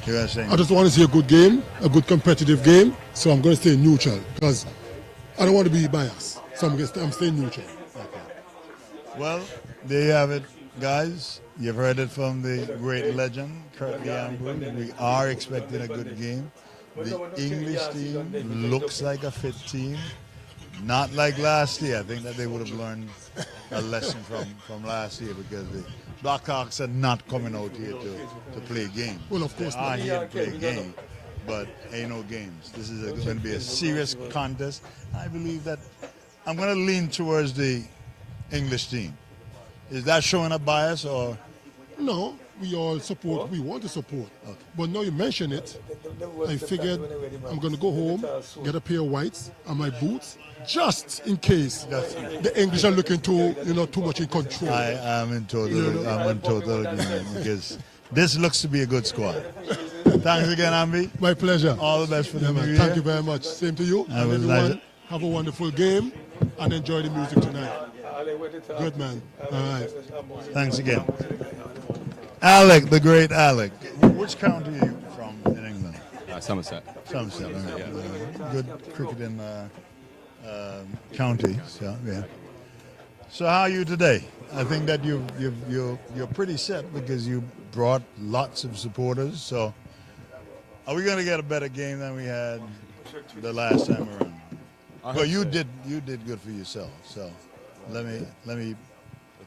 You're going to say I just want to see a good game, a good competitive game. So I'm going to stay neutral because I don't want to be biased. So I'm staying neutral. Well, there you have it, guys. You've heard it from the great legend, Curtly Ambrose. We are expecting a good game. The English team looks like a fit team. Not like last year. I think that they would have learned a lesson from last year because the Blackhawks are not coming out here to play games. Well, of course they are not. here to play games, but ain't no games. This is going to be a serious contest. I believe that I'm going to lean towards the English team. Is that showing a bias or? No, we all support. We want to support. Okay. But now you mention it, I figured I'm going to go home, get a pair of whites and my boots, just in case the English are looking too much in control. I'm in total agreement because this looks to be a good squad. Thanks again, Ambi. My pleasure. All the best for the new year. Thank you very much. Same to you. And everyone, nice. Have a wonderful game and enjoy the music tonight. Good man. All right. Thanks again. Alec, the great Alec. Which county are you from in England? Somerset. Somerset. Good cricketing county. So yeah. So how are you today? I think that you're pretty set because you brought lots of supporters. So are we going to get a better game than we had the last time around? Well, you did good for yourself. So let me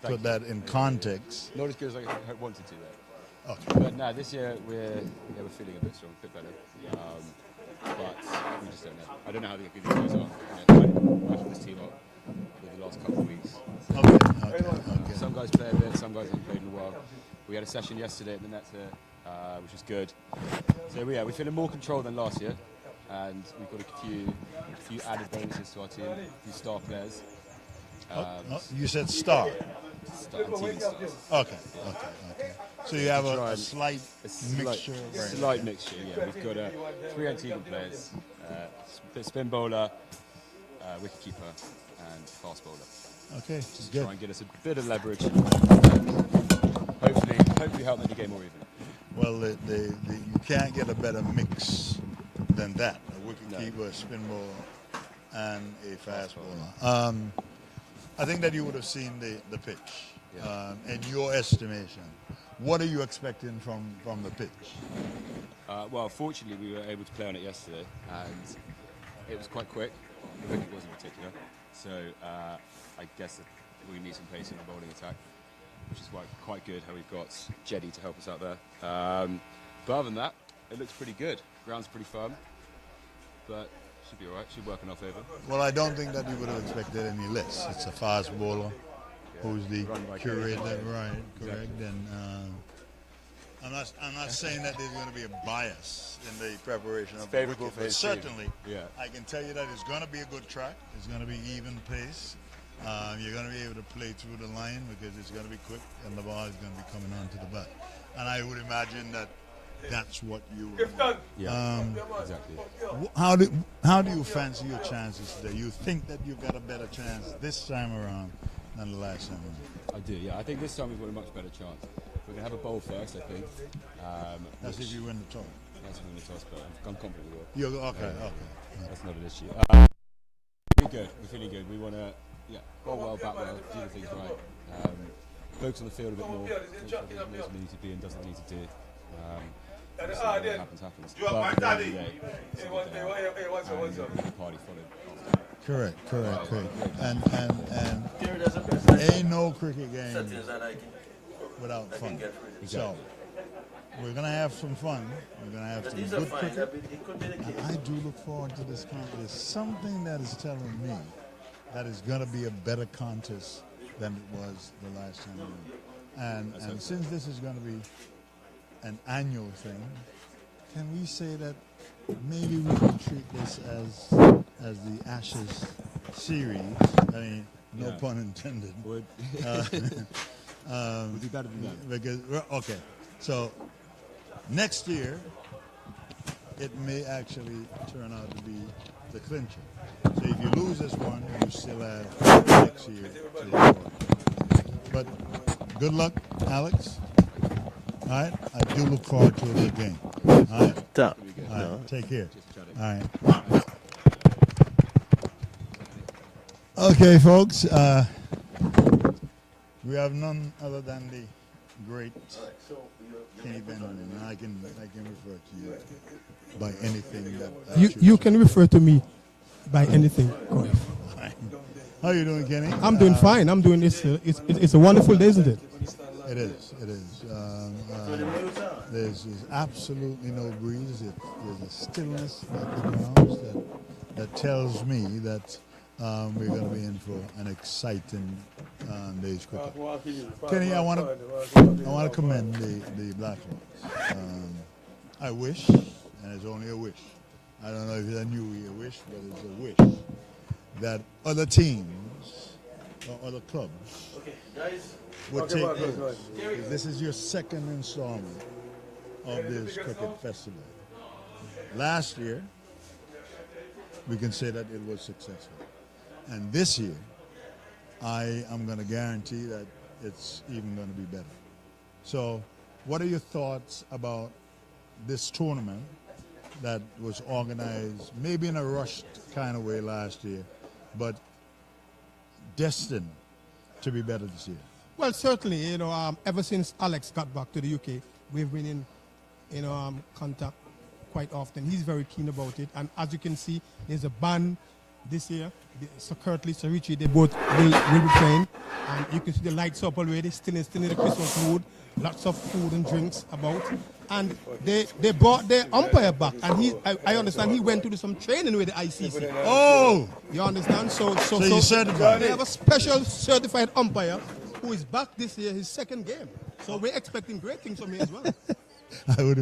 put that in context. Not as good as I wanted to, though. Okay. But no, this year we're feeling a bit strong, a bit better. But we just don't know. I don't know how the these guys are. I put this team up with the last couple of weeks. Okay. Some guys play a bit, some guys haven't played in a while. We had a session yesterday at the Nets here, which was good. So we're feeling more control than last year, and we've got a few added bonuses to our team, a few star players. You said star. Team stars. Okay. So you have a slight mixture. Slight mixture, yeah. We've got 3 Antigua players, spin bowler, wicketkeeper, and fast bowler. Okay, just good. Try and get us a bit of leverage. Hopefully help make the game more even. Well, you can't get a better mix than that. A wicketkeeper, a spin bowler, and a fast bowler. I think that you would have seen the pitch. Yeah. In your estimation, what are you expecting from the pitch? Well, fortunately, we were able to play on it yesterday, and it was quite quick. The wicket wasn't particular, so I guess that we need some pace in the bowling attack, which is quite good how we've got Jeddy to help us out there. But other than that, it looks pretty good. Ground's pretty firm, but should be all right. Should work in our favour. Well, I don't think that you would have expected any less. It's a fast bowler who's the curator, right? Correct. Exactly. And I'm not saying that there's going to be a bias in the preparation of the wicket, but certainly, I can tell you that it's going to be a good track. It's going to be even pace. You're going to be able to play through the line because it's going to be quick, and the ball is going to be coming onto the bat. And I would imagine that that's what you. Exactly. How do you fancy your chances today? You think that you've got a better chance this time around than the last time around? I do. Yeah, I think this time we've got a much better chance. We're going to have a bowl first, I think. That's if you win the toss. That's if we win the toss, but I'm confident we will. You're okay. That's not an issue. We're good. We're feeling good. We want to bowl well, bat well, do the things right. Focus on the field a bit more. Knows what we need to be and does what we need to do. What happens. But at the end of the day, it's a good day. And party followed. Correct. And ain't no cricket game without fun. Exactly. So we're gonna have some fun. We're gonna have some good cricket. And I do look forward to this contest. There's something that is telling me that is gonna be a better contest than it was the last time around. And since this is gonna be an annual thing, can we say that maybe we can treat this as the Ashes series? I mean, no pun intended. Would be better than that. Because so next year it may actually turn out to be the clincher. So if you lose this one, you still have next year to enjoy. But good luck, Alex. All right, I do look forward to a good game. All right. Top. All right. Take care. All right. Okay, folks. We have none other than the great Kenny Benjamin, and I can refer to you by anything that you can refer to me by anything. Correct. How you doing, Kenny? I'm doing fine. I'm doing this. It's a wonderful day, isn't it? It is. It is. There's absolutely no breeze. There's a stillness at the grounds that tells me that we're going to be in for an exciting day's cricket. Kenny, I want to commend the Blackhawks. I wish, and it's only a wish. I don't know if it's a new year wish, but it's a wish that other teams or other clubs would take note. This is your second installment of this cricket festival. Last year, we can say that it was successful. And this year, I am going to guarantee that it's even going to be better. So, what are your thoughts about this tournament that was organized maybe in a rushed kind of way last year, but destined to be better this year? Well, certainly, ever since Alex got back to the UK, we've been in contact quite often. He's very keen about it, and as you can see, there's a band this year. Sir Curtly, Sir Richie, they both will be playing, and you can see the lights up already, still in the Christmas mood. Lots of food and drinks about, and they brought their umpire back, and I understand he went to do some training with the ICC. Oh, you understand? So you certified. They have a special certified umpire who is back this year, his second game. So we're expecting great things from him as well. I would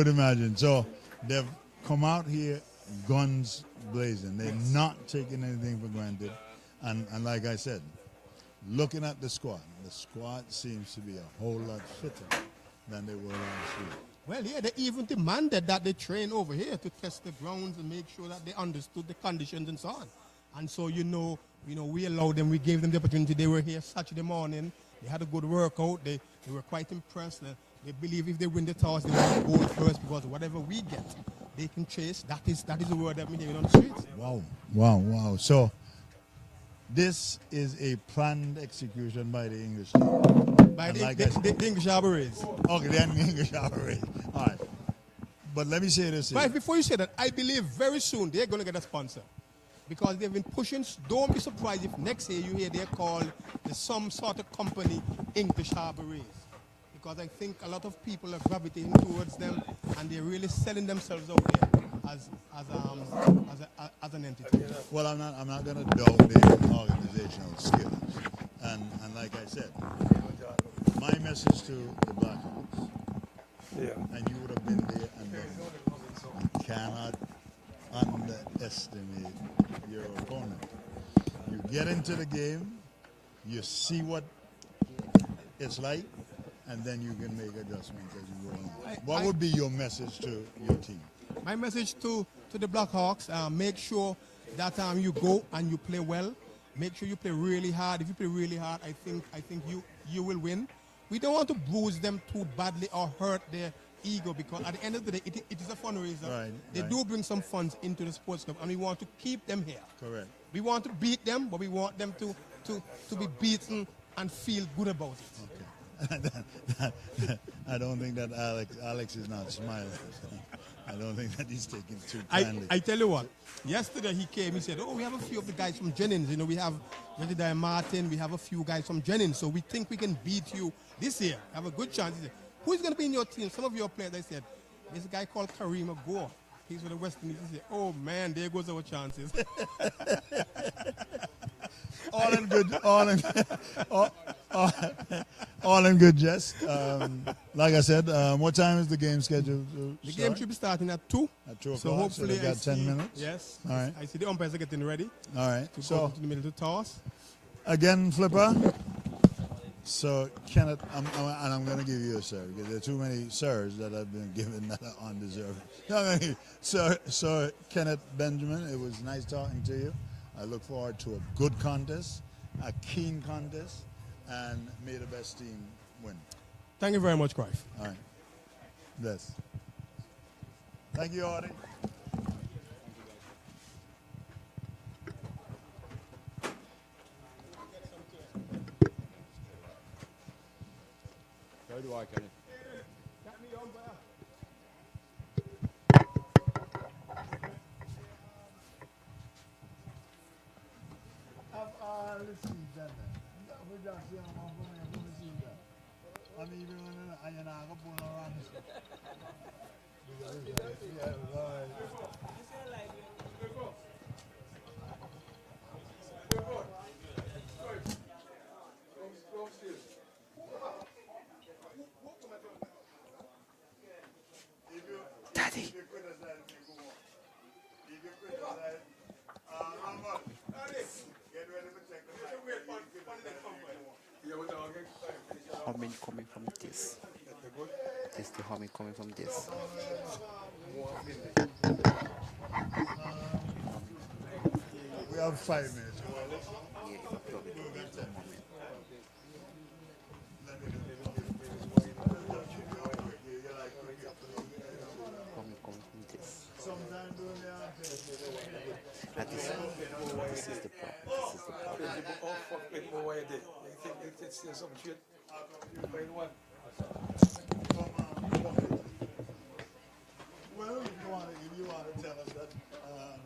imagine. So they've come out here guns blazing. They're not taking anything for granted. And like I said, looking at the squad seems to be a whole lot fitter than they were last year. Well, yeah, they even demanded that they train over here to test the grounds and make sure that they understood the conditions and so on. And so, we allowed them, we gave them the opportunity. They were here Saturday morning. They had a good workout. They were quite impressed. They believe if they win the toss, they want to go first, because whatever we get, they can chase. That is the word that we're hearing on the streets. Wow. So this is a planned execution by the English team. By the English Harbours. Okay, the English Harbours. All right. But let me say this. But before you say that, I believe very soon they're going to get a sponsor, because they've been pushing. Don't be surprised if next year you hear they're called some sort of company English Harbours, because I think a lot of people are gravitating towards them, and they're really selling themselves out there as an entity. Well, I'm not going to doubt their organizational skills, and like I said, my message to the Blackhawks, and you would have been there and done it, you cannot underestimate your opponent. You get into the game, you see what it's like, and then you can make adjustments as you go on. What would be your message to your team? My message to the Blackhawks: make sure that you go and you play well. Make sure you play really hard. If you play really hard, I think you will win. We don't want to bruise them too badly or hurt their ego, because at the end of the day, it is a fundraiser. Right, they do bring some funds into the sports club, and we want to keep them here. Correct. We want to beat them, but we want them to be beaten and feel good about it. Okay. I don't think that Alex is not smiling. I don't think that he's taking too kindly. I tell you what, yesterday he came, he said, we have a few of the guys from Jennings. We have Jedediah Martin, we have a few guys from Jennings, so we think we can beat you this year. Have a good chance. He said, who's going to be in your team? Some of your players, I said, there's a guy called Kareem Agor. He's with the West Indies. He said, oh man, there goes our chances. All in good jest. Like I said, what time is the game scheduled to The start? game should be starting at 2. At 2 o'clock, so hopefully so got 10 minutes? Yes. All right. I see the umpires are getting ready. All right. To go to the middle to toss. Again, Flipper. So, Kenneth, I'm going to give you a sir, because there are too many sirs that I've been given that are undeserving. Sir Kenneth Benjamin, it was nice talking to you. I look forward to a good contest, a keen contest, and may the best team win. Thank you very much, Clive. All right. Bless. Thank you, Artie. So do I, Kenny. Let's see that. We just see I'm going to see that. I'm even going to go around. Yeah, right. Daddy. Humming coming from this. This the humming coming from this. We have 5 minutes. Yeah, if I plug it in, it's a humming. Humming coming from this. And this is the part. This is the part. Well, if you want to tell us that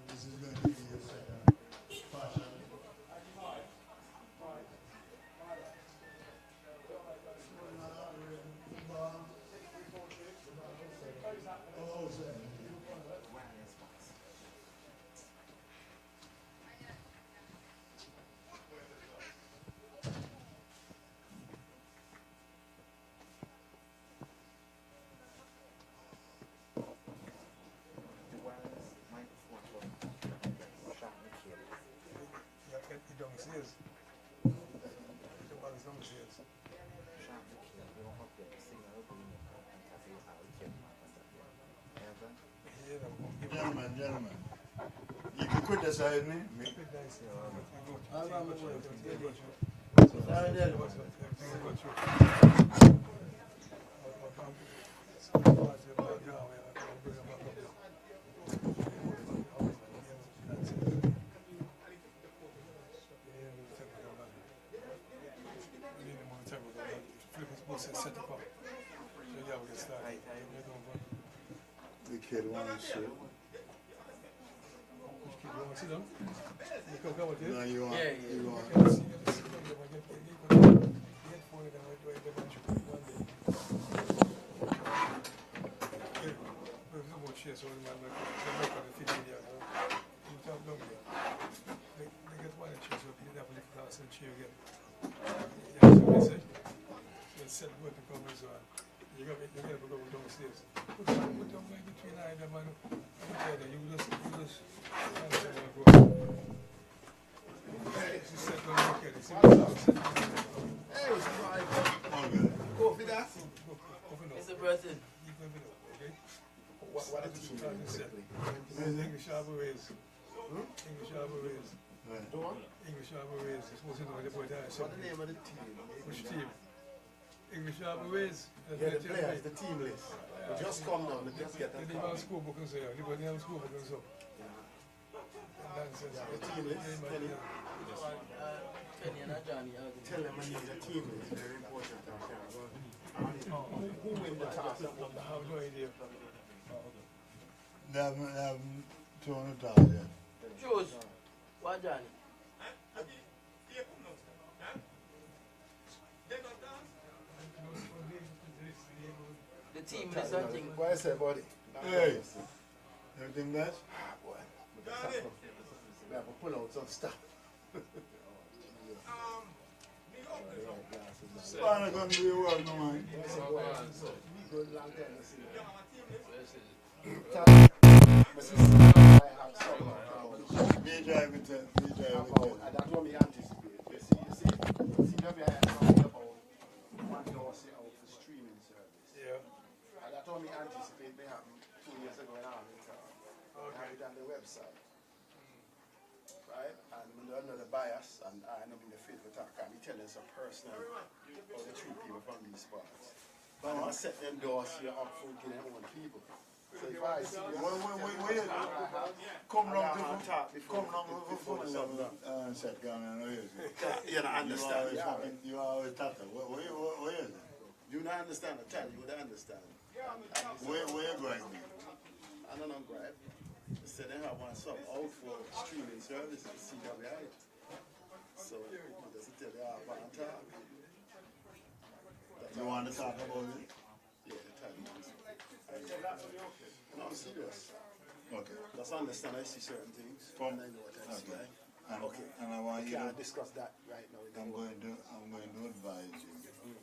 this is going to be a partial. Gentlemen, you can criticize me. The kid wants to. No, you want. Yeah. You want. Mr. President. What is it? English Harbour is. English Harbour is. English Harbour is. It's supposed to know the boy there. What's the name of the team? Which team? English Harbour is. Yeah, the players, the team list. Just come now, let's get that. They live on school book and so. They live on school book and so. Nonsense. The team list. Kenny and Johnny. Tell them I need the team list. Very important. Who win the toss? I have no idea. They haven't thrown it out yet. Choose. What Johnny? The team is something. What is it, buddy? Hey, everything nice? Boy, we have to pull out some stuff. Spana gonna do your work, no man. Good long time to see Me drive with it. and that's what we anticipate. You see, that we are talking about one door out for streaming service. Yeah. And that's what we anticipate may happen 2 years ago in Arlington. Okay. And on the website. Right? And we don't know the bias, and I know in the field for talk, and we tell us a personal how they treat people from these spots. But I set them doors here up for getting own people. So if I see you, Wait. Come round on top before the level. Set down and you don't understand. You always tata. Where is it? You don't understand. I tell you, you don't understand. Where you going? I don't know, Grab. They said they have one sub out for streaming services, CWI. So, it doesn't tell you how on top. You want to talk about it? Yeah, tell me. No, I'm serious. Okay. Just understand, I see certain things. And I know what I see, right? And I want We you to, can't discuss that right now. I'm going to advise you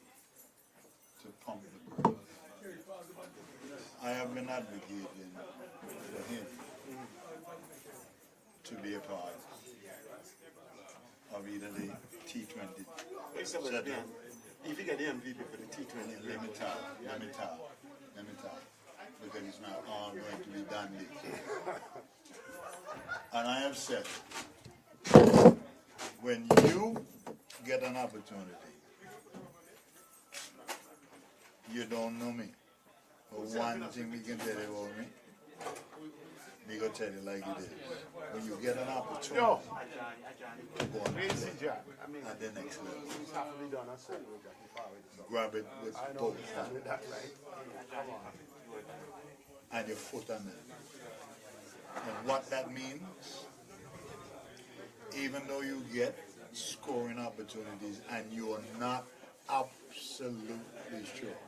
to pump the brakes. I have been advocating for him to be a part of either the T20 setup. If you get the MVP for the T20, Let me talk. Because it's not all going to be done this. And I have said, when you get an opportunity, you don't know me. But one thing we can tell you about me, we gonna tell you like it is. When you get an opportunity, go on and play at the next level. Grab it with both hands and your foot on it. And what that means, even though you get scoring opportunities and you are not absolutely sure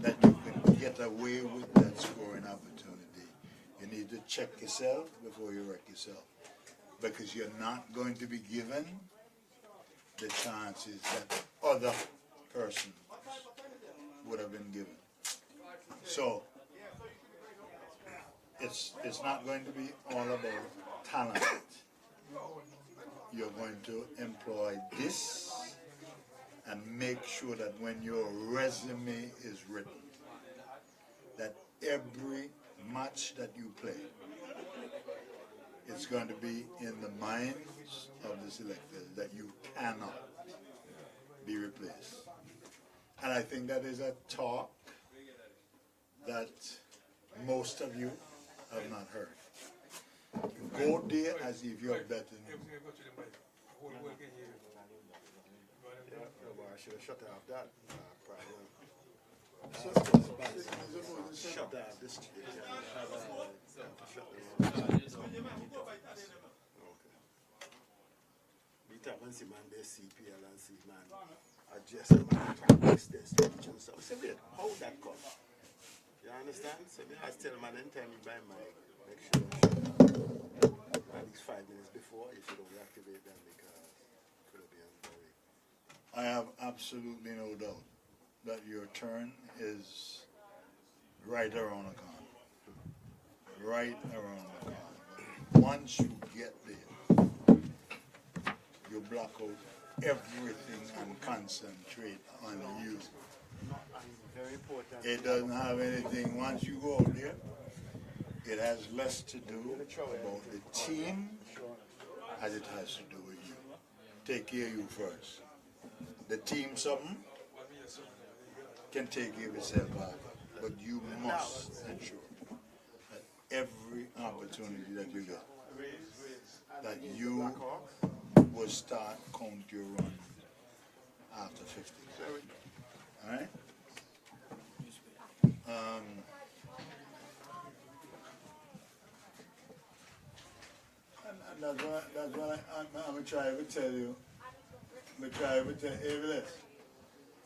that you can get away with that scoring opportunity, you need to check yourself before you wreck yourself. Because you're not going to be given the chances that other persons would have been given. So, it's not going to be all about talent. You're going to employ this and make sure that when your resume is written, that every match that you play, it's going to be in the minds of the selectors that you cannot be replaced. And I think that is a talk that most of you have not heard. Go there as if you're betting. I should have shut off that problem. Shut off this. And see man, they CPL and see man, adjust man, fix this, and stuff. So wait, how that come? You understand? So I tell man anytime you buy my, make sure you shut up. At least 5 minutes before, you should reactivate them because it could be unburied. I have absolutely no doubt that your turn is right around the corner. Right around the corner. Once you get there, you block out everything and concentrate on you. Very important. It doesn't have anything, once you go out there, it has less to do about the team as it has to do with you. Take care of you first. The team something can take care of itself back, but you must ensure that every opportunity that you get, that you will start count your run after 50. All right? And that's what I'm going to try to tell you. I'm try to tell you,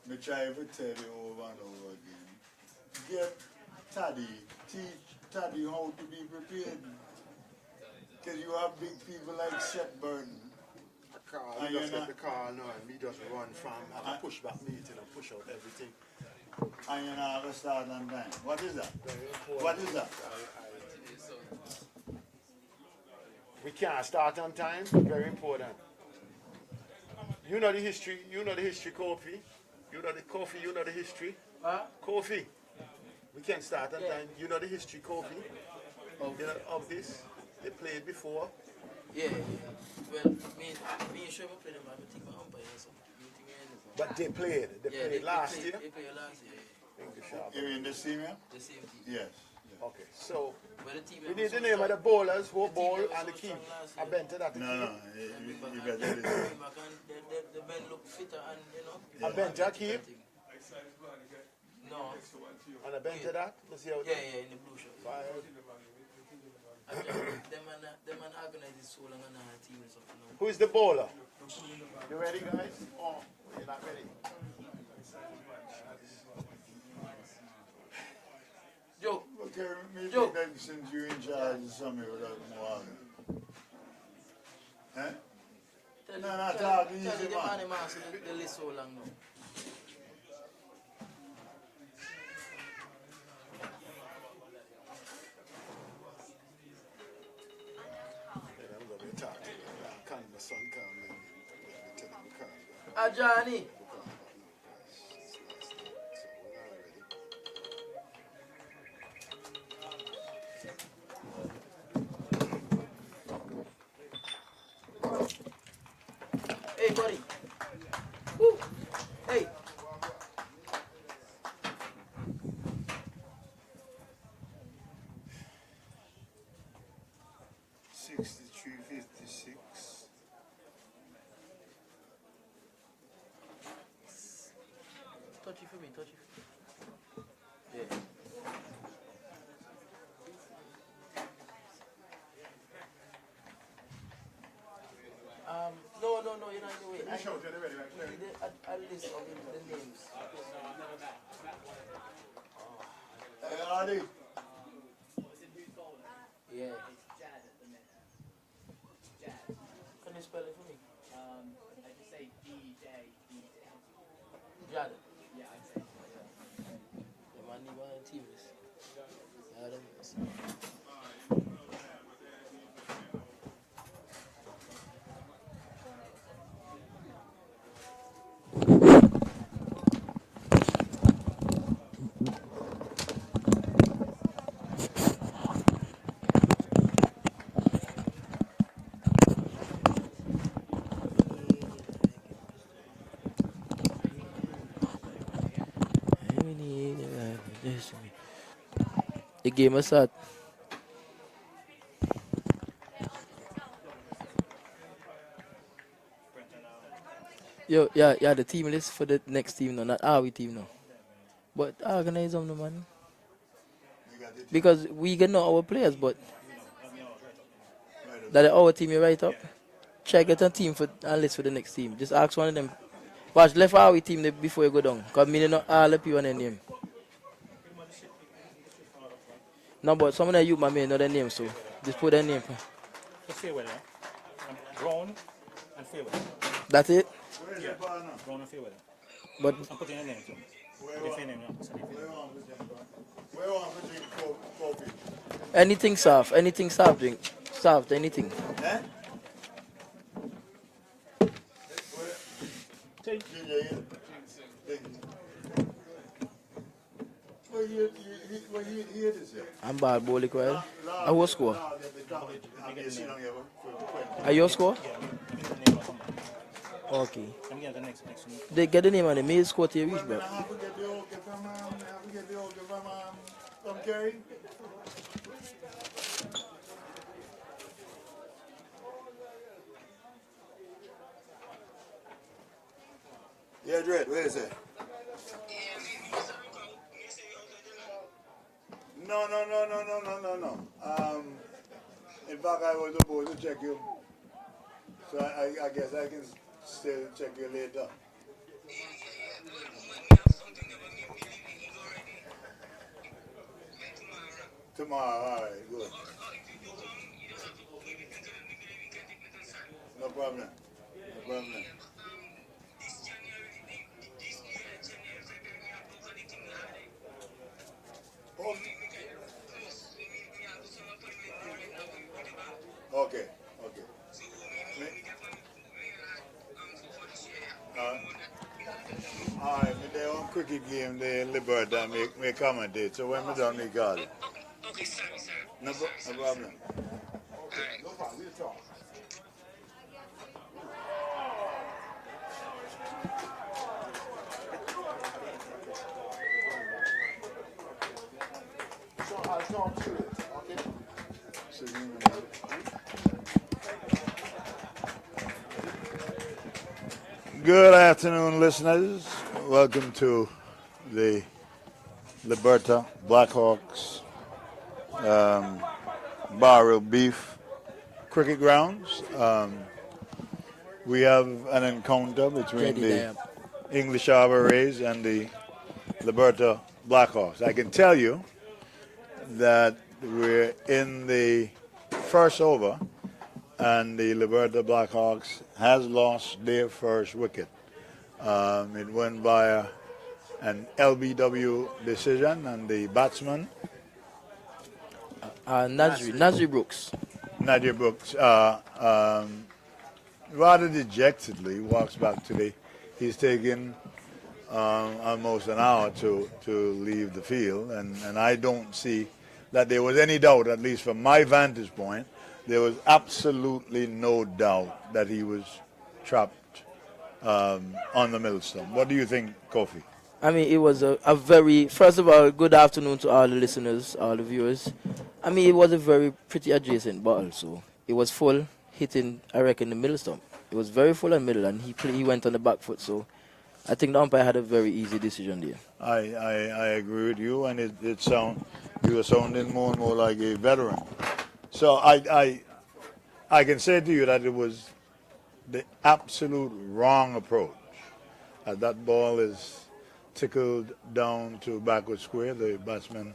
I'm try to tell you over and over again. Get Taddy, teach Taddy how to be prepared. Because you have big people like Seth Burton. I just get the car now and me just run from a pushback meeting and push out everything. And you know, have a start on time. What is that? What is that? We can't start on time, very important. You know the history, Kofi. You know the history. Huh? Kofi. We can't start on time. You know the history, Kofi, of this. They played before. Yeah. Well, me and Trevor played them, but I think my umpire or something. But they played. They played last year. They played last year. English Harbour. You mean this team here? The same team. Yes. Okay, so But the team we need the name of the bowlers who bowl and the key. I bent to that. No, you got that. The men look fitter and, you know. I bent to keep. No. And I bent to that. Let's see how Yeah, in the blue shirt. Five. Them man organize this so long and a team and something. Who is the bowler? You ready, guys? Oh, you're not ready. Joe. Okay, maybe Joe. that since you're in charge of something without more. Eh? Talk easy, Tell the man. man master the list so long now. I'm going to be talking. Can my son come in? Tell him to come. Ah, Johnny. Hey, buddy. Woo. Hey. Touch it for me, touch it. Yeah. No, you're not in the way. I need a list of the names. Hey, Artie. Yeah. Can you spell it for me? I just say D-J-E-J. Jad. Yeah, I'd say. The man need one team list. Yeah, them is. The game is start. Yo, yeah, the team list for the next team now, not our team now. But organize them, no man. Because we get know our players, but that our team you write up. Check get a team for and list for the next team. Just ask one of them. Watch left our team before you go down. Cause me not all the people on their name. No, but some of them you my man know their name, so just put their name. Just Fairweather. Brown and Fairweather. That's it? Yeah. Brown and Fairweather. But I'm putting a name too. Put your name now. Where want to drink coffee? anything soft drink. Soft, anything. Eh? Take. Well, you hear this here? I'm bad bowling well. I will score. Are you score? Okay. I'm getting the next one. They get the name and the mail score to reach back. From Kerry? Yeah, Dred, where is it? No. In fact, I was supposed to check you. So I guess I can still check you later. Tomorrow, all right, good. No problem. Okay. Alright, me there on cricket game, the LIBERTA me commentate, so when me done, me call it. Okay, sorry. No problem. Alright. No problem, we'll talk. talk to you later, okay? Good afternoon, listeners. Welcome to the LIBERTA BLACKHAWKS Barrel Beef Cricket Grounds. We have an encounter between the English Harbour Rays and the LIBERTA BLACKHAWKS. I can tell you that we're in the first over, and the LIBERTA BLACKHAWKS has lost their first wicket. It went by an LBW decision, and the batsman, Nasri Brooks. Nadia Brooks, rather dejectedly walks back to he's taken almost an hour to leave the field, and I don't see that there was any doubt, at least from my vantage point. There was absolutely no doubt that he was trapped on the millstone. What do you think, Kofi? I mean, it was a very, first of all, good afternoon to all the listeners, all the viewers. I mean, it was a very pretty adjacent ball, so it was full, hitting, I reckon, the middle stump. It was very full and middle, and he went on the back foot, so I think the umpire had a very easy decision there. I agree with you, and you were sounding more and more like a veteran. So I can say to you that it was the absolute wrong approach. That ball is tickled down to backward square. The batsman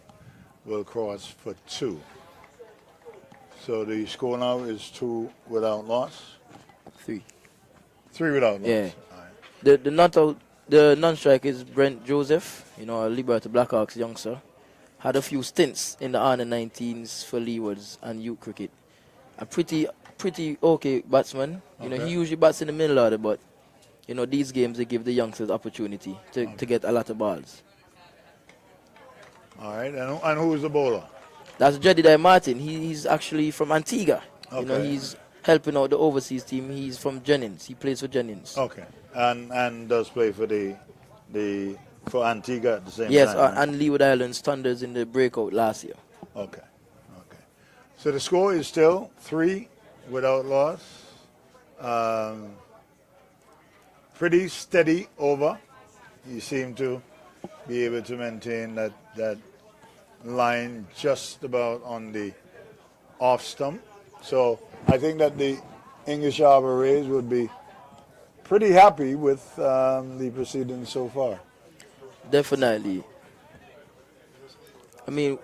will cross for 2. So the score now is 2 without loss. 3. 3 without loss. Yeah. Right. The non-strike is Brent Joseph, a LIBERTA BLACKHAWKS youngster. Had a few stints in the under-19s for Leewards and youth cricket. A pretty okay batsman. Okay. He usually bats in the middle order, but these games they give the youngsters opportunity to get a lot of balls. All right, and who's the bowler? That's Jedediah Martin. He's actually from Antigua. Okay. He's helping out the overseas team. He's from Jennings. He plays for Jennings. Okay, and does play for for Antigua at the same time. Yes, right? and Leeward Islands Thunders in the breakout last year. Okay. So the score is still 3 without loss. Pretty steady over. You seem to be able to maintain that line just about on the off stump. So I think that the English Harbour Rays would be pretty happy with the proceedings so far. Definitely. I mean,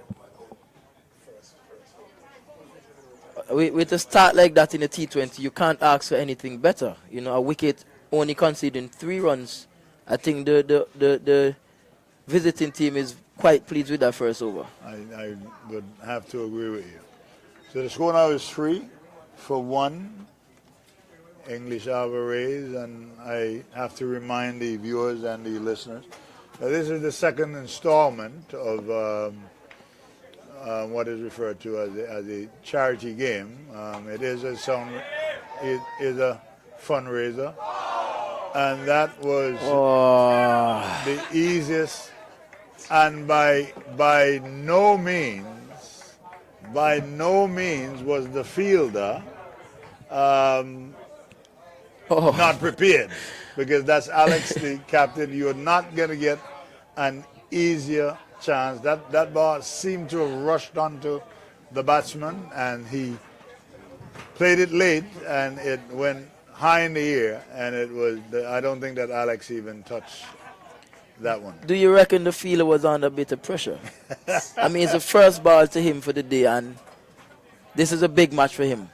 with a start like that in a T20, you can't ask for anything better. A wicket only conceding 3 runs. I think the visiting team is quite pleased with that first over. I would have to agree with you. So the score now is 3 for 1. English Harbour Rays, and I have to remind the viewers and the listeners that this is the second installment of what is referred to as a charity game. It is a fundraiser, and that was the easiest, and by no means was the fielder not prepared, because that's Alex, the captain. You're not going to get an easier chance. That ball seemed to have rushed onto the batsman, and he played it late, and it went high in the air, and it was. I don't think that Alex even touched that one. Do you reckon the fielder was under a bit of pressure? I mean, it's the first ball to him for the day, and this is a big match for him.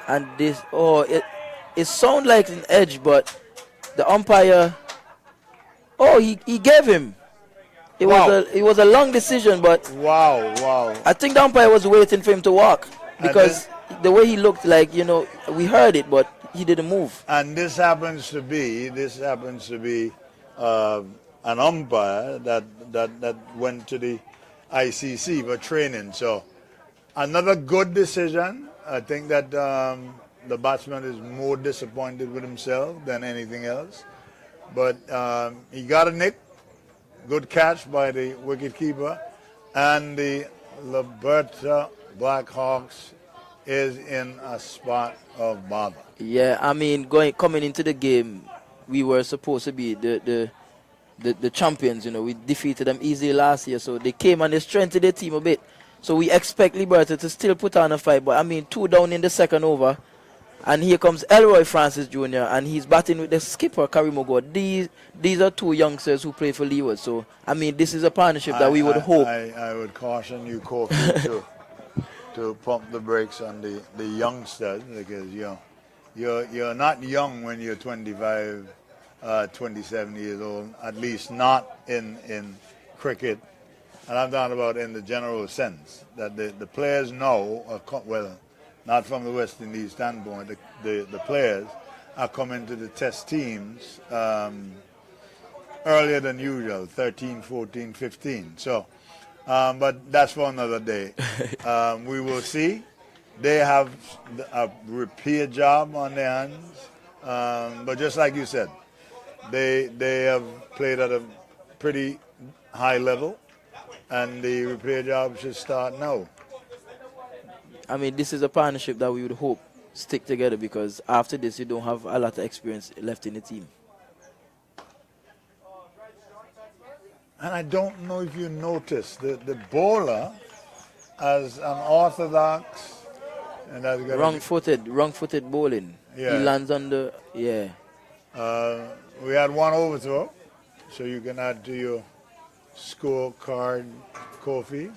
And this, it sounds like an edge, but the umpire, he gave him. It was a long decision, but wow. I think the umpire was waiting for him to walk, because the way he looked, like, we heard it, but he didn't move. And this happens to be an umpire that went to the ICC for training. So another good decision. I think that the batsman is more disappointed with himself than anything else. But he got a nick. Good catch by the wicketkeeper. And the LIBERTA BLACKHAWKS is in a spot of bother. Yeah, I mean, coming into the game, we were supposed to be the champions. You know, we defeated them easily last year, so they came and they strengthened their team a bit. So we expect Liberta to still put on a fight. But I mean, 2 down in the second over, and here comes Elroy Francis Jr. and he's batting with the skipper Karimogo. These are 2 youngsters who play for Leeward. So I mean, this is a partnership that we would hope. I would caution you, Kofi, to pump the brakes on the youngsters, because you're not young when you're 25, 27 years old. At least not in cricket. And I'm talking about in the general sense that the players know, well, not from the West Indies standpoint, the players are coming to the test teams earlier than usual, 13, 14, 15. So, but that's for another day. We will see. They have a repair job on their hands. But just like you said, they have played at a pretty high level, and the repair job should start now. I mean, this is a partnership that we would hope stick together, because after this, you don't have a lot of experience left in the team. And I don't know if you noticed, the bowler as an orthodox, and that's wrong-footed bowling. Yeah. He lands on the, yeah. We had 1 overthrow, so you can add to your scorecard, Kofi.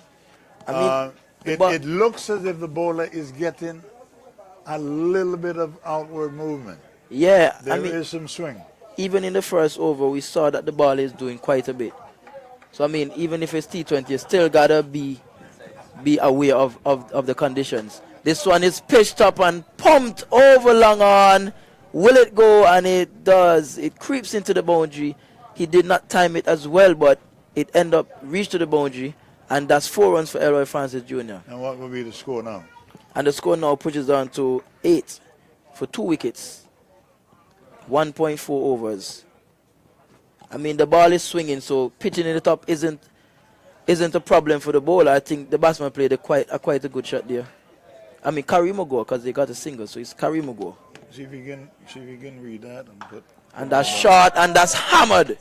I mean, it looks as if the bowler is getting a little bit of outward movement. Yeah, There is some swing. Even in the first over, we saw that the ball is doing quite a bit. So I mean, even if it's T20, you still gotta be aware of the conditions. This one is pitched up and pumped over long on. Will it go? And it does. It creeps into the boundary. He did not time it as well, but it ended up reached to the boundary, and that's 4 runs for Elroy Francis Jr. And what will be the score now? And the score now pushes down to 8 for 2 wickets, 1.4 overs. I mean, the ball is swinging, so pitching in the top isn't a problem for the bowler. I think the batsman played quite a good shot there. I mean, Karimogo, because they got a single, so it's Karimogo. See if you can read that and put. And that's shot, and that's hammered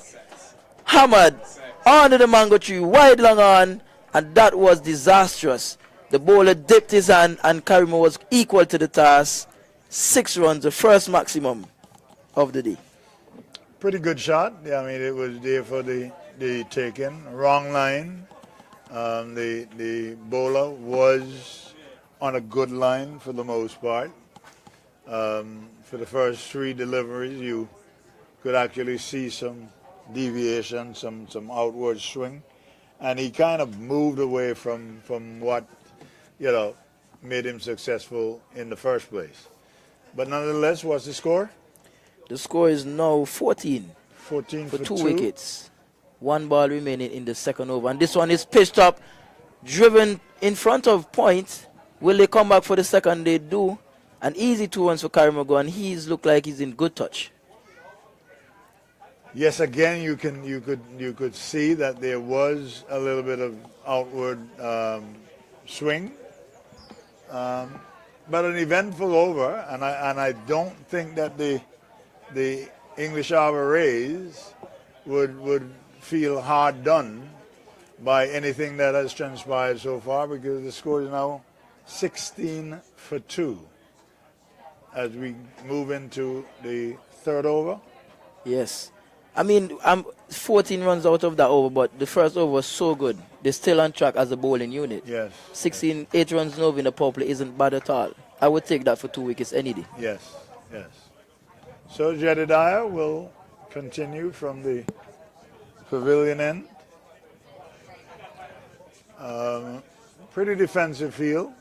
under the mango tree, wide long on, and that was disastrous. The bowler dipped his hand, and Karimo was equal to the task. 6 runs, the first maximum of the day. Pretty good shot. Yeah, I mean, it was there for the taking. Wrong line. The bowler was on a good line for the most part. For the first 3 deliveries, you could actually see some deviation, some outward swing, and he kind of moved away from what made him successful in the first place. But nonetheless, what's the score? The score is now 14. 14 for 2 2 wickets. 1 ball remaining in the second over, and this one is pitched up, driven in front of point. Will they come back for the second? They do. An easy 2 runs for Karimogo, and he's looked like he's in good touch. Yes, again, you could see that there was a little bit of outward swing, but an eventful over, and I don't think that the English Harbour Rays would feel hard done by anything that has transpired so far, because the score is now 16 for 2 as we move into the 3rd over. Yes. I mean, I'm 14 runs out of that over, but the first over was so good. They're still on track as a bowling unit. Yes. 8 runs over in the power play isn't bad at all. I would take that for 2 wickets any day. Yes, yes. So Jedediah will continue from the pavilion end. Pretty defensive field.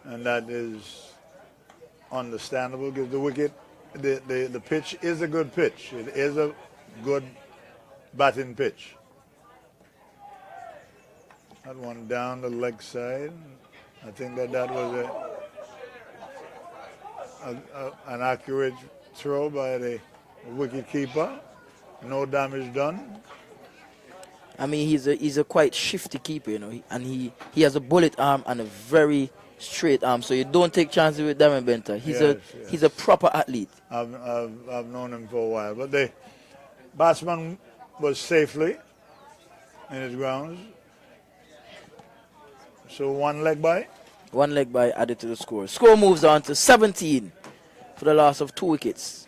And that is understandable, because the wicket, the pitch is a good pitch. It is a good batting pitch. That one down the leg side. I think that was an accurate throw by the wicket keeper. No damage done. I mean, he's a quite shifty keeper, you know, and he has a bullet arm and a very straight arm. So you don't take chances with Diamond Benter. He's a proper athlete. I've known him for a while, but the batsman was safely in his grounds. So one leg by. One leg by added to the score. Score moves on to 17 for the loss of 2 wickets.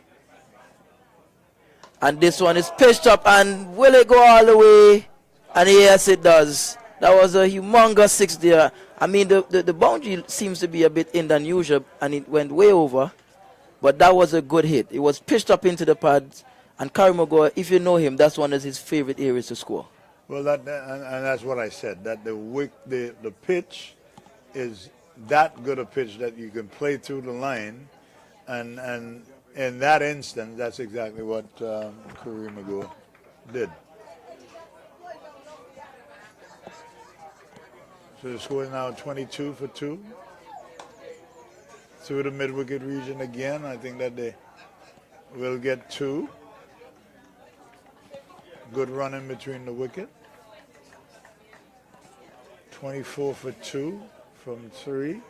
And this one is pitched up, and will it go all the way? And yes, it does. That was a humongous six there. I mean, the boundary seems to be a bit unusual, and it went way over. But that was a good hit. It was pitched up into the pads, and Kari Maguire, if you know him, that's one of his favorite areas to score. Well, and that's what I said, that the pitch is that good a pitch that you can play through the line, and in that instance, that's exactly what Kari Maguire did. So the score is now 22 for 2. Through the mid-wicket region again. I think that they will get 2. Good run in between the wicket. 24 for 2 from 3.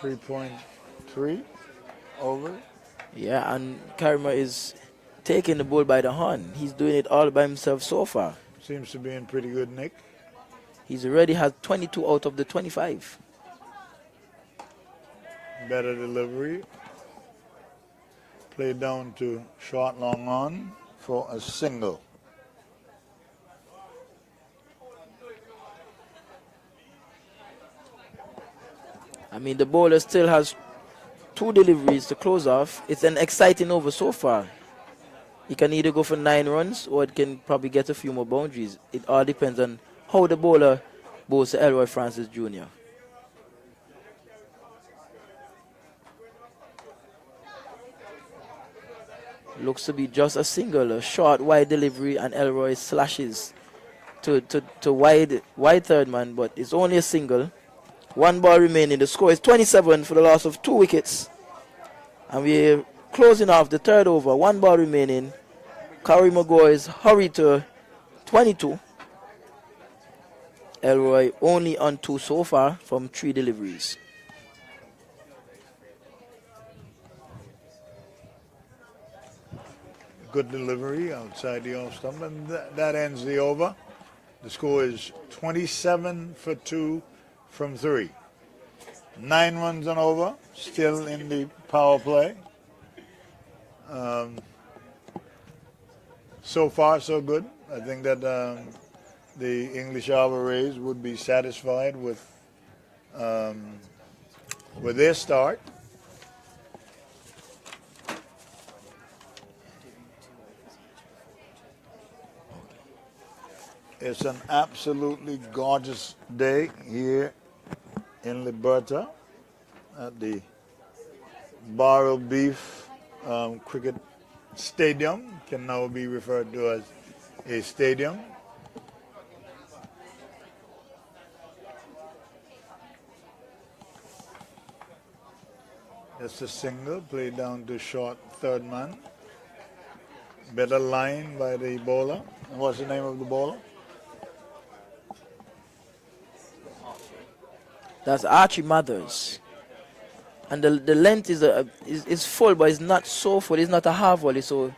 3.3 over. Yeah, and Karima is taking the bull by the horn. He's doing it all by himself so far. Seems to be in pretty good nick. He's already had 22 out of the 25. Better delivery. Played down to short long on for a single. I mean, the bowler still has 2 deliveries to close off. It's an exciting over so far. He can either go for 9 runs or it can probably get a few more boundaries. It all depends on how the bowler bowls to Elroy Francis Jr. Looks to be just a single, a short wide delivery, and Elroy slashes to wide third man, but it's only a single. 1 ball remaining. The score is 27 for the loss of 2 wickets. And we're closing off the third over. 1 ball remaining. Kari Maguire is hurried to 22. Elroy only on 2 so far from 3 deliveries. Good delivery outside the off stump, and that ends the over. The score is 27 for 2 from 3. 9 runs and over, still in the power play. So far, so good. I think that the English Harbour Rays would be satisfied with their start. It's an absolutely gorgeous day here in Liberta at the Barrel Beef Cricket Stadium. Can now be referred to as a stadium. It's a single, played down to short third man. Better line by the bowler. And what's the name of the bowler? That's Archie Mathers. And the length is full, but it's not so full. It's not a half volley, so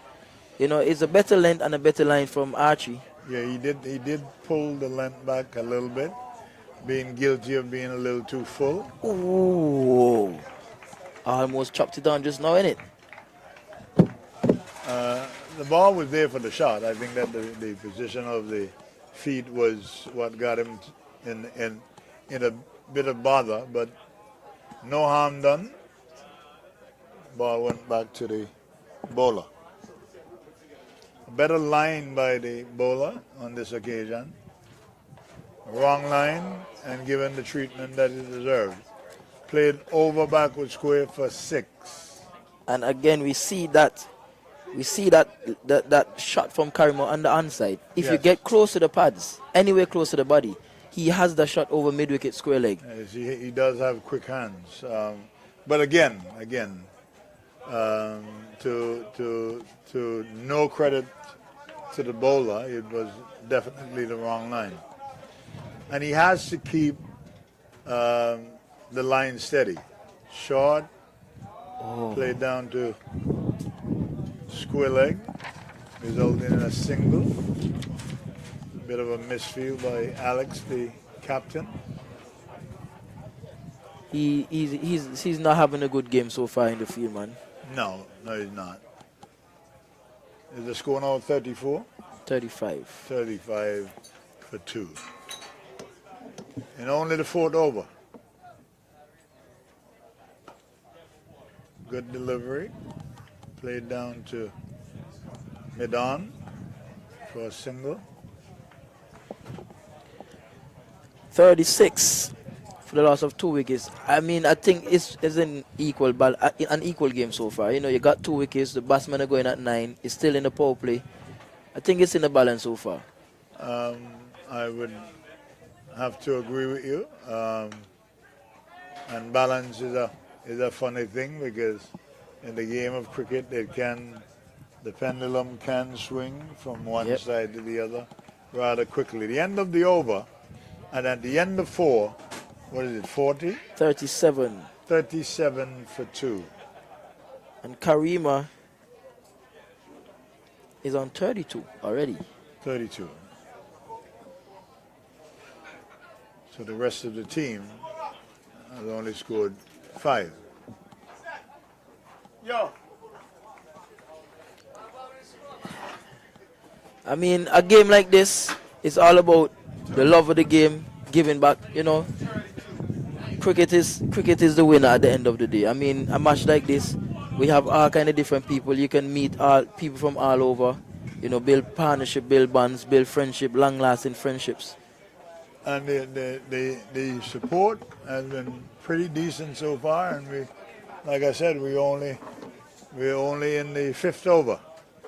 you know it's a better length and a better line from Archie. Yeah, he did pull the length back a little bit, being guilty of being a little too full. Ooh, I almost chopped it down just now, innit? The ball was there for the shot. I think that the position of the feet was what got him in a bit of bother, but no harm done. Ball went back to the bowler. A better line by the bowler on this occasion. Wrong line and given the treatment that it deserved. Played over backward square for 6. And again, we see that shot from Karimo on the onside. If you get close to the pads, anywhere close to the body, he has the shot over mid-wicket square leg. Yes, he does have quick hands. But again, to no credit to the bowler, it was definitely the wrong line. And he has to keep the line steady. Short, played down to square leg, resulting in a single. Bit of a misfield by Alex, the captain. He's not having a good game so far in the field, man. No, he's not. Is the score now 34? 35. 35 for 2. And only the 4th over. Good delivery. Played down to mid-on for a single. 36 for the loss of 2 wickets. I mean, I think it's an equal game so far. You know, you got 2 wickets. The batsmen are going at 9. It's still in the power play. I think it's in the balance so far. I would have to agree with you. And balance is a funny thing, because in the game of cricket, the pendulum can swing from one side to the other rather quickly. The end of the over, and at the end of 4, what is it, 40? 37. 37 for 2. And Karima is on 32 already. 32. So the rest of the team has only scored 5. Yo. I mean, a game like this is all about the love of the game, giving back, you know. Cricket is the winner at the end of the day. I mean, a match like this, we have all kind of different people. You can meet all people from all over, you know, build partnership, build bonds, build friendship, long-lasting friendships. And the support has been pretty decent so far, and we, like I said, we're only in the 5th over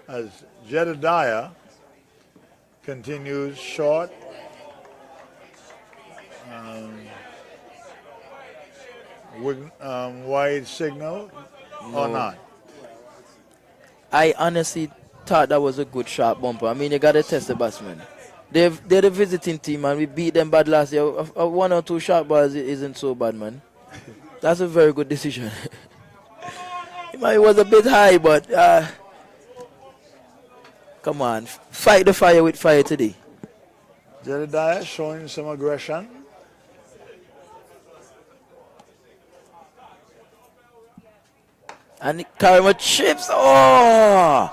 as Jedediah continues short. Wide signal or not? I honestly thought that was a good sharp bumper. I mean, you got to test the batsmen. They're the visiting team, and we beat them bad last year. 1 or 2 sharp balls isn't so bad, man. That's a very good decision. It was a bit high, but come on, fight the fire with fire today. Jedediah showing some aggression. And Karima chips. Oh!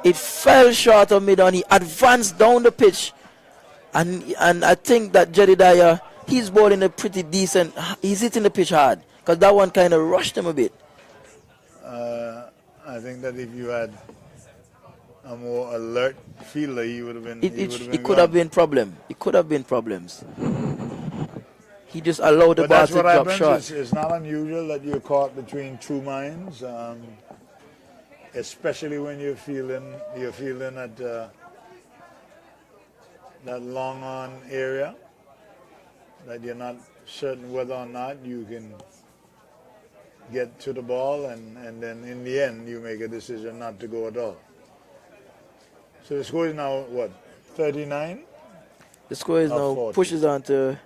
It fell short of mid-on. He advanced down the pitch. And I think that Jedediah, he's bowling a pretty decent. He's hitting the pitch hard, because that one kind of rushed him a bit. I think that if you had a more alert fielder, he would have been. It could have been problem. It could have been problems. He just allowed the ball to drop short. It's not unusual that you're caught between 2 minds, especially when you're feeling at that long on area, that you're not certain whether or not you can get to the ball, and then in the end you make a decision not to go at all. So the score is now what, 39? The score is now 40. pushes on to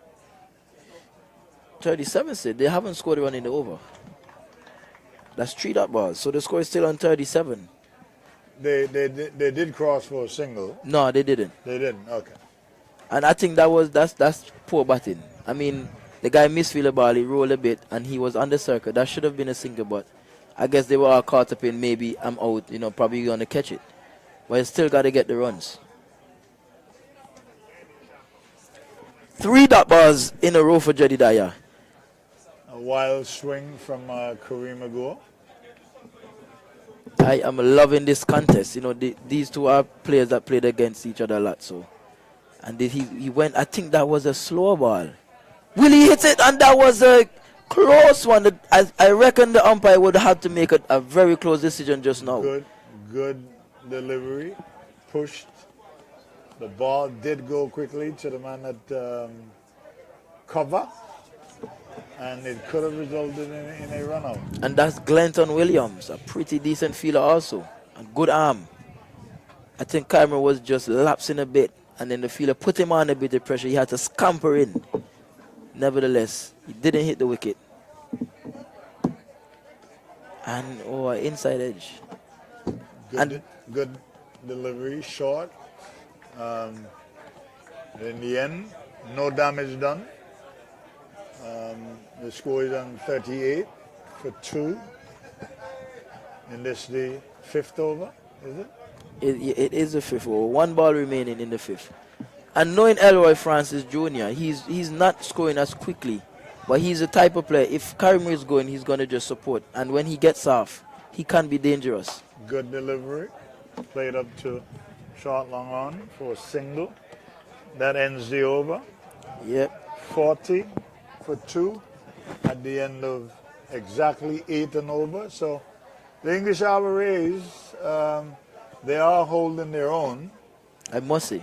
37. Said they haven't scored one in the over. That's 3 dot balls, so the score is still on 37. They did cross for a single. No, they didn't. They didn't. Okay. And I think that's poor batting. I mean, the guy misfield the ball, he rolled a bit, and he was on the circle. That should have been a single, but I guess they were all caught up in maybe I'm out, you know, probably going to catch it. But you still got to get the runs. 3 dot balls in a row for Jedediah. A wild swing from Kareem Agor. I am loving this contest. You know, these two are players that played against each other a lot. So, and he went. I think that was a slow ball. Will he hit it? And that was a close one. I reckon the umpire would have to make a very close decision just now. Good delivery, pushed. The ball did go quickly to the man at cover, and it could have resulted in a run out. And that's Glenton Williams, a pretty decent fielder also, a good arm. I think Cameron was just lapsing a bit, and then the fielder put him on a bit of pressure. He had to scamper in. Nevertheless, he didn't hit the wicket. And inside edge. Good delivery, short. In the end, no damage done. The score is on 38 for 2. And this the 5th over, is it? It is the 5th over. 1 ball remaining in the 5th. And knowing Elroy Francis Jr., he's not scoring as quickly, but he's the type of player. If Karim is going, he's going to just support. And when he gets off, he can be dangerous. Good delivery. Played up to short long on for a single. That ends the over. Yep. 40 for 2 at the end of exactly 8 and over. So the English Harbour Rays, they are holding their own. I must say.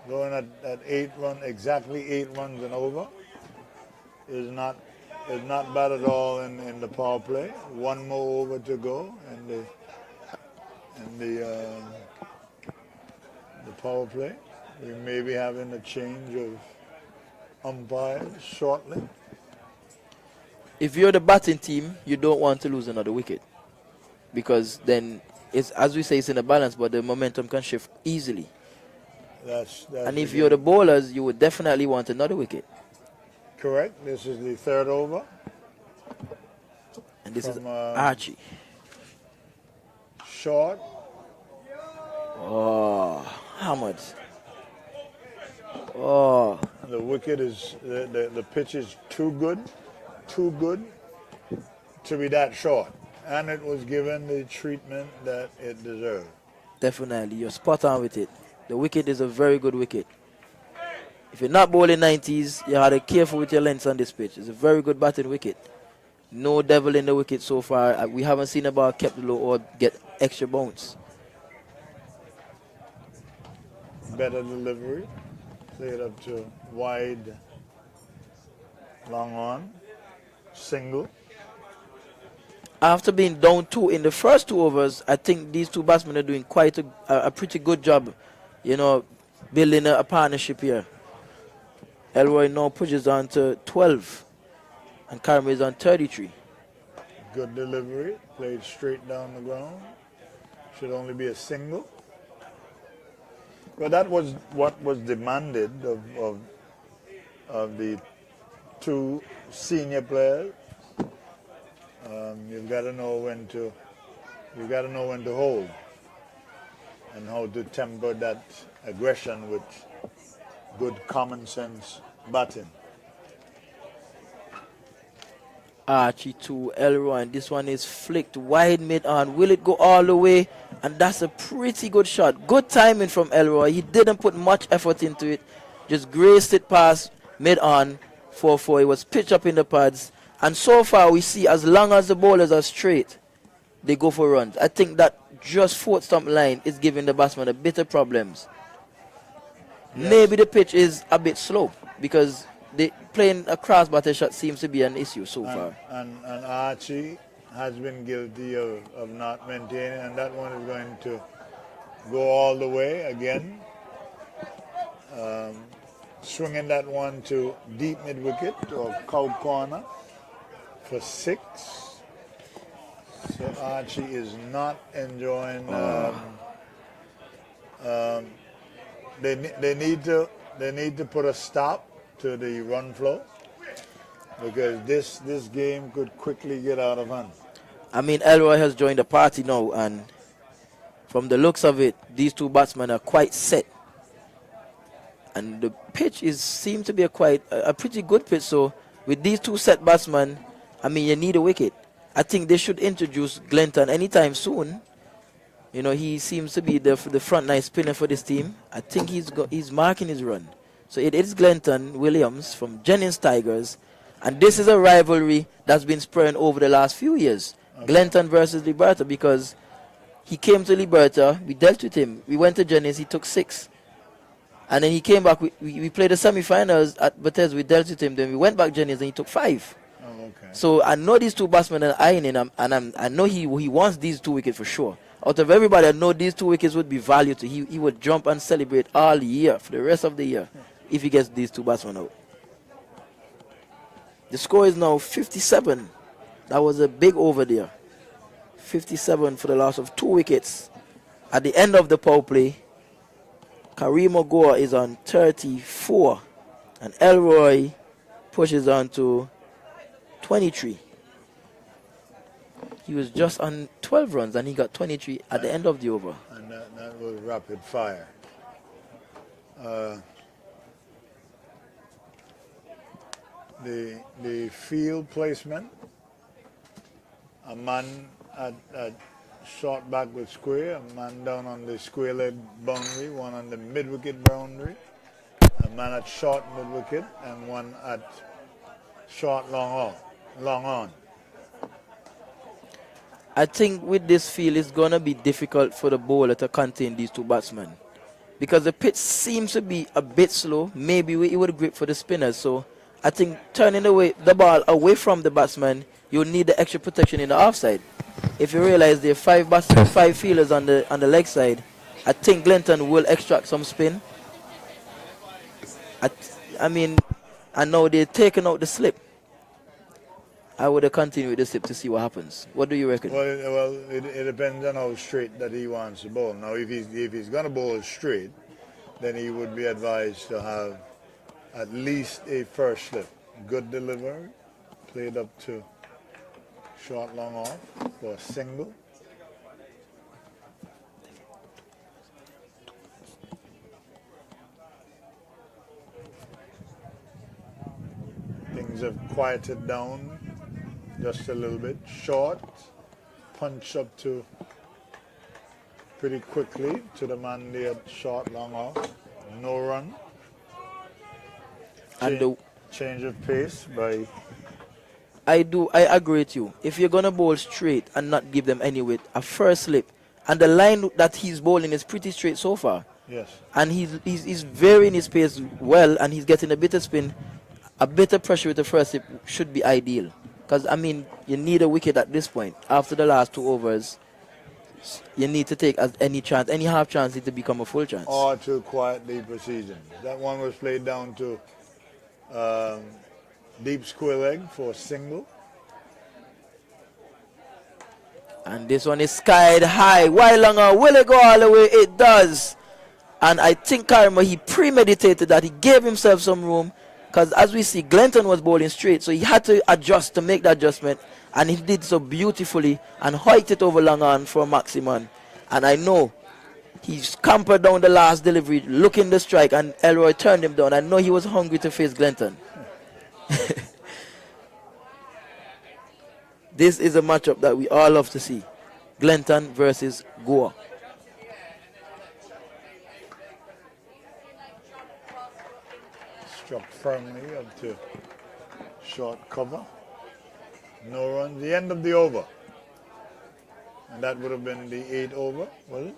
Going at 8 runs, exactly 8 runs and over is not bad at all in the power play. 1 more over to go, and the power play. We may be having a change of umpires shortly. If you're the batting team, you don't want to lose another wicket, because then it's, as we say, it's in a balance, but the momentum can shift easily. That's and if you're the bowlers, you would definitely want another wicket. Correct. This is the 3rd over. And this is Archie. Short. Oh, Hamad. Oh. The wicket is, the pitch is too good to be that short. And it was given the treatment that it deserved. Definitely. You're spot on with it. The wicket is a very good wicket. If you're not bowling 90s, you have to be careful with your lengths on this pitch. It's a very good batting wicket. No devil in the wicket so far. We haven't seen a ball kept low or get extra bounce. Better delivery. Played up to wide, long on, single. After being down 2 in the first 2 overs, I think these 2 batsmen are doing quite a pretty good job, building a partnership here. Elroy now pushes on to 12, and Karim is on 33. Good delivery, played straight down the ground. Should only be a single. But that was what was demanded of the 2 senior players. You've got to know when to hold, and how to temper that aggression with good common sense batting. Archie to Elroy, and this one is flicked wide mid-on. Will it go all the way? And that's a pretty good shot. Good timing from Elroy. He didn't put much effort into it. Just graced it past mid-on. 4-4. It was pitched up in the pads. And so far we see, as long as the bowlers are straight, they go for runs. I think that just 4th stump line is giving the batsman a bit of problems. Yes. Maybe the pitch is a bit slow, because playing a cross batter shot seems to be an issue so far. And Archie has been guilty of not maintaining, and that one is going to go all the way again. Swinging that one to deep mid-wicket or cow corner for 6. So Archie is not enjoying. They need to put a stop to the run flow, because this game could quickly get out of hand. I mean, Elroy has joined the party now, and from the looks of it, these 2 batsmen are quite set. And the pitch seems to be a pretty good pitch. So with these 2 set batsmen, I mean, you need a wicket. I think they should introduce Glenton anytime soon. He seems to be the front line spinner for this team. I think he's marking his run. So it is Glenton Williams from Jennings Tigers. And this is a rivalry that's been spreading over the last few years. Okay. Glenton versus Liberta, because he came to Liberta, we dealt with him. We went to Jennings, he took 6. And then he came back, we played the semi-finals at Bates, we dealt with him. Then we went back Jennings and he took 5. Oh, okay. So I know these 2 batsmen are eyeing him, and I know he wants these 2 wickets for sure. out of everybody, I know these 2 wickets would be valued to. He would jump and celebrate all year, for the rest of the year, if he gets these 2 batsmen out. The score is now 57. That was a big over there. 57 for the loss of 2 wickets. At the end of the power play, Kareem Ogoa is on 34, and Elroy pushes on to 23. He was just on 12 runs, and he got 23 at the end of the over. And that was rapid fire. The field placement, a man at short back with square, a man down on the square leg boundary, one on the mid wicket boundary, a man at short mid wicket, and one at short long on. I think with this field, it's going to be difficult for the bowler to contain these 2 batsmen, because the pitch seems to be a bit slow. Maybe it would grip for the spinners. So I think turning the ball away from the batsman, you'll need the extra protection in the offside. If you realize there are 5 fielders on the leg side, I think Glenton will extract some spin. I mean, I know they're taking out the slip. I would have continued with the slip to see what happens. What do you reckon? Well, it depends on how straight that he wants to bowl. Now, if he's going to bowl straight, then he would be advised to have at least a first slip. Good delivery, played up to short long off for a single. Things have quieted down just a little bit. Short, punch up to pretty quickly to the man there, short long off. No run. Change of pace by... I agree with you. If you're going to bowl straight and not give them any weight, a first slip, and the line that he's bowling is pretty straight so far. Yes. And he's varying his pace well, and he's getting a bit of spin. A bit of pressure with the first slip should be ideal. Because, I mean, you need a wicket at this point. After the last 2 overs, you need to take any half chance to become a full chance. Or to quietly proceed. That one was played down to deep square leg for a single. And this one is skied high. Why longer? Will it go all the way? It does. And I think Karma, he premeditated that. He gave himself some room. Because as we see, Glenton was bowling straight. So he had to adjust to make the adjustment. And he did so beautifully. And hoiked it over long on for Maximan. And I know he scampered down the last delivery, looking the strike. And Elroy turned him down. I know he was hungry to face Glenton. This is a matchup that we all love to see. Glenton versus Goa. Struck firmly up to short cover. No run. The end of the over. And that would have been the 8th over, was it?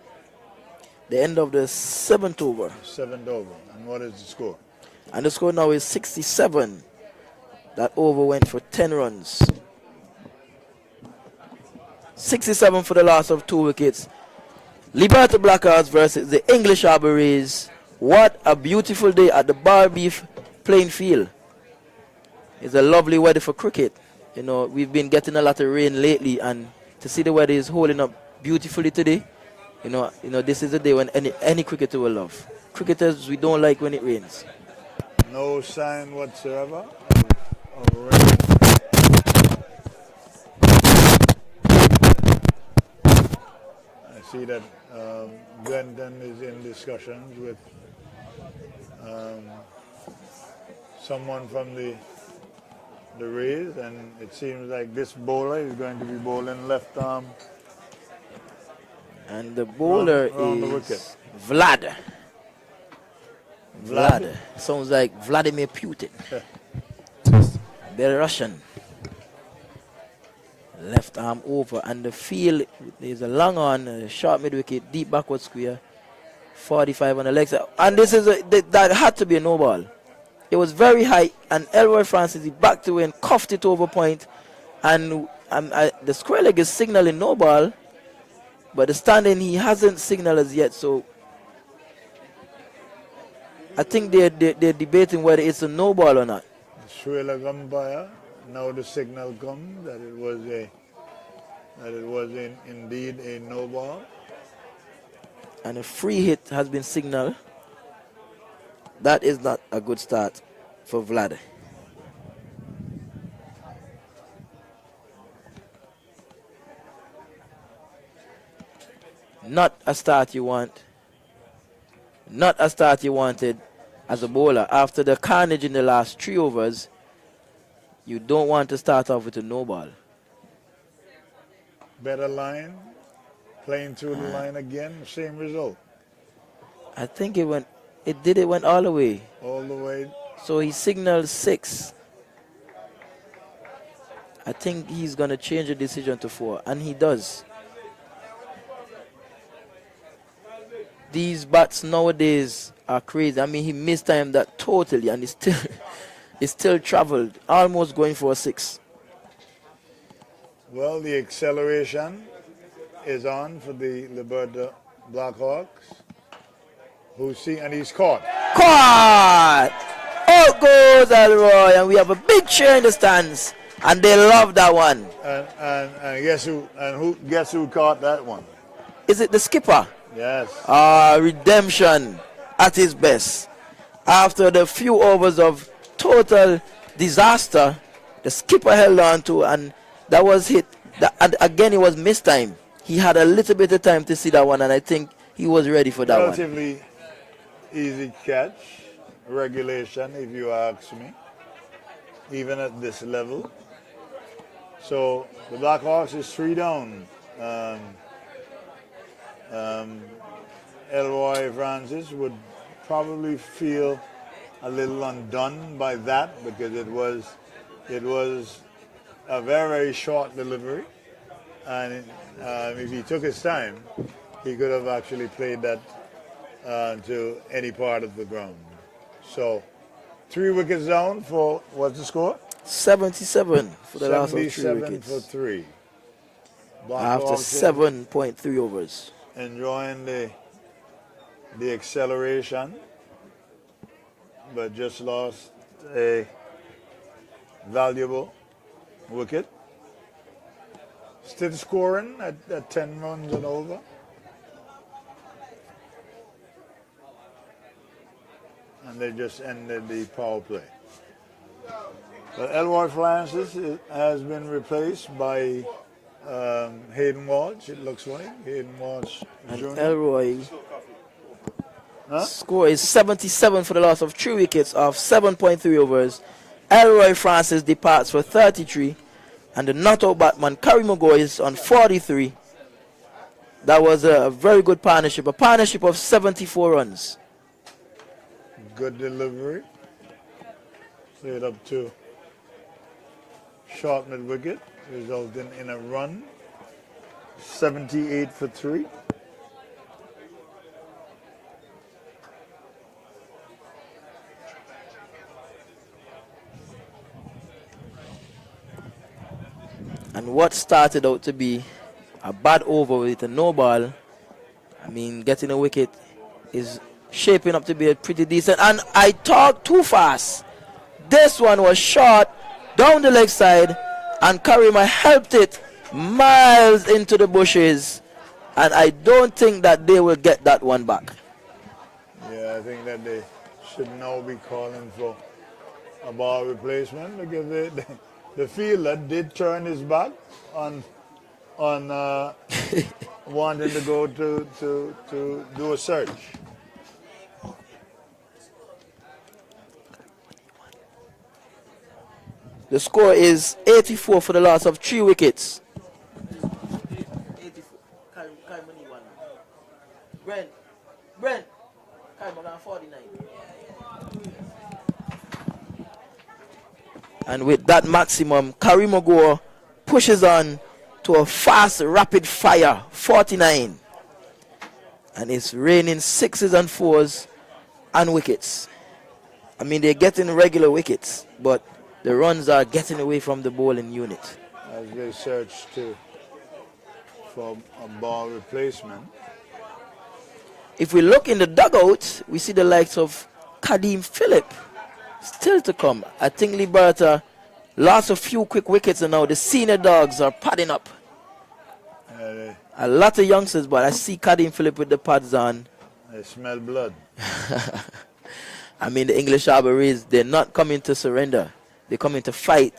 The end of the 7th over. 7th over. And what is the score? And the score now is 67. That over went for 10 runs. 67 for the loss of 2 wickets. LIBERTA BLACKHAWKS versus the English Harbour Rays. What a beautiful day at the Barbeef playing field. It's a lovely weather for cricket. You know, we've been getting a lot of rain lately, and to see the weather is holding up beautifully today, you know, this is a day when any cricketer will love. Cricketers, we don't like when it rains. No sign whatsoever of rain. I see that Glenton is in discussions with someone from the Rays, and it seems like this bowler is going to be bowling left arm. And the bowler round is Vlad. Vlad. Sounds like Vladimir Putin. Belarusian. Left arm over, and the field is a long on, a short mid wicket, deep backward square, 45 on the leg side. And this is that had to be a no ball. It was very high, and Elroy Francis, he backed away and cuffed it over point, and the square leg is signaling no ball. But the standing, he hasn't signaled as yet, so I think they're debating whether it's a no ball or not. Sri Lanka umpire, now the signal comes that it was indeed a no ball. And a free hit has been signaled. That is not a good start for Vlad. Not a start you want. Not a start you wanted as a bowler. After the carnage in the last 3 overs, you don't want to start off with a no ball. Better line, playing through the line again, same result. I think it went all the way. All the way. So he signaled 6. I think he's going to change the decision to 4, and he does. These bats nowadays are crazy. I mean, he mistimed that totally, and he still traveled, almost going for a 6. Well, the acceleration is on for the LIBERTA Blackhawks. And he's caught. Caught! Out goes Elroy, and we have a big cheer in the stands, and they love that one. And guess who caught that one? Is it the skipper? Yes. Redemption at his best. After the few overs of total disaster, the skipper held on to, and that was hit. And again, it was mistime. He had a little bit of time to see that one, and I think he was ready for that Relatively easy catch, regulation, if you ask me, even at this level. So the Blackhawks is 3 down. Elroy Francis would probably feel a little undone by that, because it was a very, very short delivery, and if he took his time, he could have actually played that to any part of the ground. So 3 wickets down for, what's the score? 77 for the last of 3 77 wickets. for 3. After 7.3 overs. Enjoying the acceleration, but just lost a valuable wicket. Still scoring at 10 runs and over. And they just ended the power play. But Elroy Francis has been replaced by Hayden Walsh, it looks like. Hayden Walsh And Jr. Elroy score is 77 for the loss of 3 wickets off 7.3 overs. Elroy Francis departs for 33, and the not-out batman Karim Ogo is on 43. That was a very good partnership, a partnership of 74 runs. Good delivery. Played up to short mid wicket, resulting in a run. 78 for 3. And what started out to be a bad over with a no ball, I mean, getting a wicket is shaping up to be a pretty decent. And I talked too fast. This one was short down the leg side, and Karima helped it miles into the bushes, and I don't think that they will get that one back. Yeah, I think that they should now be calling for a ball replacement, because the fielder did turn his back on wanting to go to do a search. The score is 84 for the loss of 3 wickets. 84. Brent. 49. And with that maximum, Karim Ogo pushes on to a fast, rapid fire 49. And it's raining 6s and 4s and wickets. I mean, they're getting regular wickets, but the runs are getting away from the bowling unit. As they search to for a ball replacement. If we look in the dugout, we see the likes of Kadeem Phillip still to come. I think Liberta lost a few quick wickets and now the senior dogs are padding up. A lot of youngsters, but I see Kadeem Phillip with the pads on. They smell blood. I mean, the English Harbour Rays, they're not coming to surrender. They're coming to fight.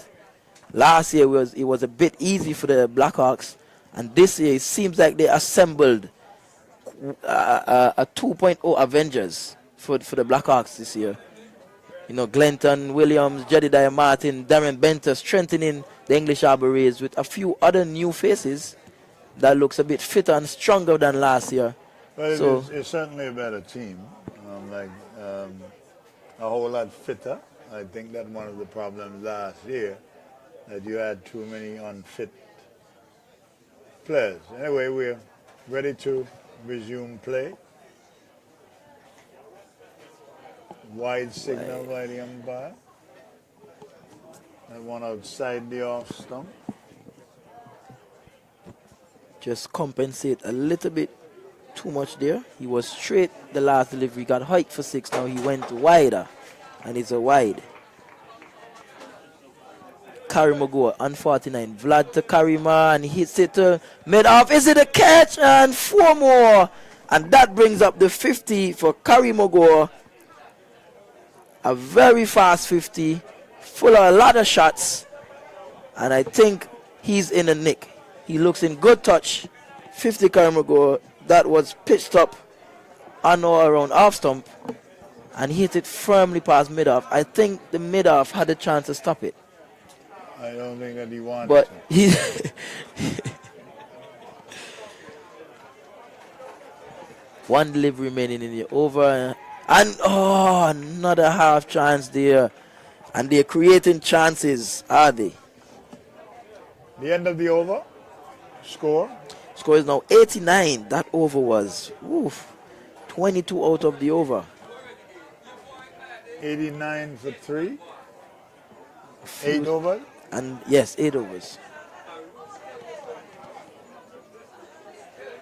Last year it was a bit easy for the Blackhawks, and this year it seems like they assembled a 2.0 Avengers for the Blackhawks this year. You know, Glenton Williams, Jedediah Martin, Darren Benter strengthening the English Harbour Rays with a few other new faces that looks a bit fitter and stronger than last year. Well, So it's certainly a better team. A whole lot fitter. I think that one of the problems last year that you had too many unfit players. Anyway, we're ready to resume play. Wide signal by the umpire. And one outside the off stump. just compensate a little bit too much there. He was straight the last delivery, got hiked for 6, now he went wider, and it's a wide. Karimagoa on 49, Vlad to Karima, and he hits it to mid-off. Is it a catch? And 4 more, and that brings up the 50 for Karimagoa. A very fast 50, full of a lot of shots, and I think he's in the nick. He looks in good touch. 50 Karimagoa, that was pitched up on or around off stump, and he hit it firmly past mid-off. I think the mid-off had a chance to stop it. I don't think that he wanted But to. he one delivery remaining in the over, and oh, another half chance there, and they're creating chances, are they? The end of the over. Score. Score is now 89. That over was 22 out of the over. 89 for 3. 8 overs. And yes, 8 overs.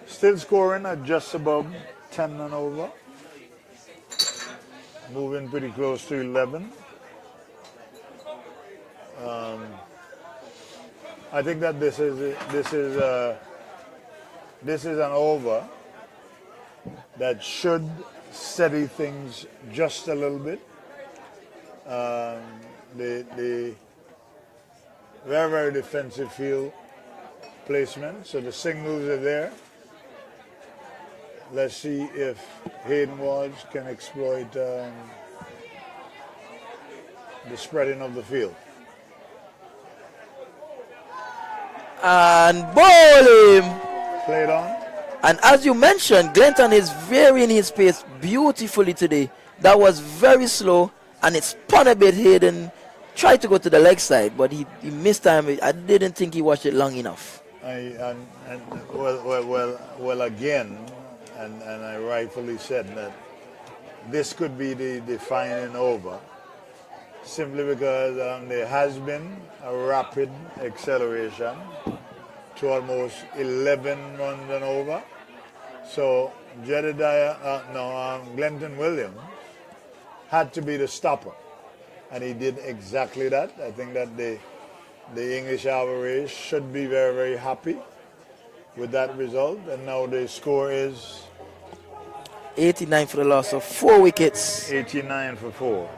Still scoring at just above 10 and over. Moving pretty close to 11. I think that this is an over that should steady things just a little bit. The very, very defensive field placement. So the signals are there. Let's see if Hayden Walsh can exploit the spreading of the field. And ball him. Played on. And as you mentioned, Glenton is varying his pace beautifully today. That was very slow, and it spun a bit. Hayden tried to go to the leg side, but he missed time. I didn't think he watched it long enough. Well, again, and I rightfully said that this could be the defining over, simply because there has been a rapid acceleration to almost 11 runs and over. So Glenton Williams had to be the stopper, and he did exactly that. I think that the English Harbour Rays should be very, very happy with that result, and now the score is 89 for the loss of 4 wickets. 89 for 4.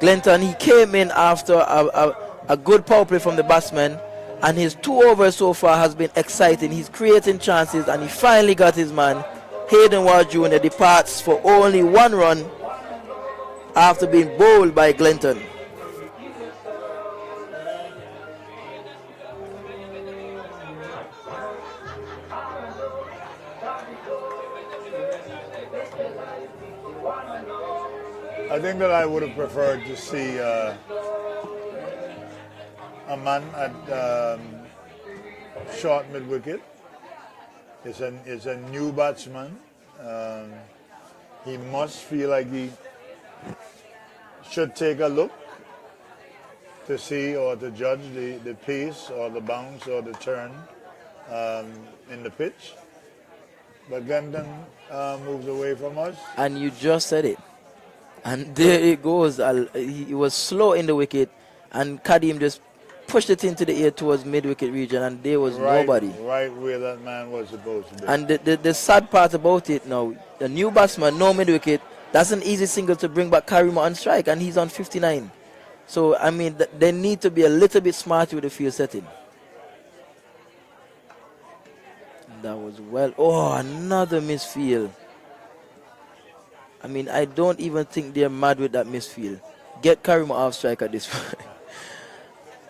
Glenton, he came in after a good power play from the batsman, and his 2 overs so far has been exciting. He's creating chances, and he finally got his man. Hayden Walsh Jr. departs for only 1 run after being bowled by Glenton. I think that I would have preferred to see a man at short mid-wicket. It's a new batsman. He must feel like he should take a look to see or to judge the pace or the bounce or the turn in the pitch. But Gunton moves away from us. And you just said it. And there it goes. He was slow in the wicket, and Kadim just pushed it into the air towards mid-wicket region, and there was nobody. Right where that man was supposed to be. And the sad part about it now, the new batsman, no mid-wicket, that's an easy single to bring back Karima on strike, and he's on 59. So, I mean, they need to be a little bit smart with the field setting. That was well. Oh, another misfield. I mean, I don't even think they're mad with that misfield. Get Karima off strike at this point.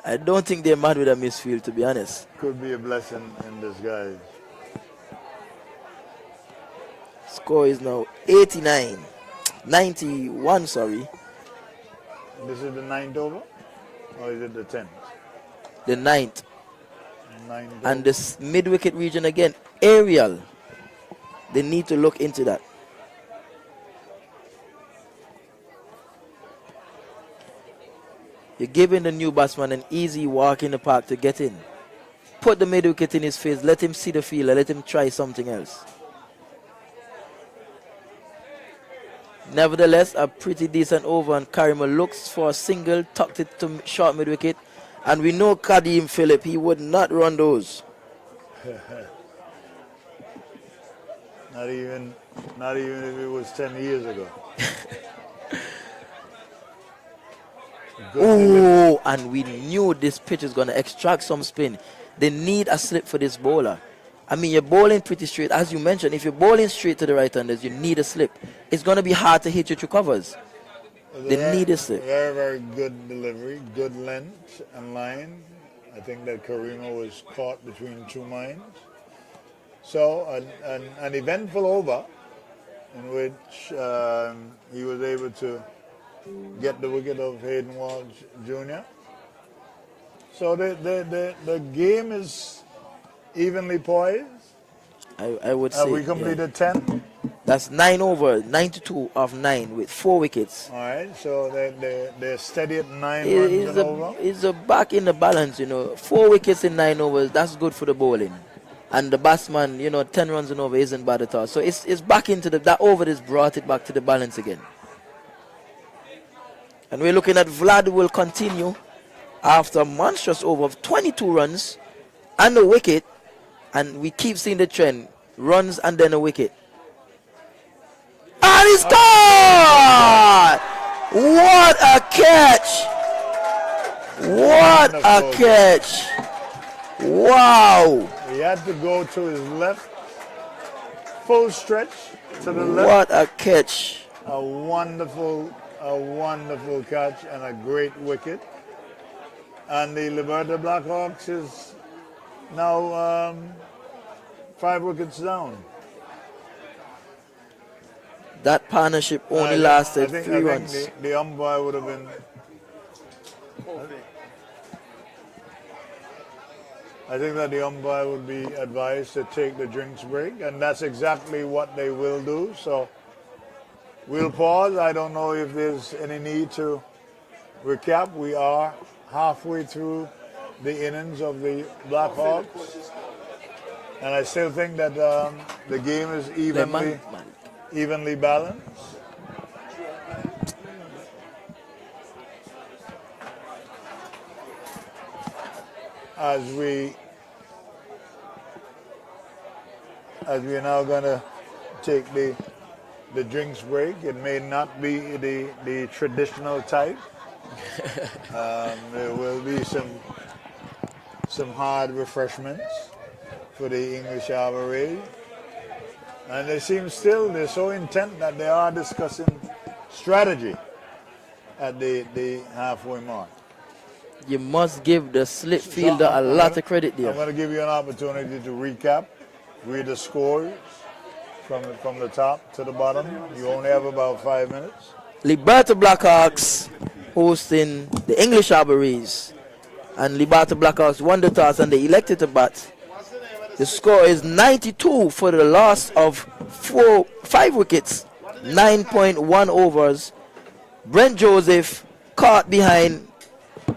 I don't think they're mad with that misfield, to be honest. Could be a blessing in disguise. Score is now 89. 91, sorry. This is the 9th over? Or is it the 10th? The 9th. 9th And this mid-wicket region again, aerial. They need to look into that. You're giving the new batsman an easy walk in the park to get in. Put the mid-wicket in his face, let him see the field, let him try something else. Nevertheless, a pretty decent over, and Karima looks for a single, tucked it to short mid-wicket. And we know Kadim Phillip, he would not run those. Not even if it was 10 years ago. Oh, and we knew this pitch is going to extract some spin. They need a slip for this bowler. I mean, you're bowling pretty straight. As you mentioned, if you're bowling straight to the right-handers, you need a slip. It's going to be hard to hit your two covers. They need a slip. Very, very good delivery, good length and line. I think that Karima was caught between two minds. So, an eventful over in which he was able to get the wicket of Hayden Walsh Jr. So the game is evenly poised. I would say. We completed 10. That's 9 over, 92 of 9 with 4 wickets. All right, so they're steady at 9 runs and over. It's a back in the balance, 4 wickets in 9 overs, that's good for the bowling. And the batsman, 10 runs and over isn't bad at all. So it's back into that over has brought it back to the balance again. And we're looking at Vlad, who will continue after a monstrous over of 22 runs and a wicket. And we keep seeing the trend, runs and then a wicket. And he scored! What a catch! What a catch! Wow! He had to go to his left, full stretch to the left. What a catch! A wonderful catch and a great wicket. And the LIBERTA BLACKHAWKS is now 5 wickets down. That partnership only lasted 3 runs. I think the umpire would have been. I think that the umpire would be advised to take the drinks break, and that's exactly what they will do. So we'll pause. I don't know if there's any need to recap. We are halfway through the innings of the Blackhawks, and I still think that the game is evenly balanced. As we are now going to take the drinks break, it may not be the traditional type. There will be some hard refreshments for the English Harbour Rays. And they seem they're so intent that they are discussing strategy at the halfway mark. You must give the slip fielder a lot of credit there. I'm going to give you an opportunity to recap, read the scores from the top to the bottom. You only have about 5 minutes. LIBERTA BLACKHAWKS hosting the English Harbour Rays. And LIBERTA BLACKHAWKS won the toss and they elected to bat. The score is 92 for the loss of 5 wickets, 9.1 overs. Brent Joseph caught behind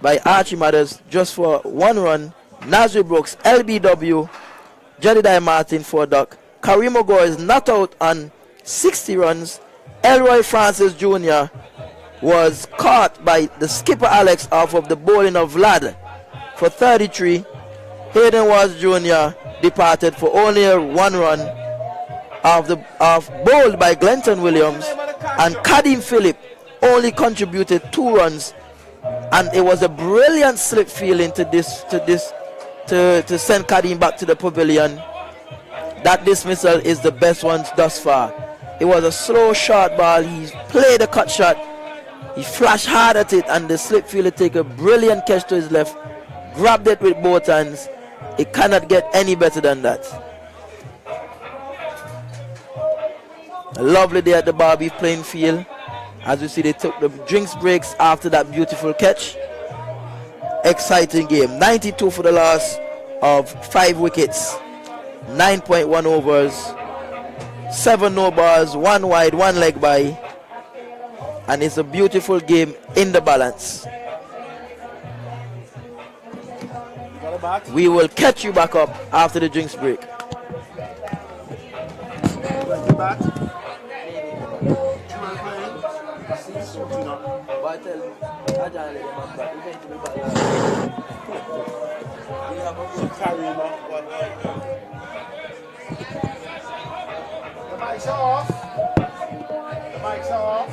by Archie Mathers just for 1 run. Nazir Brooks, LBW, Jedediah Martin for a duck. Karim Ogor is not out on 60 runs. Elroy Francis Jr. was caught by the skipper Alex off of the bowling of Vlad for 33. Hayden Watts Jr. departed for only a 1 run bowled by Glenton Williams, and Kadim Phillip only contributed 2 runs, and it was a brilliant slip fielding to send Kadim back to the pavilion. That dismissal is the best one thus far. It was a slow short ball. He played a cut shot. He flashed hard at it, and the slip fielder take a brilliant catch to his left, grabbed it with both hands. It cannot get any better than that. A lovely day at the Barbie playing field. As you see, they took the drinks breaks after that beautiful catch. Exciting game. 92 for the loss of 5 wickets. 9.1 overs. 7 no balls, 1 wide, 1 leg by. And it's a beautiful game in the balance. We will catch you back up after the drinks break. The mics are off. The mics are off.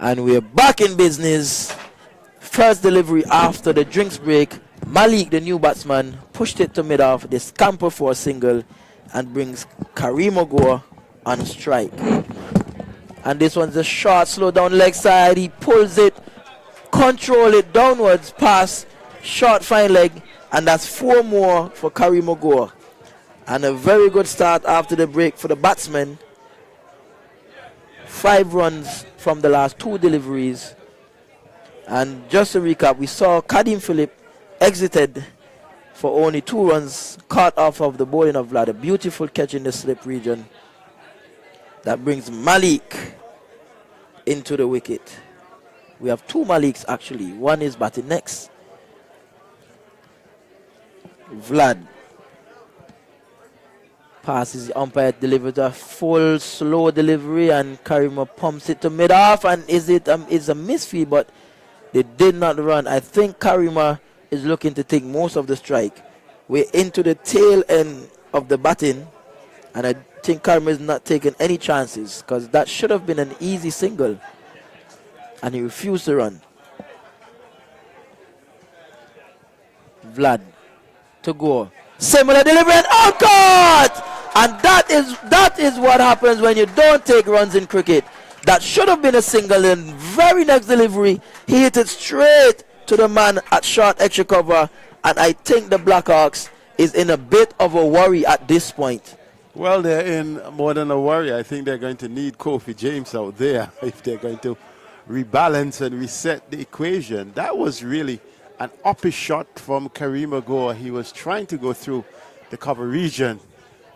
And we're back in business. First delivery after the drinks break. Malik, the new batsman, pushed it to mid-off. They scamper for a single and brings Karim Ogor on strike. And this one's a short, slow down leg side. He pulls it, control it downwards, pass, short fine leg, and that's 4 more for Karim Ogor. And a very good start after the break for the batsmen. 5 runs from the last 2 deliveries. And just to recap, we saw Kadim Phillip exited for only 2 runs, caught off of the bowling of Vlad. A beautiful catch in the slip region that brings Malik into the wicket. We have 2 Maliks actually. One is batting next. Vlad passes the umpire, delivers a full slow delivery, and Karima pumps it to mid-off, and it's a misfield, but they did not run. I think Karima is looking to take most of the strike. We're into the tail end of the batting, and I think Karima is not taking any chances, because that should have been an easy single, and he refused to run. Vlad to go. Similar delivery, and oh God! And that is what happens when you don't take runs in cricket. That should have been a single, and very next delivery, he hit it straight to the man at short extra cover. And I think the Blackhawks is in a bit of a worry at this point. Well, they're in more than a worry. I think they're going to need Kofi James out there if they're going to rebalance and reset the equation. That was really an uppy shot from Kareem Agor. He was trying to go through the cover region,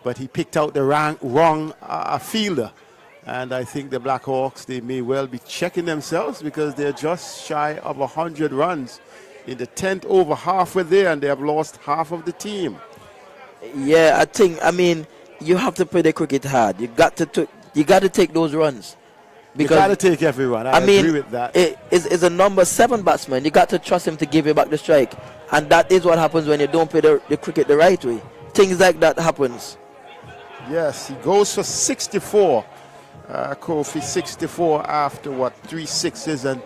but he picked out the wrong fielder. And I think the Blackhawks, they may well be checking themselves because they're just shy of 100 runs in the 10th over, halfway there, and they have lost half of the team. Yeah, I mean, you have to play the cricket hard. You got to take those runs. You got to take every run. I agree with that. It is a number 7 batsman. You got to trust him to give you back the strike. And that is what happens when you don't play the cricket the right way. Things like that happens. Yes, he goes for 64. Kofi 64 after, 3 sixes and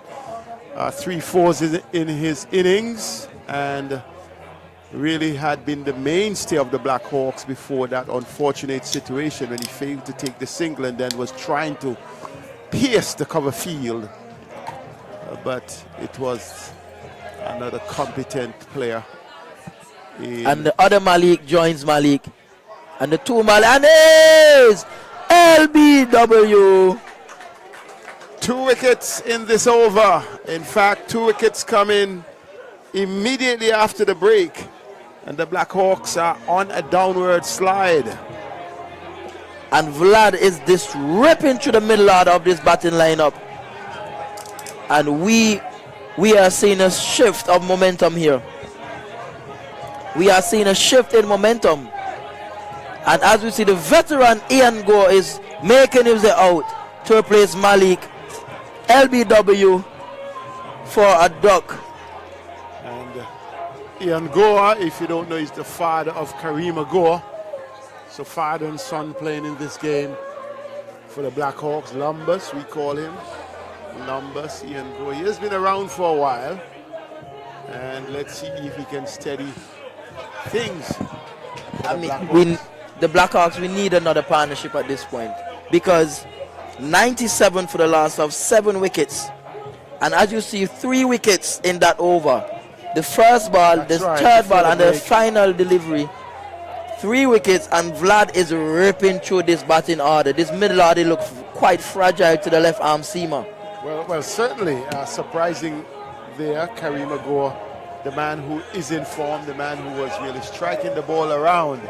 3 fours in his innings. And really had been the mainstay of the Blackhawks before that unfortunate situation when he failed to take the single and then was trying to pierce the cover field. But it was another competent player. And the other Malik joins Malik. And the 2 Malik, and is LBW. 2 wickets in this over. In fact, 2 wickets come in immediately after the break. And the Blackhawks are on a downward slide. And Vlad is this ripping through the middle order of this batting lineup. And we are seeing a shift of momentum here. We are seeing a shift in momentum. And as we see, the veteran Ian Gore is making his way out to replace Malik. LBW for a duck. And Ian Gore, if you don't know, is the father of Kareem Agor. So father and son playing in this game for the Blackhawks. Lumbus, we call him. Lumbus, Ian Gore. He has been around for a while. And let's see if he can steady things. The Blackhawks, we need another partnership at this point. Because 97 for the last of 7 wickets. And as you see, 3 wickets in that over. The first ball, third ball, and the final delivery. 3 wickets, and Vlad is ripping through this batting order. This middle order looks quite fragile to the left arm seamer. Well, certainly surprising there, Kareem Agor, the man who is in form, the man who was really striking the ball around.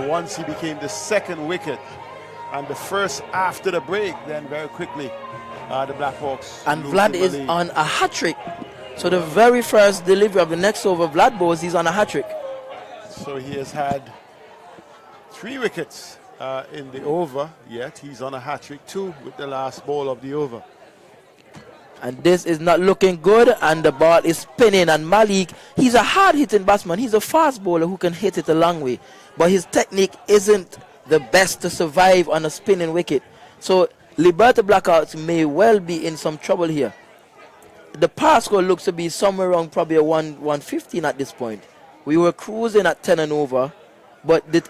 Once he became the 2nd wicket and the first after the break, then very quickly the Blackhawks. And Vlad is on a hat-trick. So the very first delivery of the next over, Vlad bowls, he's on a hat-trick. So he has had 3 wickets in the over, yet he's on a hat-trick, 2 with the last ball of the over. And this is not looking good, and the ball is spinning. And Malik, he's a hard-hitting batsman. He's a fast bowler who can hit it a long way. But his technique isn't the best to survive on a spinning wicket. So LIBERTA BLACKHAWKS may well be in some trouble here. The pass score looks to be somewhere around probably a 115 at this point. We were cruising at 10 and over. But the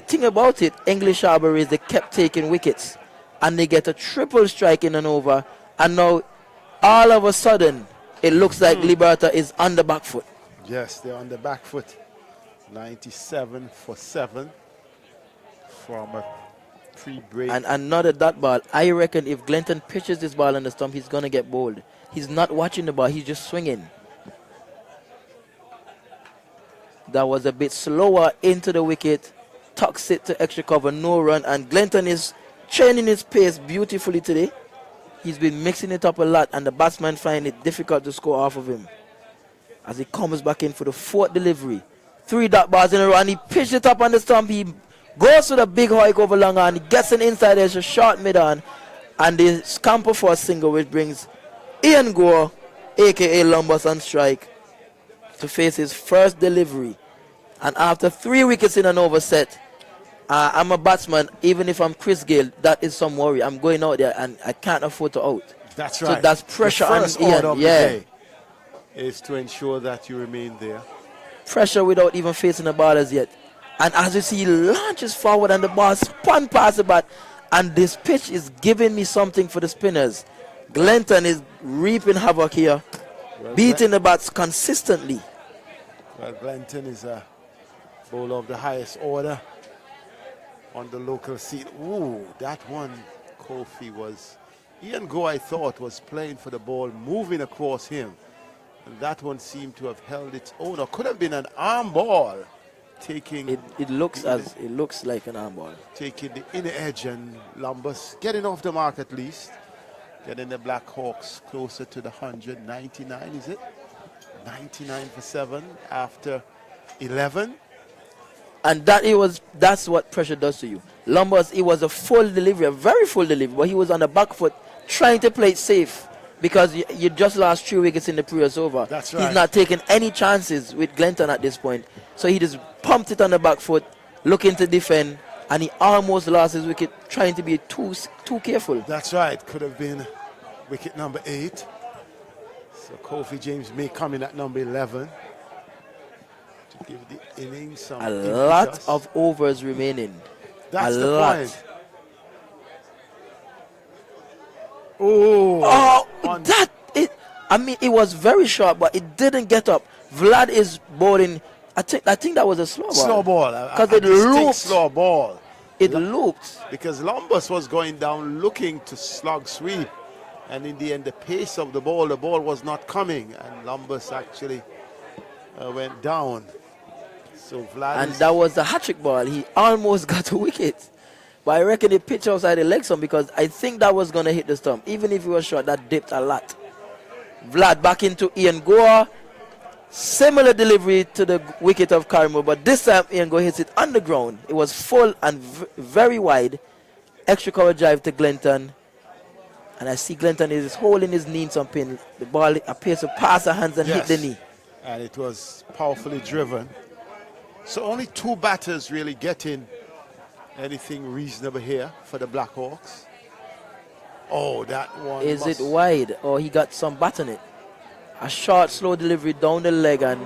thing about it, English Harbour, is they kept taking wickets. And they get a triple strike in an over. And now, all of a sudden, it looks like LIBERTA is on the back foot. Yes, they're on the back foot. 97 for 7 from a pre-break. And another dot ball. I reckon if Glenton pitches this ball on the stump, he's going to get bowled. He's not watching the ball, he's just swinging. That was a bit slower into the wicket. Tucks it to extra cover, no run. And Glenton is training his pace beautifully today. He's been mixing it up a lot, and the batsmen find it difficult to score off of him. As he comes back in for the 4th delivery. 3 dot balls in a row, and he pitched it up on the stump. He goes to the big hike over long on. He gets an inside edge, a short mid-on, and they scamper for a single, which brings Ian Gore, a.k.a. Lumbus, on strike to face his first delivery. And after 3 wickets in an over set, I'm a batsman. Even if I'm Chris Gale, that is some worry. I'm going out there and I can't afford to out. That's right. So that's pressure on order Ian. of the day is to ensure that you remain there. Pressure without even facing the ballers yet. And as you see, he launches forward and the ball spun past the bat. And this pitch is giving me something for the spinners. Glenton is reaping havoc here, beating the bats consistently. Well, Glenton is a bowler of the highest order on the local scene. Ooh, that one, Kofi, was... Ian Go, I thought, was playing for the ball, moving across him. And that one seemed to have held its own. Or could have been an arm ball. Taking it looks like an arm ball. Taking the inner edge, and Lumbus getting off the mark at least. Getting the Blackhawks closer to the 199, is it? 99 for 7 after 11. And that's what pressure does to you. Lumbus, it was a full delivery, a very full delivery, but he was on the back foot trying to play it safe because you just lost 3 wickets in the previous over. That's right. He's not taking any chances with Glenton at this point. So he just pumped it on the back foot, looking to defend, and he almost lost his wicket trying to be too careful. That's right. Could have been wicket number 8. So Kofi James may come in at number 11 to give the innings some A lot impetus. of overs remaining. That's a the lot. point. Oh, it was very short, but it didn't get up. Vlad is bowling. I think that was a slow ball. Slow ball. Because it looped. Slow ball. It looped. Because Lumbus was going down looking to slug sweep. And in the end, the pace of the ball was not coming. And Lumbus actually went down. So Vlad And that was the hat-trick ball. He almost got a wicket. But I reckon it pitched outside the leg stump because I think that was going to hit the stump. Even if it was short, that dipped a lot. Vlad back into Ian Goa. Similar delivery to the wicket of Karimo, but this time Ian Goa hits it on the ground. It was full and very wide. Extra cover drive to Glenton. And I see Glenton is holding his knee in some pin. The ball appears to pass the hands and hit the knee. And it was powerfully driven. So only 2 batters really getting anything reasonable here for the Blackhawks. Oh, that one. Is it wide? Or he got some bat on it? A short, slow delivery down the leg, and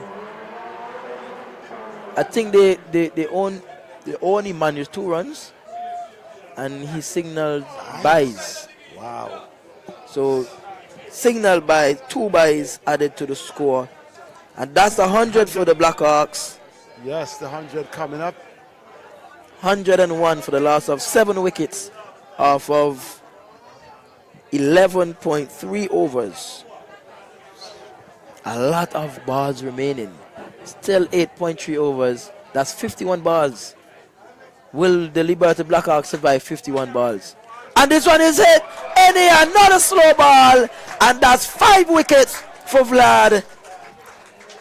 I think they only managed 2 runs, and he signaled buys. Wow. So signal buys, 2 buys added to the score, and that's 100 for the Blackhawks. Yes, the 100 coming up. 101 for the loss of 7 wickets off of 11.3 overs. A lot of balls remaining. Still 8.3 overs. That's 51 balls. Will the Liberta Blackhawks survive 51 balls? And this one is hit. Another slow ball. And that's 5 wickets for Vlad.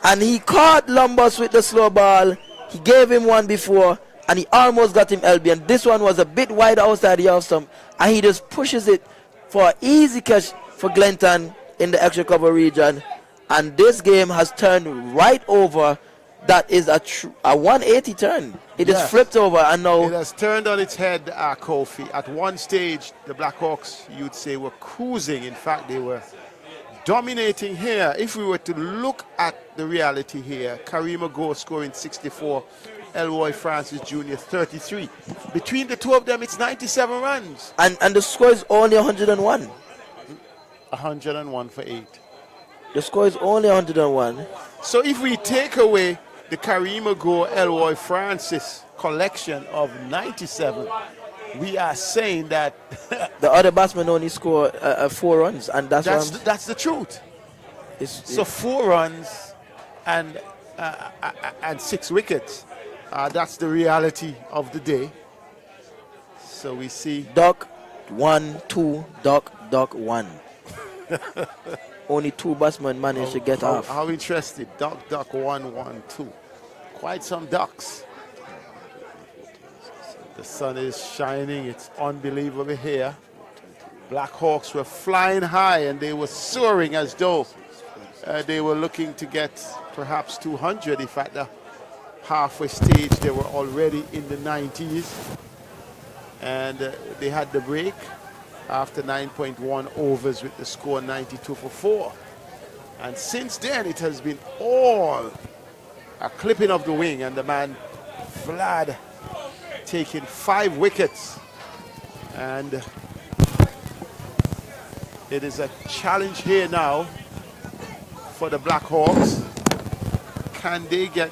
And he caught Lumbus with the slow ball. He gave him one before. And he almost got him LB. And this one was a bit wide outside the off stump. And he just pushes it for an easy catch for Glenton in the extra cover region. And this game has turned right over. That is a 180 turn. It is flipped over, and now it has turned on its head, Kofi. At one stage, the Blackhawks, you'd say, were cruising. In fact, they were dominating here. If we were to look at the reality here, Karima Go scoring 64, Elroy Francis Jr. 33. Between the two of them, it's 97 runs. And the score is only 101. 101 for 8. The score is only 101. So if we take away the Karima Go Elroy Francis collection of 97, we are saying that the other batsmen only score 4 runs, and that's the truth. So 4 runs and 6 wickets. That's the reality of the day. So we see duck 1, 2, duck 1. Only 2 batsmen managed to get off. How interested. Duck 1, 1, 2. Quite some ducks. The sun is shining. It's unbelievable here. Blackhawks were flying high and they were soaring as though they were looking to get perhaps 200. If at the halfway stage they were already in the 90s. And they had the break after 9.1 overs with the score 92 for 4. And since then it has been all a clipping of the wing, and the man Vlad taking 5 wickets. And it is a challenge here now for the Blackhawks. Can they get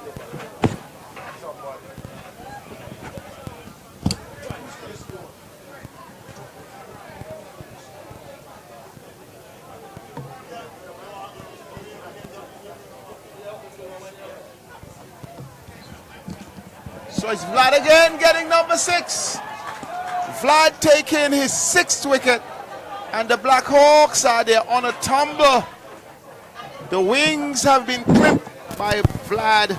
so it's Vlad again getting number 6. Vlad taking his 6th wicket, and the Blackhawks are there on a tumble. The wings have been clipped by Vlad,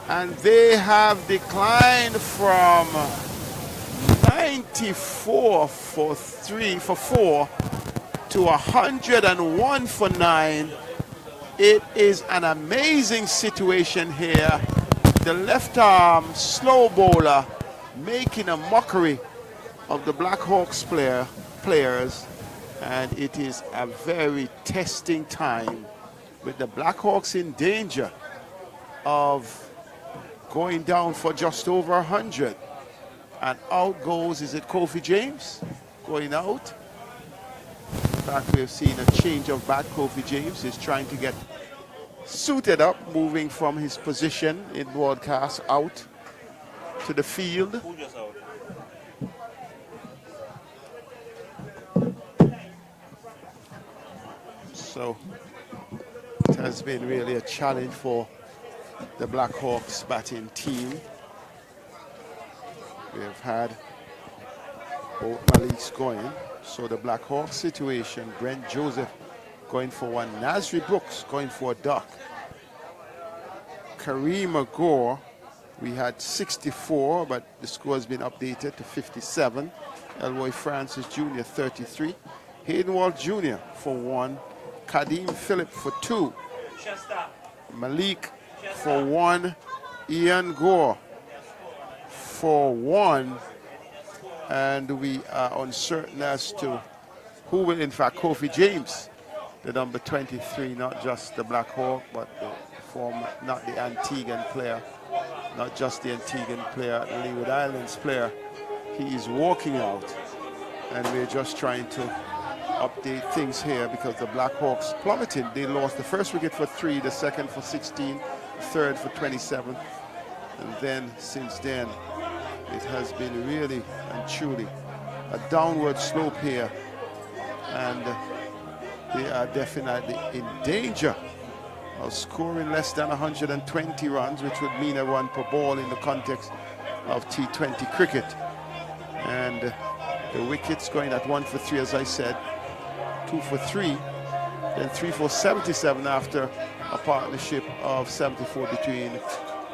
and they have declined from 94 for 4 to 101 for 9. It is an amazing situation here. The left arm slow bowler making a mockery of the Blackhawks players, and it is a very testing time with the Blackhawks in danger of going down for just over 100. And out goes, is it Kofi James going out? In fact, we've seen a change of bat. Kofi James is trying to get suited up, moving from his position in broadcast out to the field. So it has been really a challenge for the Blackhawks batting team. We have had both Maliks going. So the Blackhawks situation, Brent Joseph going for 1, Nasri Brooks going for a duck. Kareem Agor, we had 64, but the score has been updated to 57. Elroy Francis Jr. 33. Hayden Walt Jr. for 1. Kadeem Phillip for 2. Malik for 1. Ian Gore for 1. And we are uncertain as to who will, in fact, Kofi James, the number 23, not just the Black Hawk, but the former, not the Antiguan player, not just the Antiguan player, the Leeward Islands player. He is walking out, and we're just trying to update things here because the Blackhawks plummeted. They lost the first wicket for 3, the second for 16, the third for 27, and then since then it has been really and truly a downward slope here, and they are definitely in danger of scoring less than 120 runs, which would mean a run per ball in the context of T20 cricket. And the wickets going at 1 for 3, as I said, 2 for 3, then 3 for 77 after a partnership of 74 between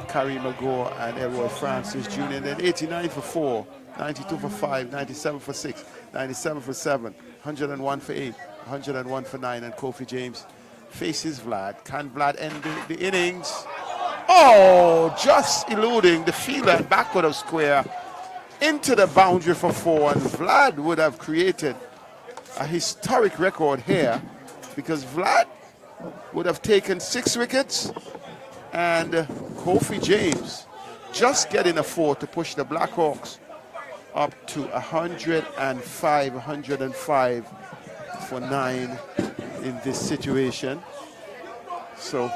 Kareem Agor and Elroy Francis Jr. And then 89 for 4, 92 for 5, 97 for 6, 97 for 7, 101 for 8, 101 for 9, and Kofi James faces Vlad. Can Vlad end the innings? Oh, just eluding the fielder backward of square into the boundary for 4, and Vlad would have created a historic record here because Vlad would have taken 6 wickets, and Kofi James just getting a 4 to push the Blackhawks up to 105 for 9 in this situation. So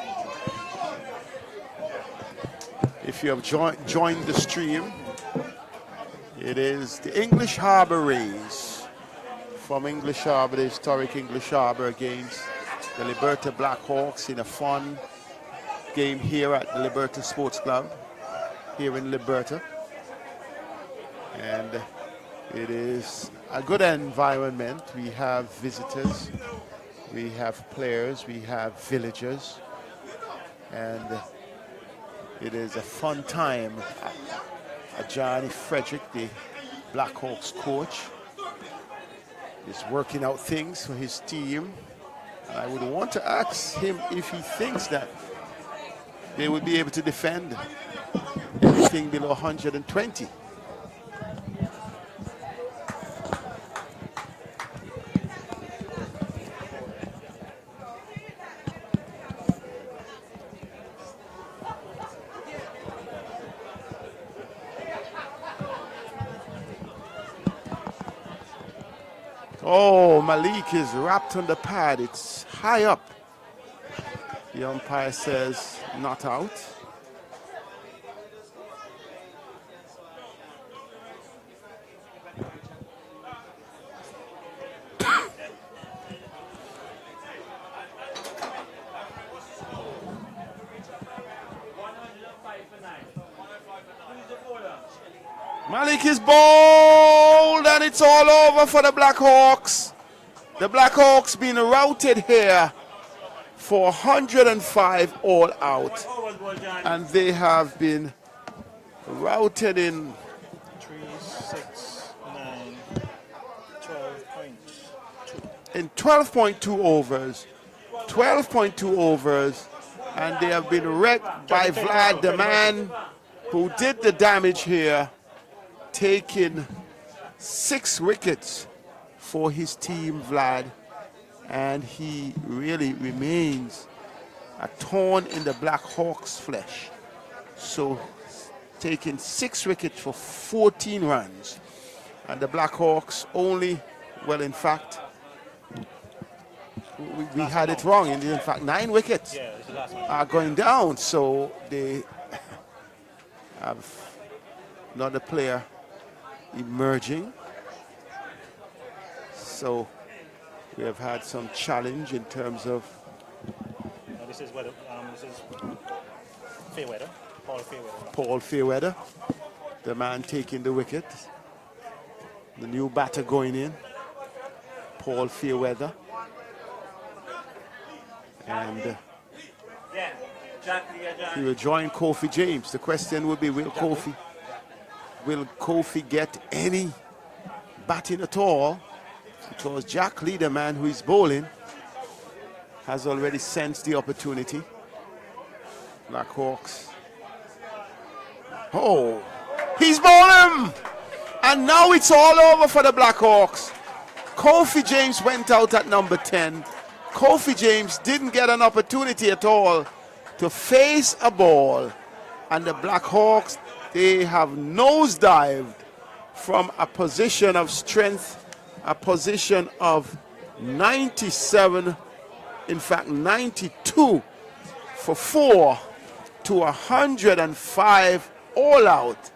if you have joined the stream, it is the English Harbour Rays from English Harbour, the historic English Harbour, against the LIBERTA BLACKHAWKS in a fun game here at the LIBERTA Sports Club here in LIBERTA. And it is a good environment. We have visitors, we have players, we have villagers, and it is a fun time. Johnny Frederick, the Blackhawks coach, is working out things for his team. And I would want to ask him if he thinks that they would be able to defend anything below 120. Oh, Malik is wrapped on the pad. It's high up. The umpire says not out. Malik is bowled and it's all over for the Blackhawks. The Blackhawks being routed here for 105 all out. And they have been routed in 3, 6, 9, 12.2. In 12.2 overs. 12.2 overs. And they have been wrecked by Vlad, the man who did the damage here, taking 6 wickets for his team, Vlad, and he really remains a thorn in the Blackhawks' flesh. So, taking 6 wickets for 14 runs, and the Blackhawks only, well, in fact, we had it wrong. In fact, 9 wickets are going down, so they have another player emerging. So we have had some challenge in terms of. This is weather. This is Fairweather. Paul Fairweather. Paul Fairweather, the man taking the wicket. The new batter going in, Paul Fairweather, and he will join Kofi James. The question would be, will Kofi get any batting at all? Because Jack Lee, the man who is bowling, has already sensed the opportunity. Blackhawks. Oh, he's bowling! And now it's all over for the Blackhawks. Kofi James went out at number 10. Kofi James didn't get an opportunity at all to face a ball. And the Blackhawks, they have nosedived from a position of strength, a position of 97, in fact 92 for 4 to 105 all out.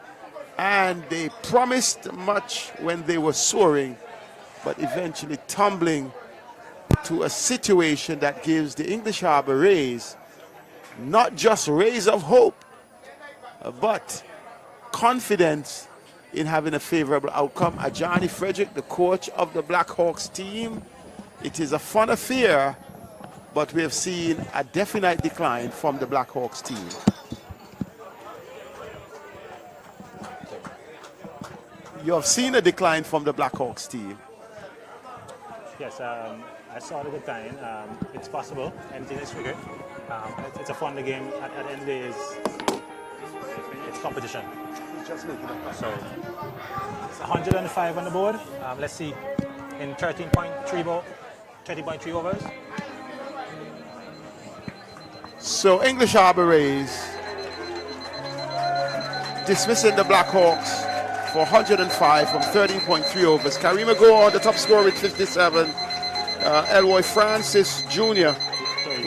And they promised much when they were soaring, but eventually tumbling to a situation that gives the English Harbour Rays not just rays of hope, but confidence in having a favorable outcome. Ajani Frederick, the coach of the Blackhawks team, it is a fun affair, but we have seen a definite decline from the Blackhawks team. You have seen a decline from the Blackhawks team. Yes, I saw the decline. It's possible. Anything is figured. It's a fun game. At the end of the day, it's competition. So it's 105 on the board. Let's see, in 30.3 overs. So English Harbour Rays dismissing the Blackhawks for 105 from 13.3 overs. Karima Gore, the top scorer with 57. Elroy Francis Jr.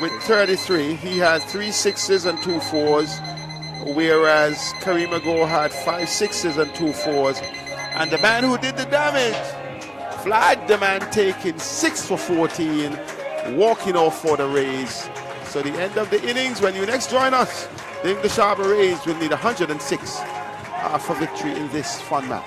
with 33. He had 3 6s and 2 4s, whereas Karima Gore had 5 6s and 2 4s. And the man who did the damage, Vlad, the man taking 6 for 14, walking off for the Rays. So the end of the innings, when you next join us, the English Harbour Rays will need 106 for victory in this fun match.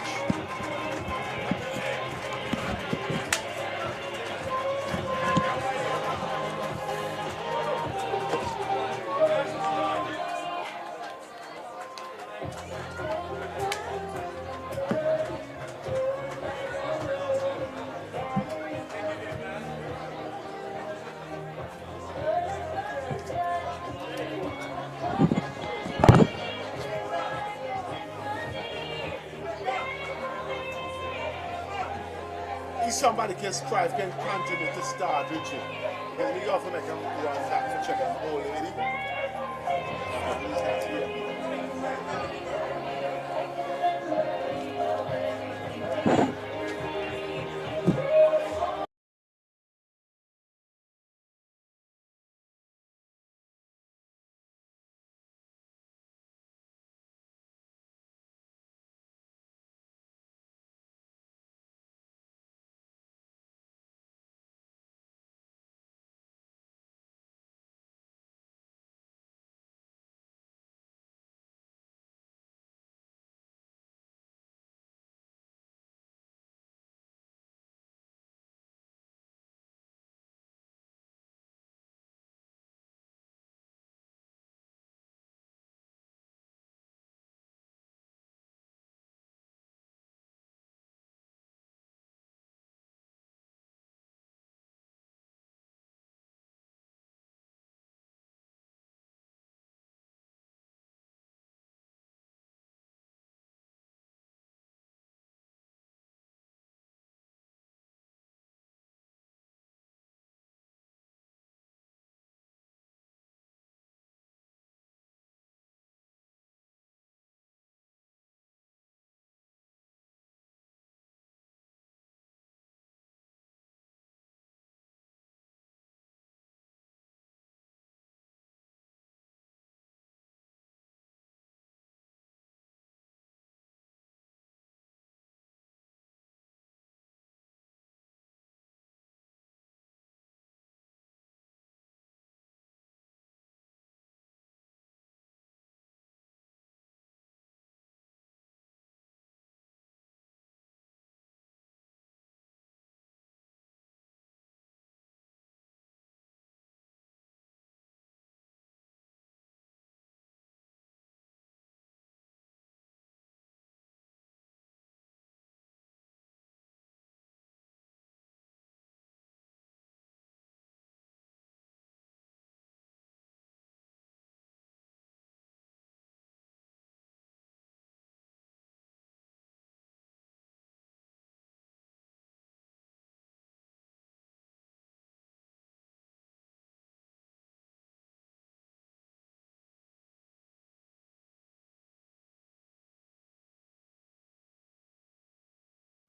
Somebody can strive, can continue to start, Richard. Because we often make them run back for check out the old lady.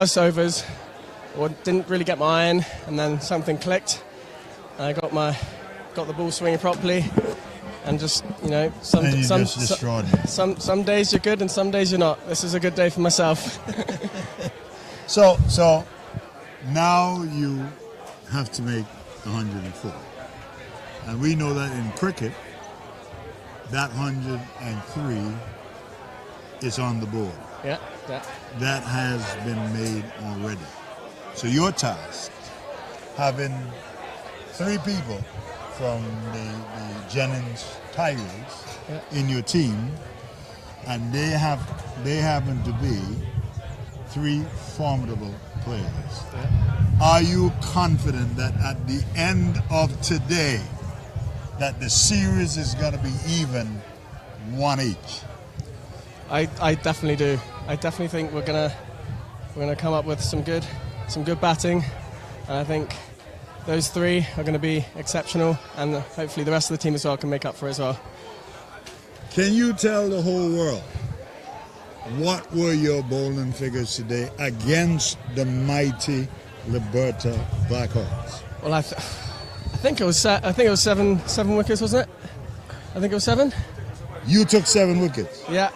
overs, or didn't really get my iron, and then something clicked. I got the ball swinging properly, and just some days you're good and some days you're not. This is a good day for myself. So now you have to make 104, and we know that in cricket, that 103 is on the board. Yeah. That has been made already. So your task, having 3 people from the Jennings Tigers in your team, and they happen to be 3 formidable players. Are you confident that at the end of today, that the series is going to be even 1 each? I definitely do. I definitely think we're gonna come up with some good batting, and I think those 3 are going to be exceptional, and hopefully the rest of the team as well can make up for it as well. Can you tell the whole world what were your bowling figures today against the mighty LIBERTA BLACKHAWKS? Well, I think it was 7 wickets, wasn't it? I think it was 7. You took 7 wickets. Yeah.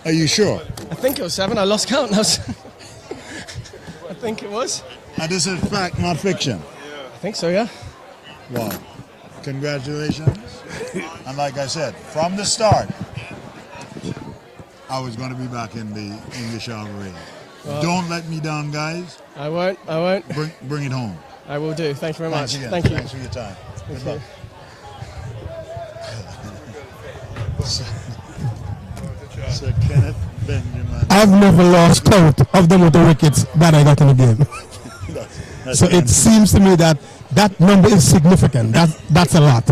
Are you sure? I think it was 7. I lost count. I think it was. And this is fact, not fiction. I think so, yeah. Wow. Congratulations. And like I said, from the start, I was going to be back in the English Harbour race. Well, don't let me down, guys. I won't. Bring it home. I will do. Thank you very much. Again. Thank you. Thanks for your time. Good luck. Sir Kenneth Benjamin. I've never lost count of the number of wickets that I got in the game. So it seems to me that number is significant. That's a lot.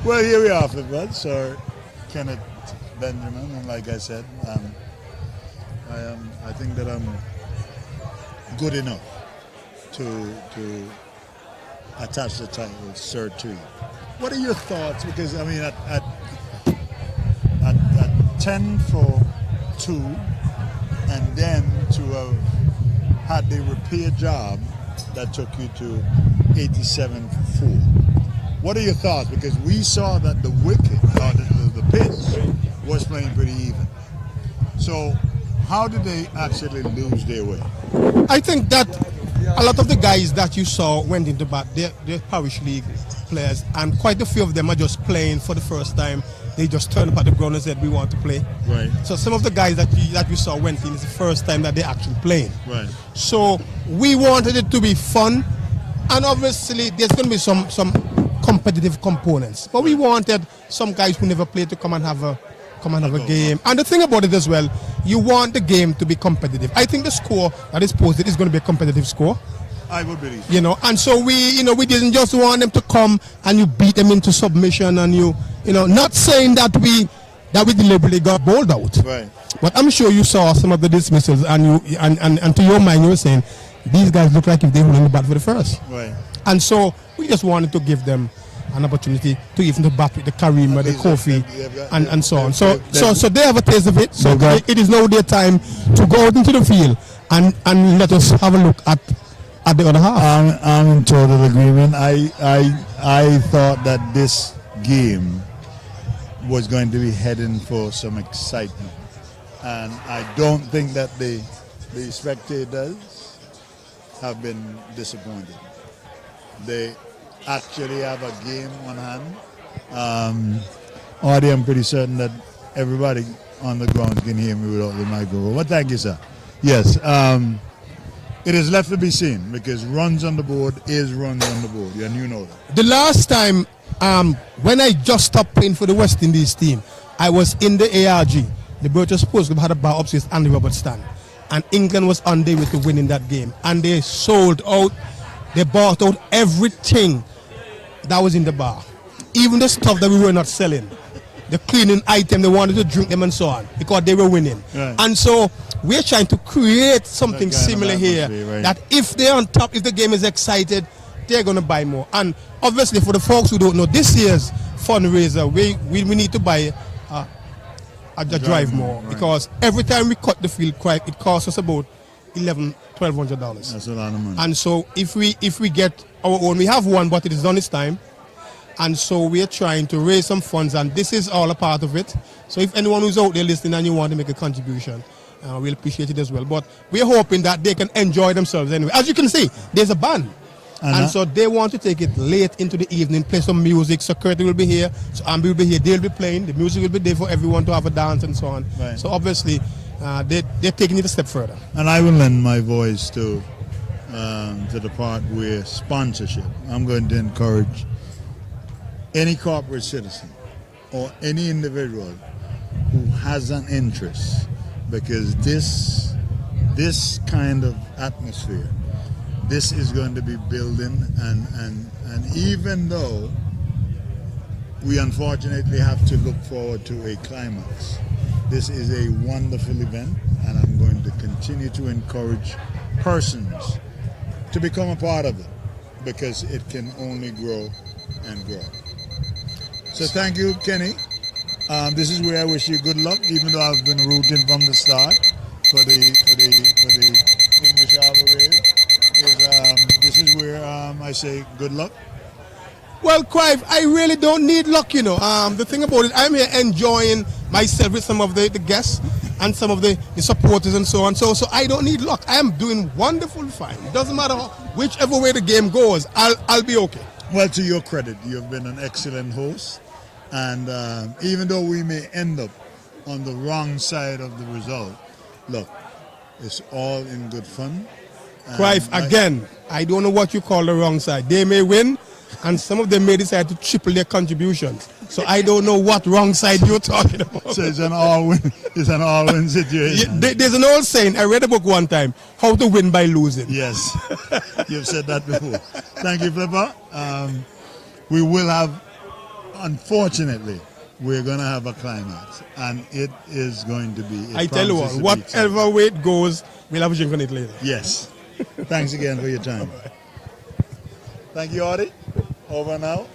Well, here we are, Flipbud, Sir Kenneth Benjamin, and like I said, I think that I'm good enough to attach the title Sir to you. What are your thoughts? Because I mean, at 10 for 2, and then to have had the repair job that took you to 87 for 4. What are your thoughts? Because we saw that the wicket, or the pitch, was playing pretty even. So how did they actually lose their way? I think that a lot of the guys that you saw went into bat, they're parish league players, and quite a few of them are just playing for the first time. They just turned up at the ground and said, we want to play. Right. So some of the guys that you saw went in, it's the first time that they're actually playing. Right. So we wanted it to be fun, and obviously there's going to be some competitive components. But we wanted some guys who never played to come and have a game. And the thing about it as well, you want the game to be competitive. I think the score that is posted is going to be a competitive score. I would believe. And so we didn't just want them to come and you beat them into submission, and not saying that we deliberately got bowled out. Right. But I'm sure you saw some of the dismissals, and to your mind you were saying these guys look like if they were in the bat for the first. Right. And so we just wanted to give them an opportunity to even to bat with the Kareem or the Kofi and so on. So they have a taste of it. So it is now their time to go out into the field and let us have a look at the other half. I'm in total agreement. I thought that this game was going to be heading for some excitement, and I don't think that the spectators have been disappointed. They actually have a game on hand. Audie, I'm pretty certain that everybody on the ground can hear me without the microphone. Well, thank you, sir. Yes, it is left to be seen, because runs on the board is runs on the board, and you know that. The last time when I just stopped playing for the West Indies team, I was in the ARG. The British Sports Club had a bar upstairs, Andy Roberts stand, and England was on their way to winning that game, and they sold out. They bought out everything that was in the bar, even the stuff that we were not selling, the cleaning item. They wanted to drink them and so on, because they were winning. Right. And so we're trying to create something similar here, right. that if they're on top, if the game is excited, they're going to buy more. And obviously, for the folks who don't know, this year's fundraiser, we need to buy drive more because every time we cut the field, it costs us about $1,200. That's a lot of money. And so if we get our own, we have one, but it is done this time. And so we are trying to raise some funds, and this is all a part of it. So if anyone who's out there listening and you want to make a contribution, we'll appreciate it as well. But we're hoping that they can enjoy themselves anyway. As you can see, there's a band. And so they want to take it late into the evening, play some music. Security will be here, so Ambi will be here, they'll be playing. The music will be there for everyone to have a dance and so on. Right. So obviously, they're taking it a step further. And I will lend my voice to the part where sponsorship. I'm going to encourage any corporate citizen or any individual who has an interest, because this kind of atmosphere, this is going to be building, and even though we unfortunately have to look forward to a climax, this is a wonderful event, and I'm going to continue to encourage persons to become a part of it, because it can only grow and grow. So thank you, Kenny. This is where I wish you good luck, even though I've been rooting from the start for the English Harbour Race. This is where I say good luck. Well, Clive, I really don't need luck, you know. The thing about it, I'm here enjoying myself with some of the guests and some of the supporters and so on. So I don't need luck. I am doing wonderful fine. It doesn't matter whichever way the game goes, I'll be okay. Well, to your credit, you've been an excellent host. And even though we may end up on the wrong side of the result, look, it's all in good fun. Clive, again, I don't know what you call the wrong side. They may win, and some of them may decide to triple their contributions. So I don't know what wrong side you're talking about. So it's an all-win. It's an all-win situation. There's an old saying. I read a book one time: "How to win by losing." Yes, you've said that before. Thank you, Flipper. We will have, unfortunately, we're going to have a climax, and it is going to be. I tell you what, whatever way it goes, we'll have a drink on it later. Yes. Thanks again for your time. Thank you, Audie. Over now.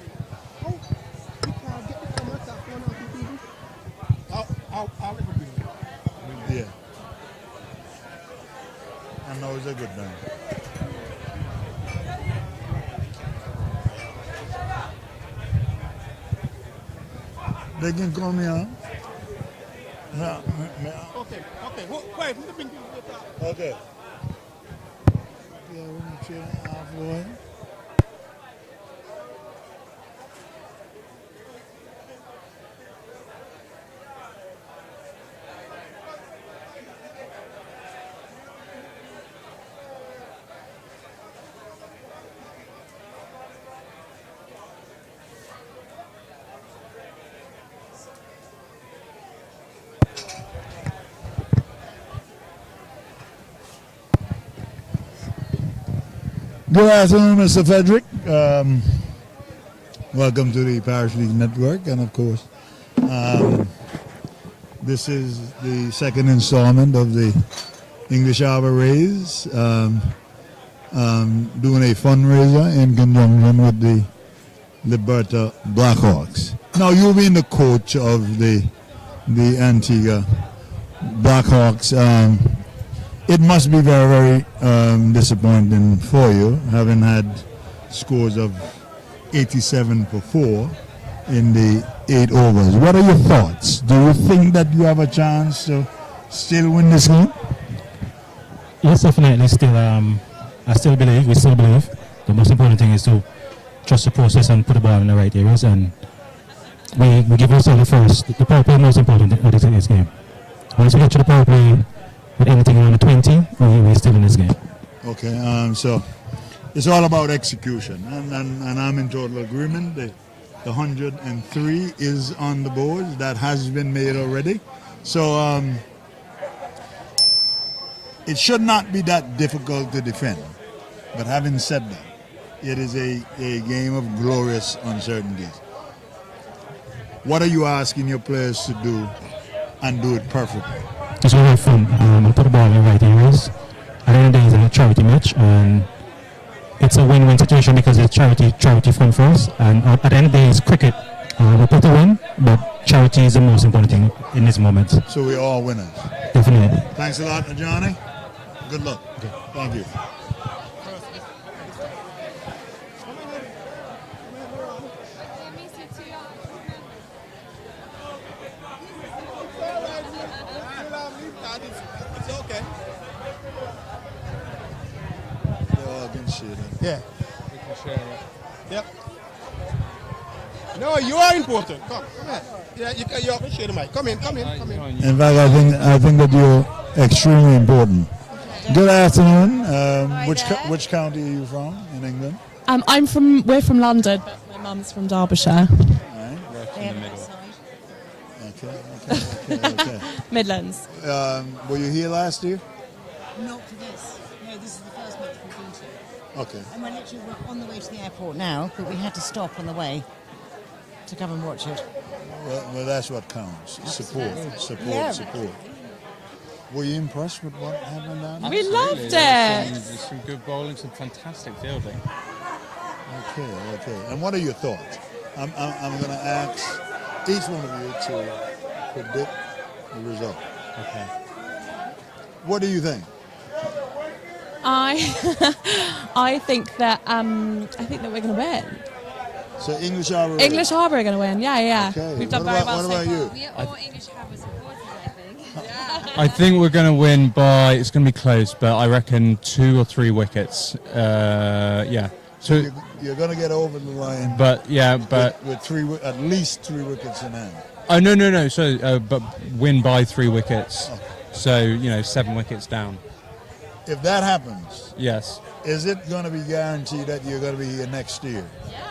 Yeah. And now it's a good time. They can call me on. Yeah. Okay. Quiet. Okay. Yeah, we're going to chill halfway. Good afternoon, Mr. Frederick. Welcome to the Parish League Network, and of course, this is the second installment of the English Harbour Race, doing a fundraiser in conjunction with the LIBERTA Blackhawks. Now, you being the coach of the Antigua Blackhawks, it must be very, very disappointing for you, having had scores of 87 for 4 in the 8 overs. What are your thoughts? Do you think that you have a chance to still win this game? Yes, definitely. I still believe. We still believe. The most important thing is to trust the process and put the ball in the right areas. And we give ourselves the first. The power play is most important in this game. Once we get to the power play, with anything around the 20, we're still in this game. Okay, so it's all about execution, and I'm in total agreement. The 103 is on the board. That has been made already. So it should not be that difficult to defend. But having said that, it is a game of glorious uncertainties. What are you asking your players to do and do it perfectly? It's really fun. I put the ball in the right areas. At the end of the day, it's a charity match, and it's a win-win situation because it's charity fun for us. And at the end of the day, it's cricket, We put a win, but charity is the most important thing in this moment. So we're all winners. Definitely. Thanks a lot, Johnny. Good luck. Okay. Thank you. It's okay. They all can share it. Yeah. We can share it. Yep. No, you are important. Come here. Yeah, you can share the mic. Come in. In fact, I think that you're extremely important. Good afternoon. Which county are you from in England? We're from London, but my mum's from Derbyshire. Right. In the middle. Okay. Midlands. Were you here last year? Not for this. No, this is the first match we've been to. Okay. And we're on the way to the airport now, but we had to stop on the way to come and watch it. Well, that's what counts. Absolutely. Support. Were you impressed with what happened down there? We loved it. There's some good bowling, some fantastic fielding. Okay. And what are your thoughts? I'm going to ask each one of you to predict the result. Okay. What do you think? I think that we're going to win. So English Harbour. English Harbour are going to win. Yeah. Okay. We've done very well. What about you? We are all English Harbour supporters, I think. I think we're going to win by, it's going to be close, but I reckon 2 or 3 wickets. Yeah. So you're going to get over the line. But with at least 3 wickets in hand. Oh no. So but win by 3 wickets. Oh. So 7 wickets down. If that happens, yes. Is it going to be guaranteed that you're going to be here next year? Yeah.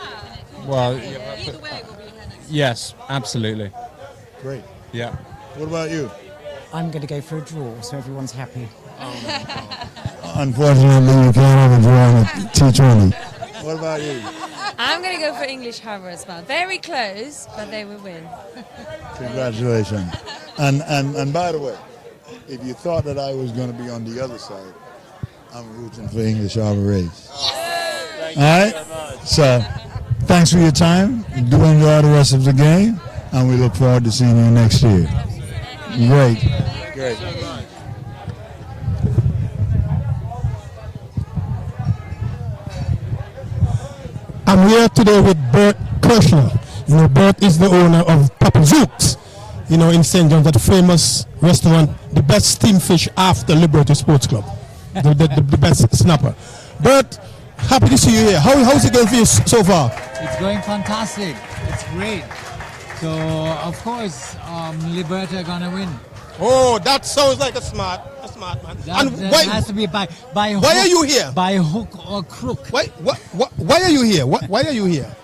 Well, either way, we'll be here next year. Yes, absolutely. Great. Yeah. What about you? I'm going to go for a draw, so everyone's happy. Unfortunately, you can't have a draw on a T20. What about you? I'm going to go for English Harbour as well. Very close, but they will win. Congratulations. And by the way, if you thought that I was going to be on the other side, I'm rooting for English Harbour Race. All right? So, thanks for your time. Do enjoy the rest of the game, and we look forward to seeing you next year. Great. I'm here today with Bert Kirshner. Bert is the owner of Papa Zook's, in St. John's, that famous restaurant, the best steamed fish after Liberty Sports Club, the best snapper. Bert, happy to see you here. How's it going for you so far? It's going fantastic. It's great. So, of course, Liberta are going to win. Oh, that sounds like a smart man. That has to be by hook. Why are you here? By hook or crook. Why are you here? Why are you here?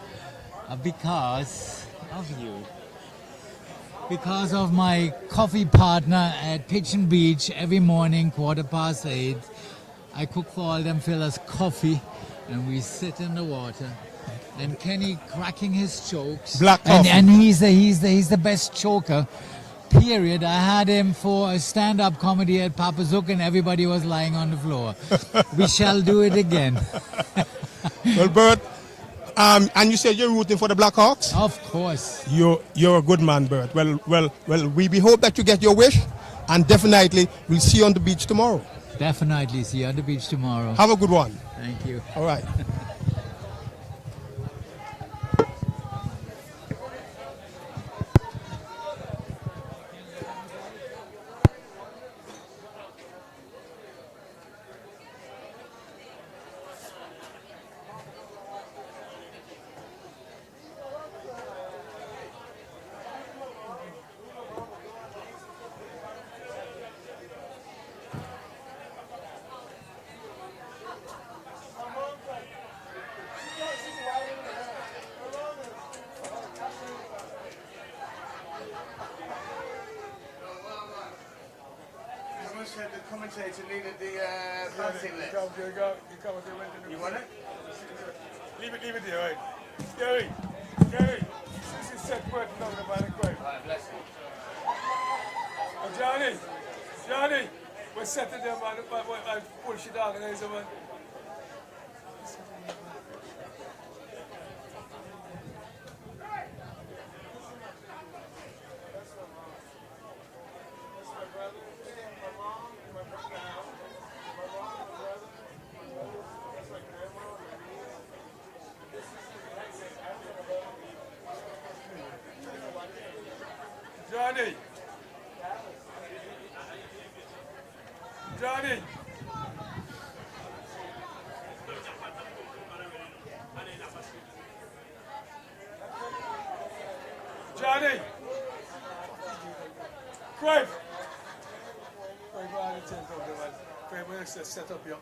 Because of you. Because of my coffee partner at Pigeon Beach every morning, 8:15. I cook for all them fellas coffee, and we sit in the water. And Kenny cracking his chokes. Black coffee. And he's the best choker. Period. I had him for a stand-up comedy at Papa Zook, and everybody was lying on the floor. We shall do it again. Well, Bert, and you said you're rooting for the Blackhawks? Of course. You're a good man, Bert. Well, we hope that you get your wish, and definitely we'll see you on the beach tomorrow. Definitely see you on the beach tomorrow. Have a good one. Thank you. All right. The commentator needed the batting list. You want it? Leave it there, right? Gary, this is set word now about the crowd. Right, bless you. Oh, Johnny, we're setting them on the bullshit organizer, man. Johnny. Johnny. Johnny. Crave. Crave, set up your.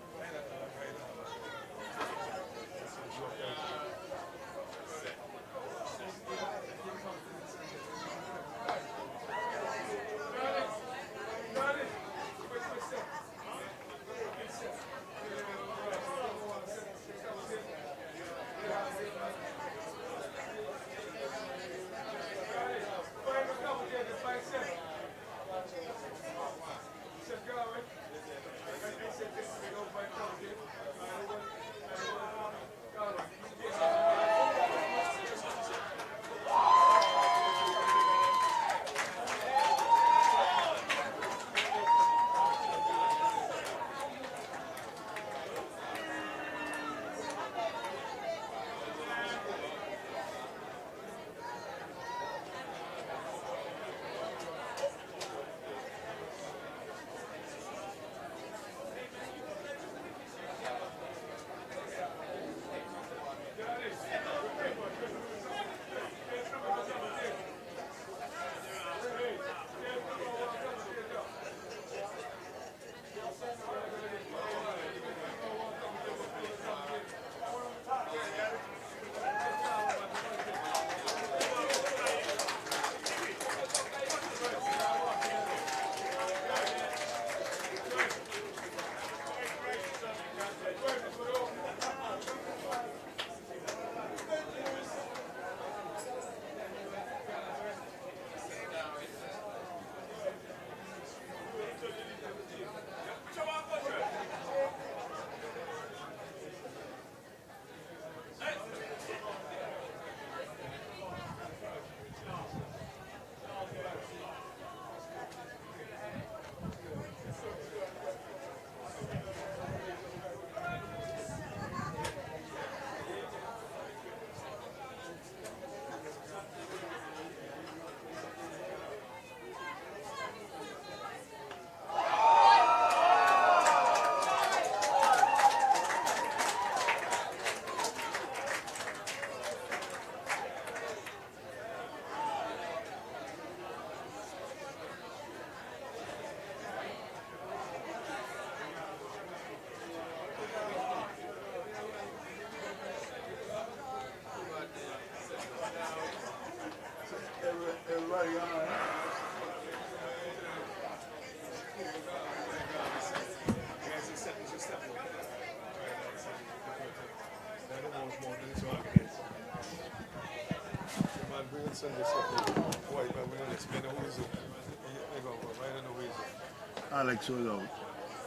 Alex was out.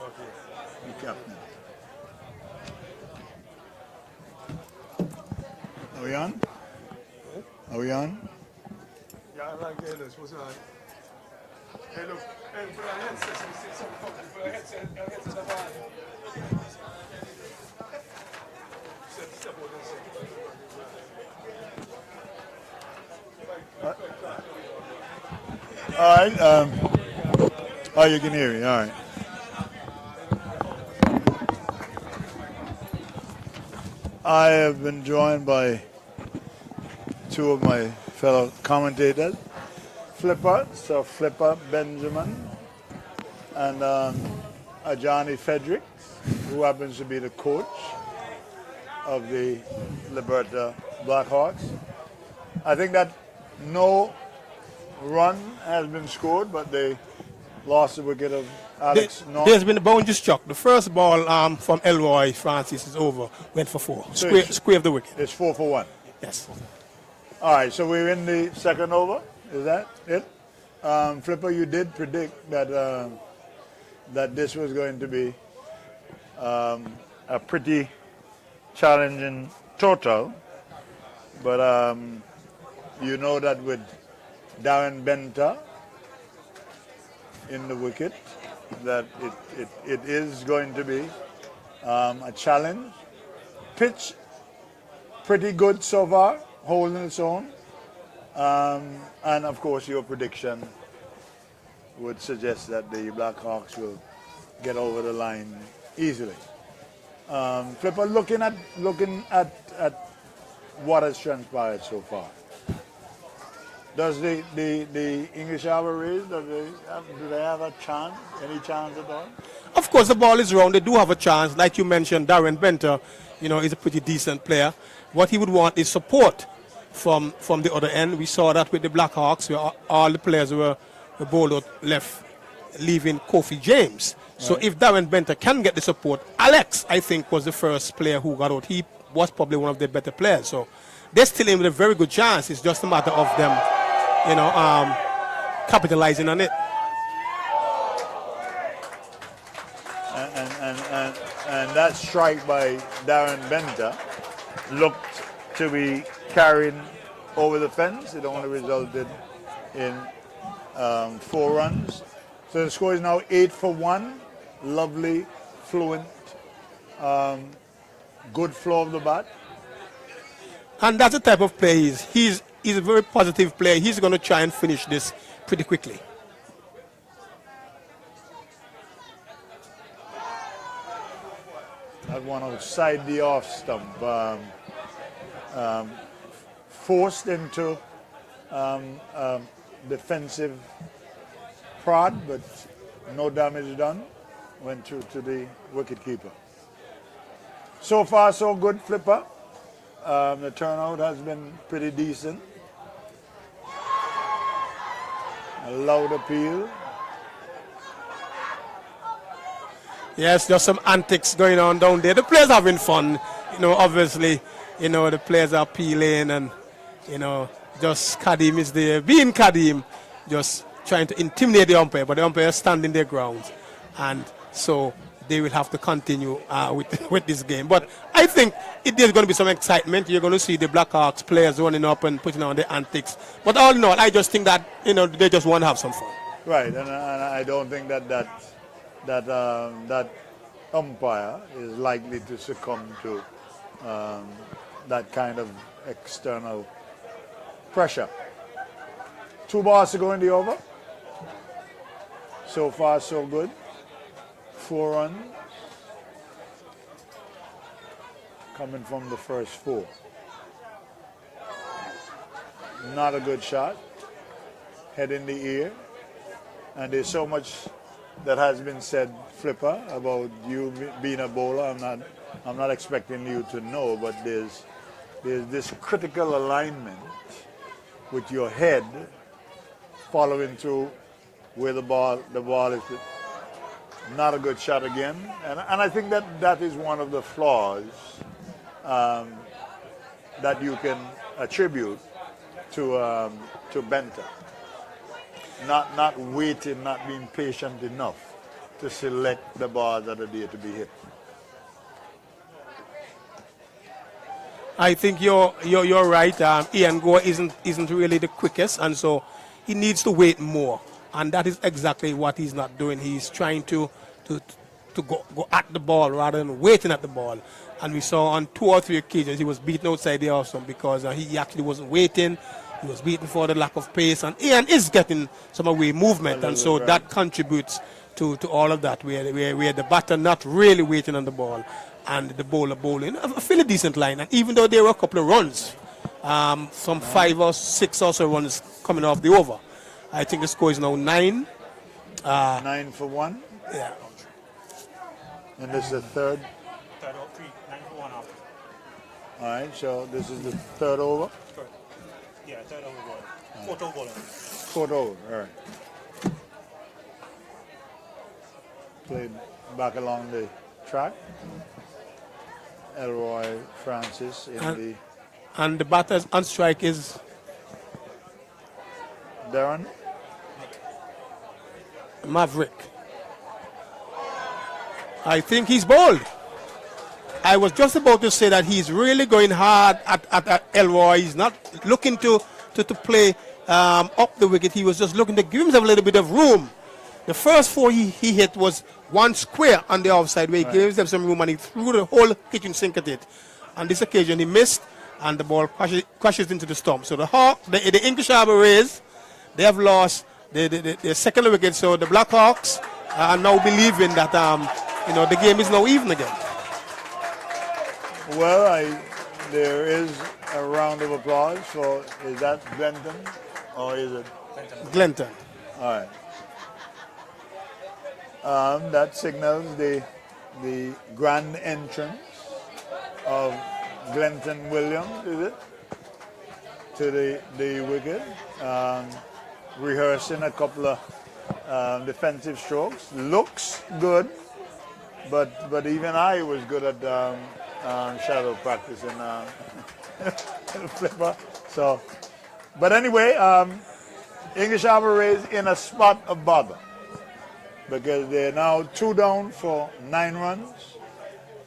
Okay. The captain. Are we on? Are we on? Yeah, I like this. What's on? Hey, look. Hey, put our headsets and see some company. Put our headsets up on. Step over this. All right. Oh, you can hear me. All right. I have been joined by two of my fellow commentators, Sir Flipper Benjamin, and Johnny Fredericks, who happens to be the coach of the LIBERTA Blackhawks. I think that no run has been scored, but they lost the wicket of Alex North. There's been a boundary struck. The first ball from Elroy Francis is over. Went for 4. So Square of the wicket. It's 4 for 1. Yes. All right, so we're in the second over. Is that it? Flipper, you did predict that that this was going to be a pretty challenging total, but you know that with Darren Benta in the wicket, that it is going to be a challenge. Pitch pretty good so far, holding its own. And of course your prediction would suggest that the Blackhawks will get over the line easily. Flipper, looking at what has transpired so far. Does the English Harbour Rays, do they have a chance? Any chance at all? Of course, the ball is round. They do have a chance. Like you mentioned, Darren Benter, is a pretty decent player. What he would want is support from the other end. We saw that with the Blackhawks, where all the players were bowled out left, leaving Kofi James. So if Darren Benter can get the support, Alex, I think, was the first player who got out. He was probably one of the better players. So they're still in with a very good chance. It's just a matter of them, capitalizing on it. And that strike by Darren Benter looked to be carried over the fence. It only resulted in 4 runs. So the score is now 8-1. Lovely, fluent, good flow of the bat. And that's the type of player he is. He's a very positive player. He's going to try and finish this pretty quickly. That one outside the off stump. Forced into defensive prod, but no damage done. Went through to the wicketkeeper. So far, so good, Flipper. The turnout has been pretty decent. A loud appeal. Yes, there's some antics going on down there. The players are having fun. Obviously, the players are peeling and, just Kadim is there. Being Kadim, just trying to intimidate the umpire, but the umpire is standing their ground. And so they will have to continue with this game. But I think there's going to be some excitement. You're going to see the Blackhawks players running up and putting on the antics. But all in all, I just think that, they just want to have some fun. Right, and I don't think that umpire is likely to succumb to that kind of external pressure. 2 balls to go in the over. So far, so good. 4 runs coming from the first 4. Not a good shot. Head in the ear. And there's so much that has been said, Flipper, about you being a bowler. I'm not expecting you to know, but there's this critical alignment with your head following through where the ball is. Not a good shot again, and I think that is one of the flaws that you can attribute to Benter. Not waiting, not being patient enough to select the balls that are there to be hit. I think you're right. Ian Gore isn't really the quickest, and so he needs to wait more. And that is exactly what he's not doing. He's trying to go at the ball rather than waiting at the ball. And we saw on 2 or 3 occasions he was beaten outside the off stump because he actually wasn't waiting. He was beaten for the lack of pace. And Ian is getting some away movement, and so that contributes to all of that, where the batter not really waiting on the ball and the bowler bowling a fairly decent line. And even though there were a couple of runs, some 5 or 6 or so runs coming off the over, I think the score is now 9. 9-1? Yeah. And this is the third? 9 for 1 off. All right, so this is the third over? Yeah, third over ball. 4th over ball. 4th over, all right. Played back along the track. Elroy Francis and the batter on strike is Darren Maverick. I think he's bold. I was just about to say that he's really going hard at Elroy. He's not looking to play up the wicket. He was just looking to give himself a little bit of room. The first 4 he hit was 1 square on the offside, where he gave them some room and he threw the whole kitchen sink at it. On this occasion, he missed, and the ball crashes into the stump. So the English Harbour Rays, they have lost the second wicket. So the Blackhawks are now believing that the game is now even again. Well, there is a round of applause for, is that Glenton or is it? Glenton. All right. That signals the grand entrance of Glenton Williams, is it? To the wicket. Rehearsing a couple of defensive strokes. Looks good, but even I was good at shadow practice in flipper. So, but anyway, English Harbour is in a spot of bother because they're now 2 down for 9 runs,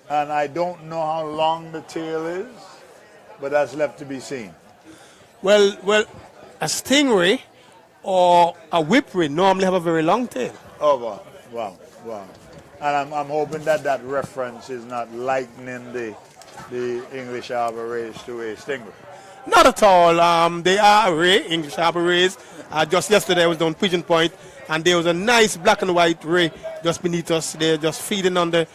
and I don't know how long the tail is, but that's left to be seen. Well, a stingray or a whipray normally have a very long tail. Oh, wow. And I'm hoping that reference is not likening the English Harbour race to a stingray. Not at all. They are a ray, English Harbour rays. Just yesterday I was down Pigeon Point, and there was a nice black and white ray just beneath us. They're just feeding on the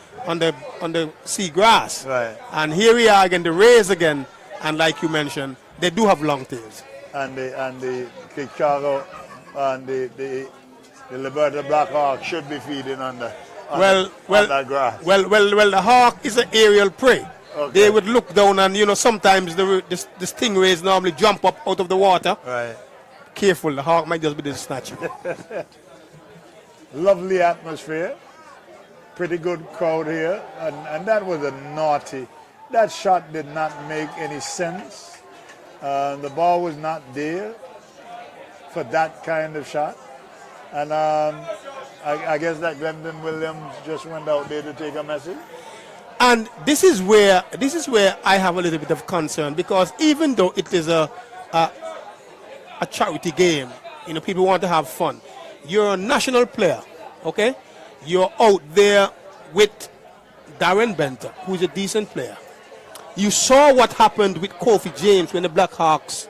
sea grass. Right. And here we are again, the rays again, and like you mentioned, they do have long tails. And the Chicago and the LIBERTA BLACKHAWKS should be feeding on that grass. Well, the hawk is an aerial prey. Okay. They would look down, and sometimes the stingrays normally jump up out of the water. Right. Careful, the hawk might just be the snatcher. Lovely atmosphere. Pretty good crowd here. And that was a naughty. That shot did not make any sense. The ball was not there for that kind of shot. And I guess that Glenton Williams just went out there to take a message. And this is where I have a little bit of concern, because even though it is a charity game, people want to have fun. You're a national player, okay? You're out there with Darren Benter, who's a decent player. You saw what happened with Kofi James when the Blackhawks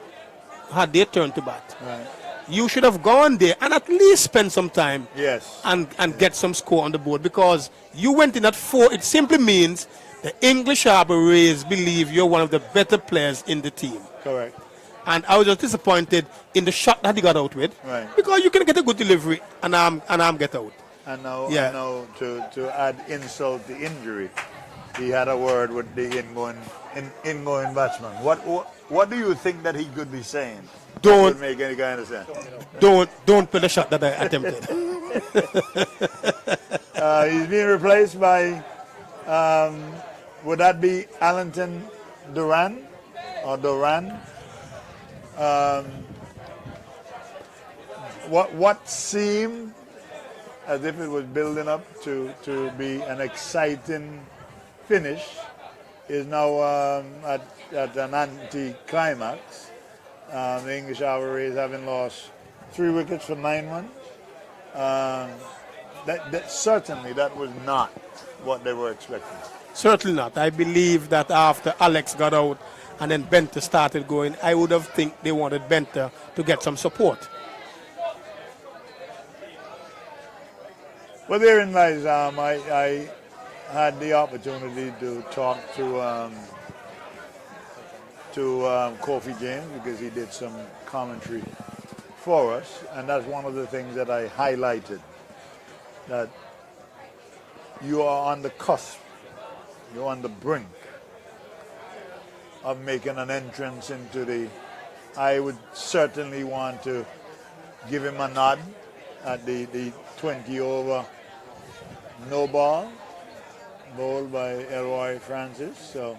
had their turn to bat. Right. You should have gone there and at least spend some time, yes, and get some score on the board, because you went in at 4. It simply means the English Harbour Rays believe you're one of the better players in the team. Correct. And I was just disappointed in the shot that he got out with, right, because you can get a good delivery and arm get out. And now, to add insult to injury, he had a word with the ingoing batsman. What do you think that he could be saying? Don't make any kind of sense. Don't play the shot that I attempted. He's being replaced by, would that be Allington Duran or Duran? What seemed as if it was building up to be an exciting finish is now at an anti-climax. The English Harbour Rays having lost 3 wickets for 9 runs. Certainly that was not what they were expecting. Certainly not. I believe that after Alex got out and then Benter started going, I would have think they wanted Benter to get some support. Well, therein lies, I had the opportunity to talk to Kofi James, because he did some commentary for us, and that's one of the things that I highlighted, that you are on the cusp, you're on the brink of making an entrance into the, I would certainly want to give him a nod at the 20 over no ball bowled by Elroy Francis. So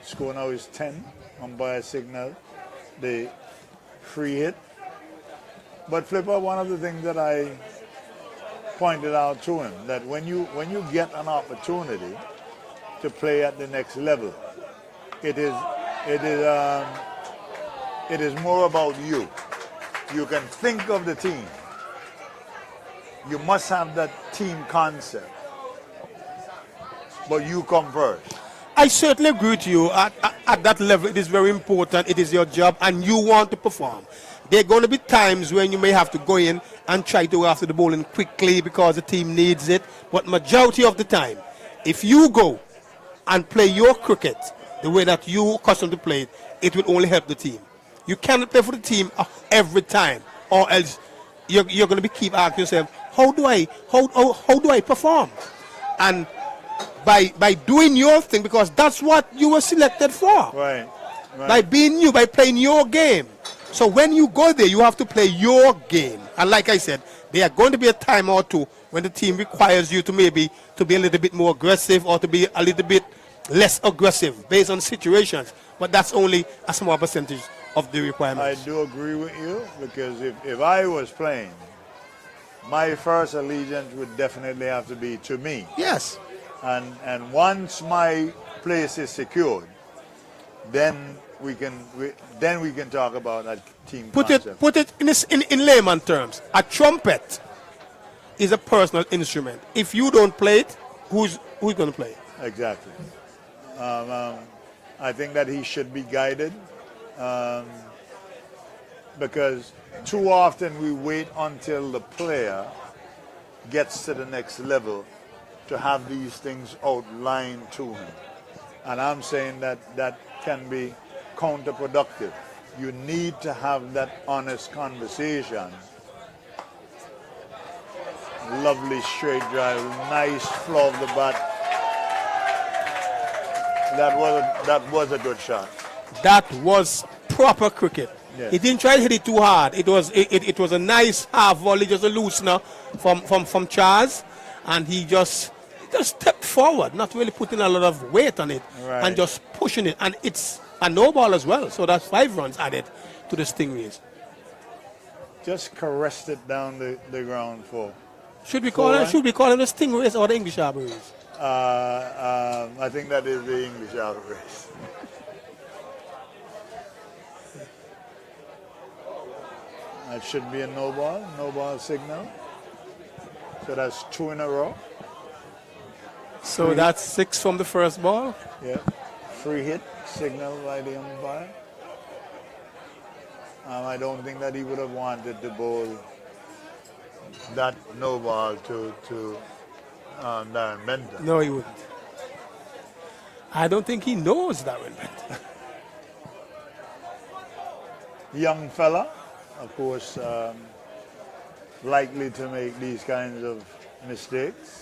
score now is 10. Umpire signal the free hit. But Flipper, one of the things that I pointed out to him, that when you get an opportunity to play at the next level, it is more about you. You can think of the team. You must have that team concept. But you come first. I certainly agree with you. At that level, it is very important. It is your job, and you want to perform. There are going to be times when you may have to go in and try to go after the bowling quickly because the team needs it. But majority of the time, if you go and play your cricket the way that you accustomed to play it, it will only help the team. You cannot play for the team every time, or else you're going to be keep asking yourself, how do I perform? And by doing your thing, because that's what you were selected for. Right. By being you, by playing your game. So when you go there, you have to play your game. And like I said, there are going to be a time or two when the team requires you to maybe to be a little bit more aggressive or to be a little bit less aggressive based on situations. But that's only a small percentage of the requirements. I do agree with you, because if I was playing, my first allegiance would definitely have to be to me. Yes. And once my place is secured, then we can talk about that team concept. Put it in layman terms. A trumpet is a personal instrument. If you don't play it, who's going to play it? Exactly. I think that he should be guided, because too often we wait until the player gets to the next level to have these things outlined to him. And I'm saying that can be counterproductive. You need to have that honest conversation. Lovely straight drive, nice flow of the bat. That was a good shot. That was proper cricket. Yes. He didn't try to hit it too hard. It was a nice half volley, just a loosener from Charles, and he just stepped forward, not really putting a lot of weight on it, Right. and just pushing it. And it's a no ball as well, so that's 5 runs added to the Stingrays. Just caressed it down the ground for. Should we call them the Stingrays or the English Harbours? I think that is the English out race. That should be a no ball signal. So that's 2 in a row. So Free. that's 6 from the first ball. Yeah, free hit signal by the umpire. I don't think that he would have wanted to bowl that no ball to Darren Benter. No, he wouldn't. I don't think he knows Darren Benter. Young fella, of course, likely to make these kinds of mistakes.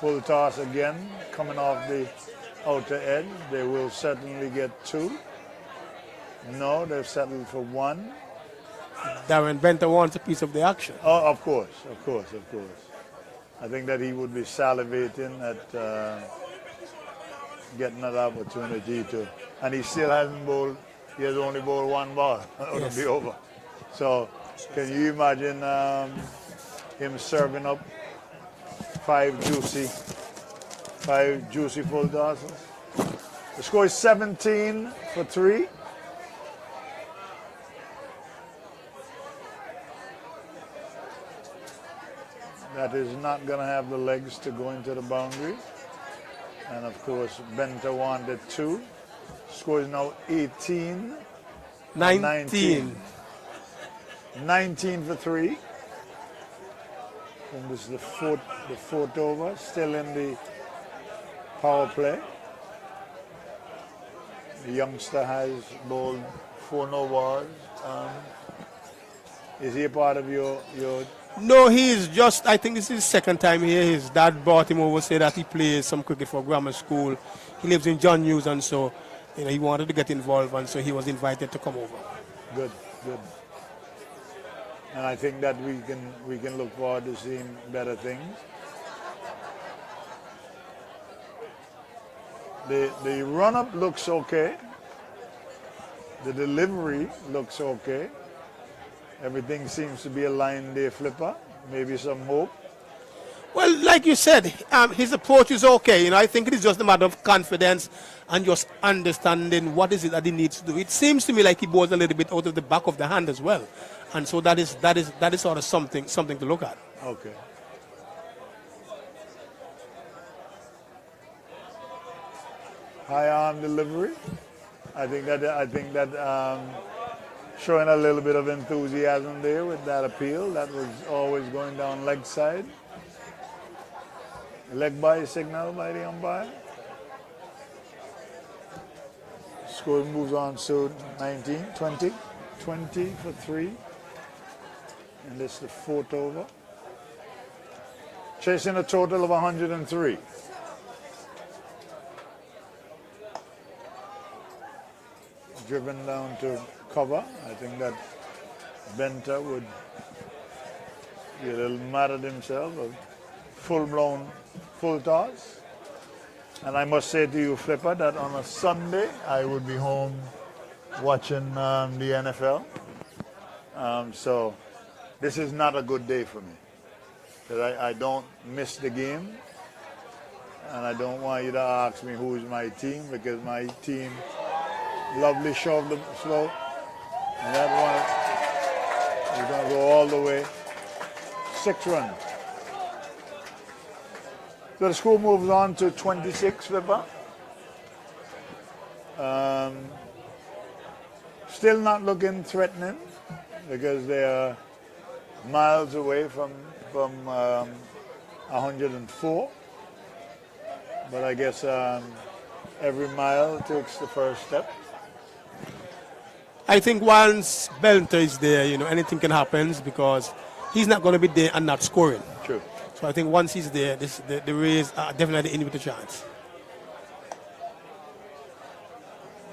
Full toss again, coming off the outer edge. They will certainly get 2. No, they've settled for 1. Darren Benter wants a piece of the action. Oh, of course. I think that he would be salivating at getting that opportunity to, and he still hasn't bowled. He has only bowled 1 ball. It'll be over. So, can you imagine him serving up 5 juicy full tosses? The score is 17 for 3. That is not going to have the legs to go into the boundary. And of course, Benter wanted 2. Score is now 18. 19. 19 for 3. And this is the fourth over, still in the power play. The youngster has bowled 4 no balls. Is he a part of your? No, he's just, I think this is his second time here. His dad brought him over, said that he plays some cricket for grammar school. He lives in John Hughes, and so he wanted to get involved, and so he was invited to come over. Good. And I think that we can look forward to seeing better things. The run-up looks okay. The delivery looks okay. Everything seems to be aligned there, Flipper. Maybe some hope. Well, like you said, his approach is okay. I think it is just a matter of confidence and just understanding what is it that he needs to do. It seems to me like he bowls a little bit out of the back of the hand as well, and so that is sort of something to look at. Okay. High arm delivery. I think that showing a little bit of enthusiasm there with that appeal. That was always going down leg side. Leg by signal by the umpire. Score moves on to 20 for 3. And this is the 4th over. Chasing a total of 103. Driven down to cover. I think that Benta would be a little mad at himself. A full-blown full toss. And I must say to you, Flipper, that on a Sunday I would be home watching the NFL. So this is not a good day for me. Because I don't miss the game. And I don't want you to ask me who is my team, because my team lovely shoved the slope. And that one is going to go all the way. 6 runs. So the score moves on to 26, Flipper. Still not looking threatening, because they are miles away from 104. But I guess every mile takes the first step. I think once Belter is there, anything can happen, because he's not going to be there and not scoring. True. So I think once he's there, the Rays are definitely in with a chance.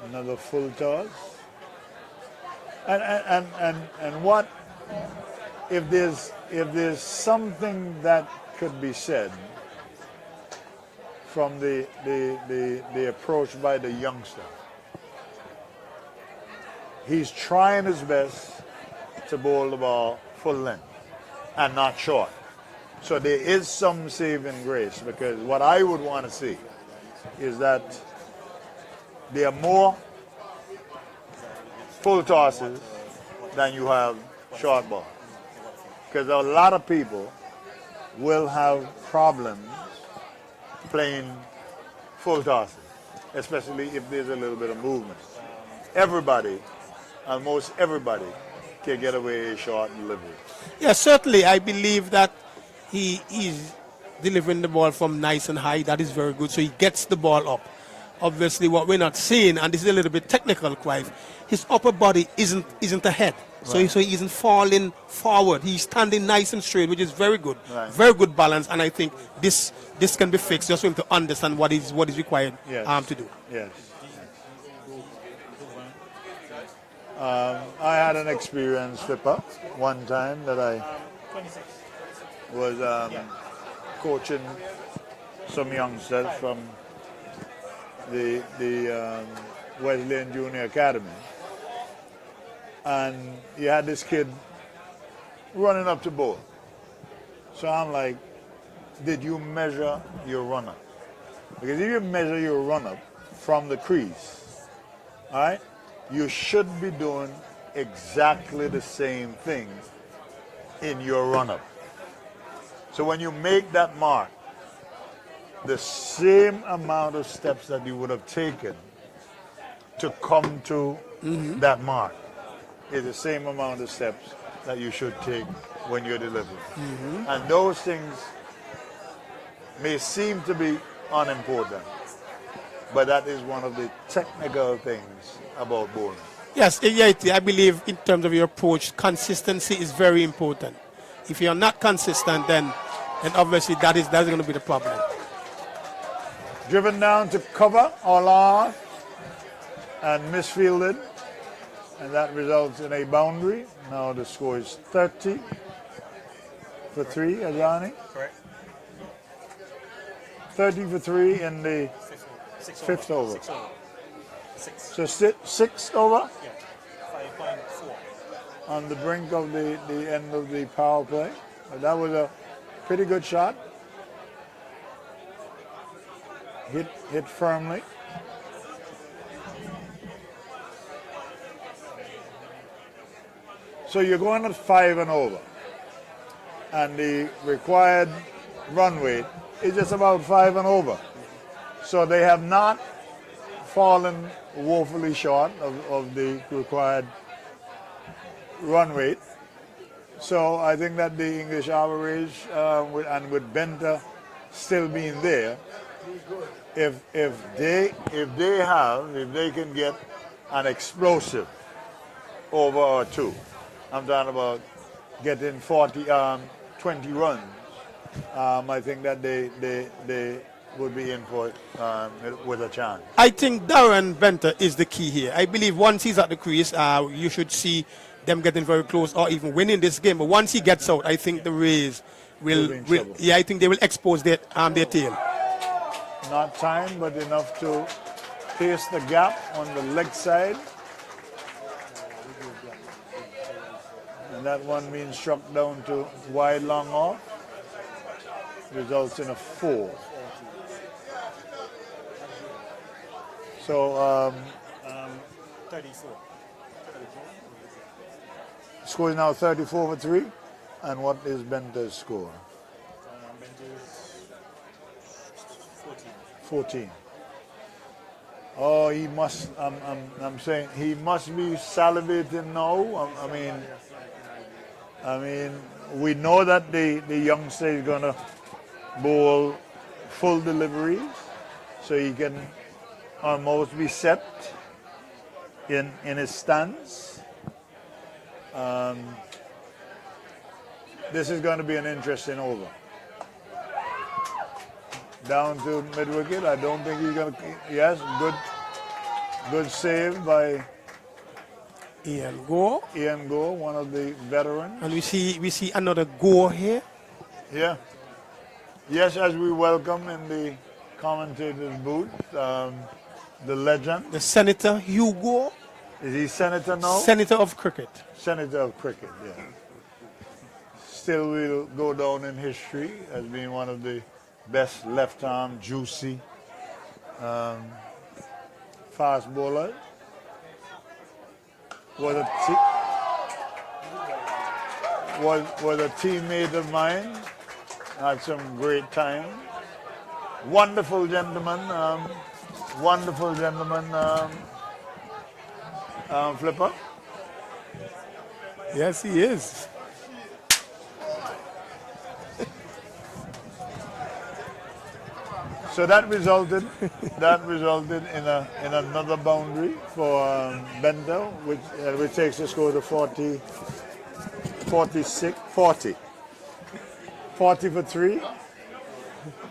Another full toss. And what if there's something that could be said from the approach by the youngster? He's trying his best to bowl the ball full length and not short. So there is some saving grace, because what I would want to see is that there are more full tosses than you have short balls. Because a lot of people will have problems playing full tosses, especially if there's a little bit of movement. Everybody, almost everybody, can get away a short delivery. Yeah, certainly. I believe that he is delivering the ball from nice and high. That is very good. So he gets the ball up. Obviously, what we're not seeing, and this is a little bit technical, Clive, his upper body isn't ahead. So, Right. so he isn't falling forward. He's standing nice and straight, which is very good. Right. Very good balance. And I think this can be fixed just for him to understand what is required Yes. to do. Yes. I had an experience, Flipper, one time that I was coaching some youngsters from the Wesleyan Junior Academy. And you had this kid running up to bowl. So I'm like, did you measure your run-up? Because if you measure your run-up from the crease, all right, you should be doing exactly the same thing in your run-up. So when you make that mark, the same amount of steps that you would have taken to come to that mark is the same amount of steps that you should take when you're delivering. And those things may seem to be unimportant, but that is one of the technical things about bowling. Yes, I believe in terms of your approach, consistency is very important. If you're not consistent, then obviously that's going to be the problem. Driven down to cover all off and misfielded, and that results in a boundary. Now the score is 30 for 3, Ajani. Correct. 30 for 3 in the fifth over. 6 over. 6. So sixth over? Yeah. 5.4. On the brink of the end of the power play. But that was a pretty good shot. Hit firmly. So you're going at 5 and over. And the required run weight is just about 5 and over. So they have not fallen woefully short of the required run rate. So I think that the English average, and with Benta still being there, if they can get an explosive over or two, I'm talking about getting 20 runs, I think that they would be in for it with a chance. I think Darren Benter is the key here. I believe once he's at the crease, you should see them getting very close or even winning this game. But once he gets out, I think the Rays will I think they will expose their tail. Not time, but enough to pierce the gap on the leg side. And that one being struck down to wide long off results in a 4. So 34. Score is now 34 for 3. And what is Benter's score? Benter's 14. Oh, he must. I'm saying he must be salivating now. I mean, we know that the youngster is gonna bowl full deliveries, so he can almost be set in his stance. This is going to be an interesting over. Down to mid wicket. I don't think he's going to. Yes, good save by Ian Gore. Ian Gore, one of the veterans. And we see another Gore here. Yeah. Yes, as we welcome in the commentator's booth, the legend. The Senator Hugh Gore. Is he senator now? Senator of cricket. Senator of cricket, yeah. Still will go down in history as being one of the best left-arm, juicy, fast bowlers. Was a teammate of mine. Had some great time. Wonderful gentleman. Flipper. Yes, he is. So that resulted in another boundary for Bento, which takes the score to 40 for 3.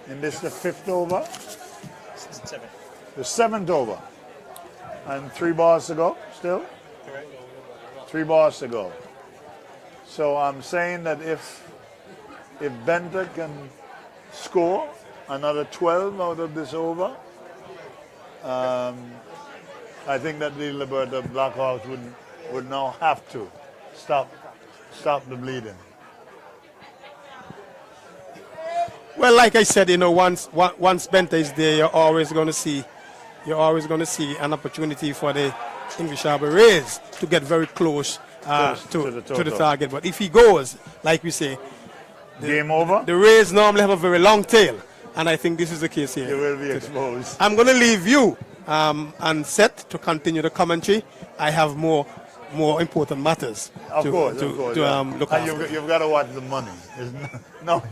And this is the 5th over. 7. The 7th over. And 3 balls to go still? Correct. 3 balls to go. So I'm saying that if Benta can score another 12 out of this over, I think that the LIBERTA BLACKHAWKS would now have to stop the bleeding. Well, like I said, once Benta is there, you're always going to see an opportunity for the English Harbour Rays to get very close to the target. But if he goes, like we say, game over. The Rays normally have a very long tail, and I think this is the case here. You will be exposed. I'm going to leave you and Seth to continue the commentary. I have more important matters to look at. You've got to watch the money. No.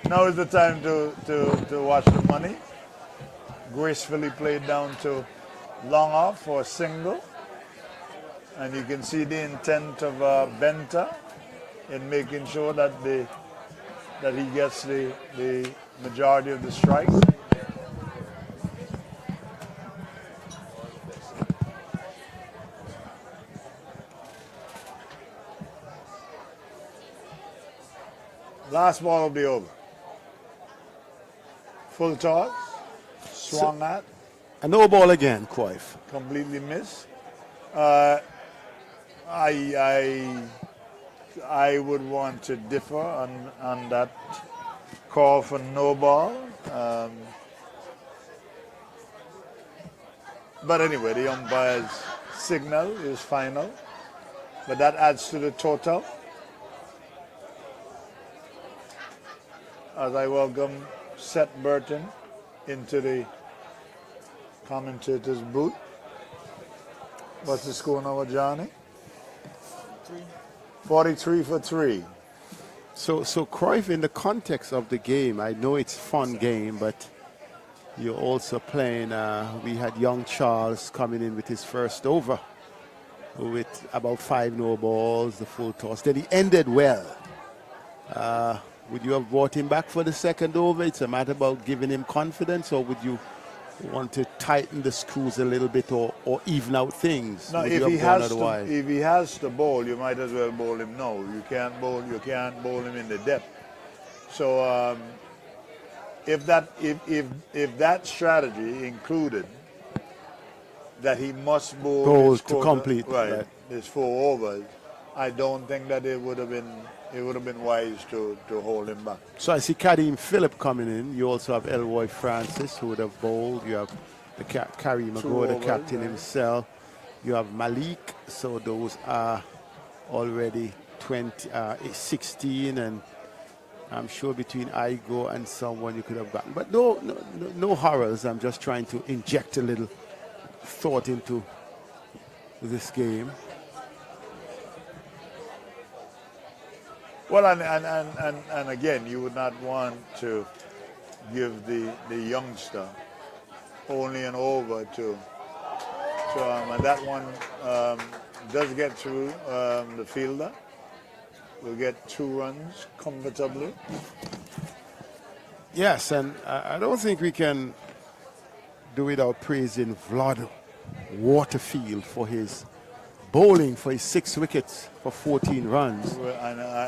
Now is the time to watch the money. Gracefully played down to long off for a single. And you can see the intent of Benta in making sure that he gets the majority of the strikes. Last ball will be over. Full toss, swung at. A no ball again, Quaife. Completely missed. I would want to differ on that call for no ball. But anyway, the umpire's signal is final. But that adds to the total. As I welcome Seth Burton into the commentator's booth. What's the score now, Johnny? 43 for 3. So Cruyff, in the context of the game, I know it's a fun game, but you're also playing, we had young Charles coming in with his first over with about 5 no balls, the full toss. Then he ended well. Would you have brought him back for the second over? It's a matter about giving him confidence, or would you want to tighten the screws a little bit or even out things? No, if he has to bowl, you might as well bowl him now. You can't bowl him in the depth. So if that strategy included that he must bowl his to complete his 4 overs, I don't think that it would have been wise to hold him back. So I see Kadeem Phillip coming in. You also have Elroy Francis, who would have bowled. You have the Kareem Agor, the captain himself. You have Malik. So those are already 16, and I'm sure between Igo and someone you could have gotten. But no horrors. I'm just trying to inject a little thought into this game. Well, and again, you would not want to give the youngster only an over to and that one does get through the fielder. We'll get 2 runs comfortably. Yes, and I don't think we can do without praising Vlad Waterfield for his bowling, for his 6 wickets for 14 runs. Well,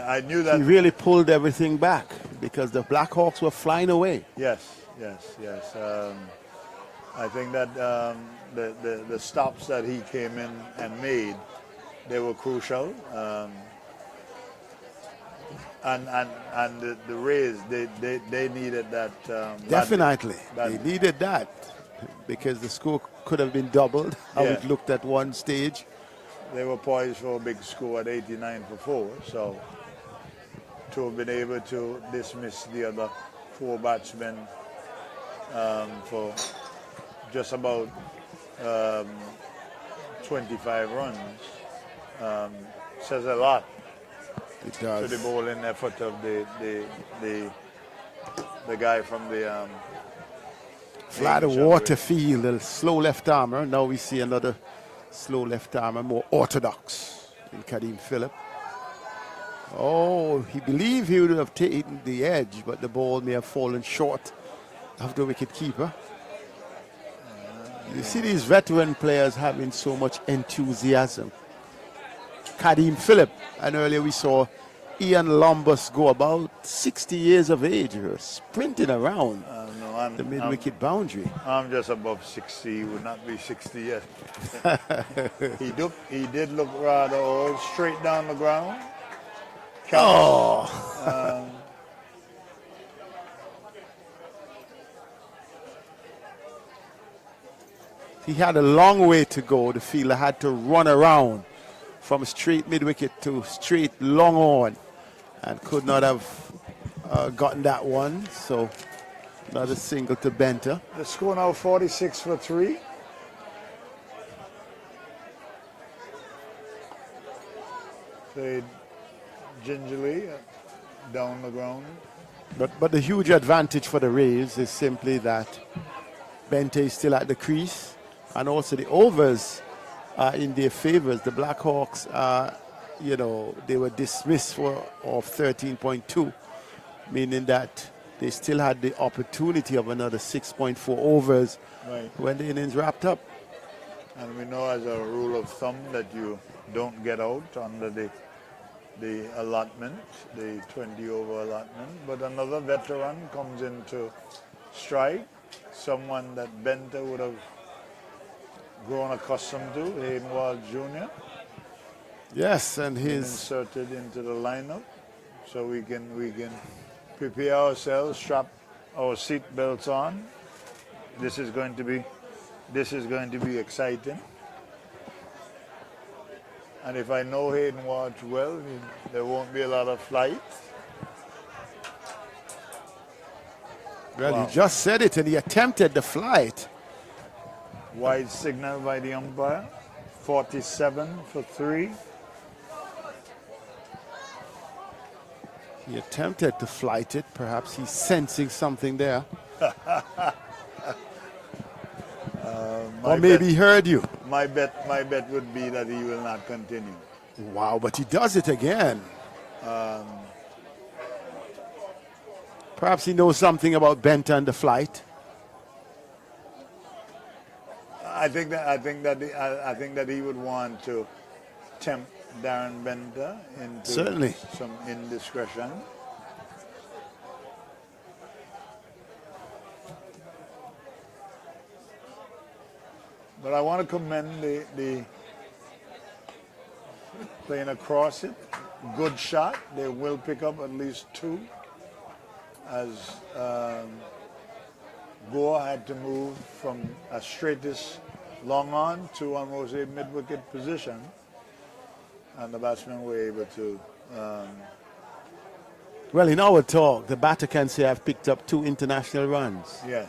I knew that. He really pulled everything back because the Blackhawks were flying away. Yes. I think that the stops that he came in and made, they were crucial. And the Rays, they needed that. Definitely, they needed that because the score could have been doubled. How it looked at one stage. They were poised for a big score at 89 for 4. So to have been able to dismiss the other 4 batsmen for just about 25 runs says a lot. It does. To the bowling effort of the guy from the Vlad Waterfield, a slow left armer. Now we see another slow left armer, more orthodox in Kadeem Phillip. Oh, he believed he would have taken the edge, but the ball may have fallen short of the wicket keeper. You see these veteran players having so much enthusiasm. Kadeem Phillip, and earlier we saw Ian Lombus go about 60 years of age, sprinting around the mid-wicket boundary. I'm just above 60, he would not be 60 yet. he did look rather old, straight down the ground. He had a long way to go. The fielder had to run around from straight mid-wicket to straight long on and could not have gotten that one. So another single to Benter. The score now 46 for 3. Played gingerly down the ground. But the huge advantage for the Rays is simply that Benter is still at the crease, and also the overs are in their favors. The Blackhawks, they were dismissed of 13.2, meaning that they still had the opportunity of another 6.4 overs when the innings wrapped up. And we know as a rule of thumb that you don't get out under the allotment, the 20 over allotment. But another veteran comes into strike, someone that Benter would have grown accustomed to, Hayden Ward Jr. Yes, and he's inserted into the lineup, so we can prepare ourselves, strap our seat belts on. This is going to be exciting. And if I know Hayden Ward well, there won't be a lot of flight. Well, he just said it, and he attempted the flight. Wide signal by the umpire. 47 for 3. He attempted to flight it. Perhaps he's sensing something there. Or maybe he heard you. My bet would be that he will not continue. Wow, but he does it again. Perhaps he knows something about Benta and the flight. I think that he would want to tempt Darren Benta into Certainly some indiscretion. But I want to commend the playing across it. Good shot. They will pick up at least 2 as Goa had to move from a straightest long on to almost a mid-wicket position. And the batsmen were able to... Well, in our talk, the batter can say I've picked up 2 international runs. Yes.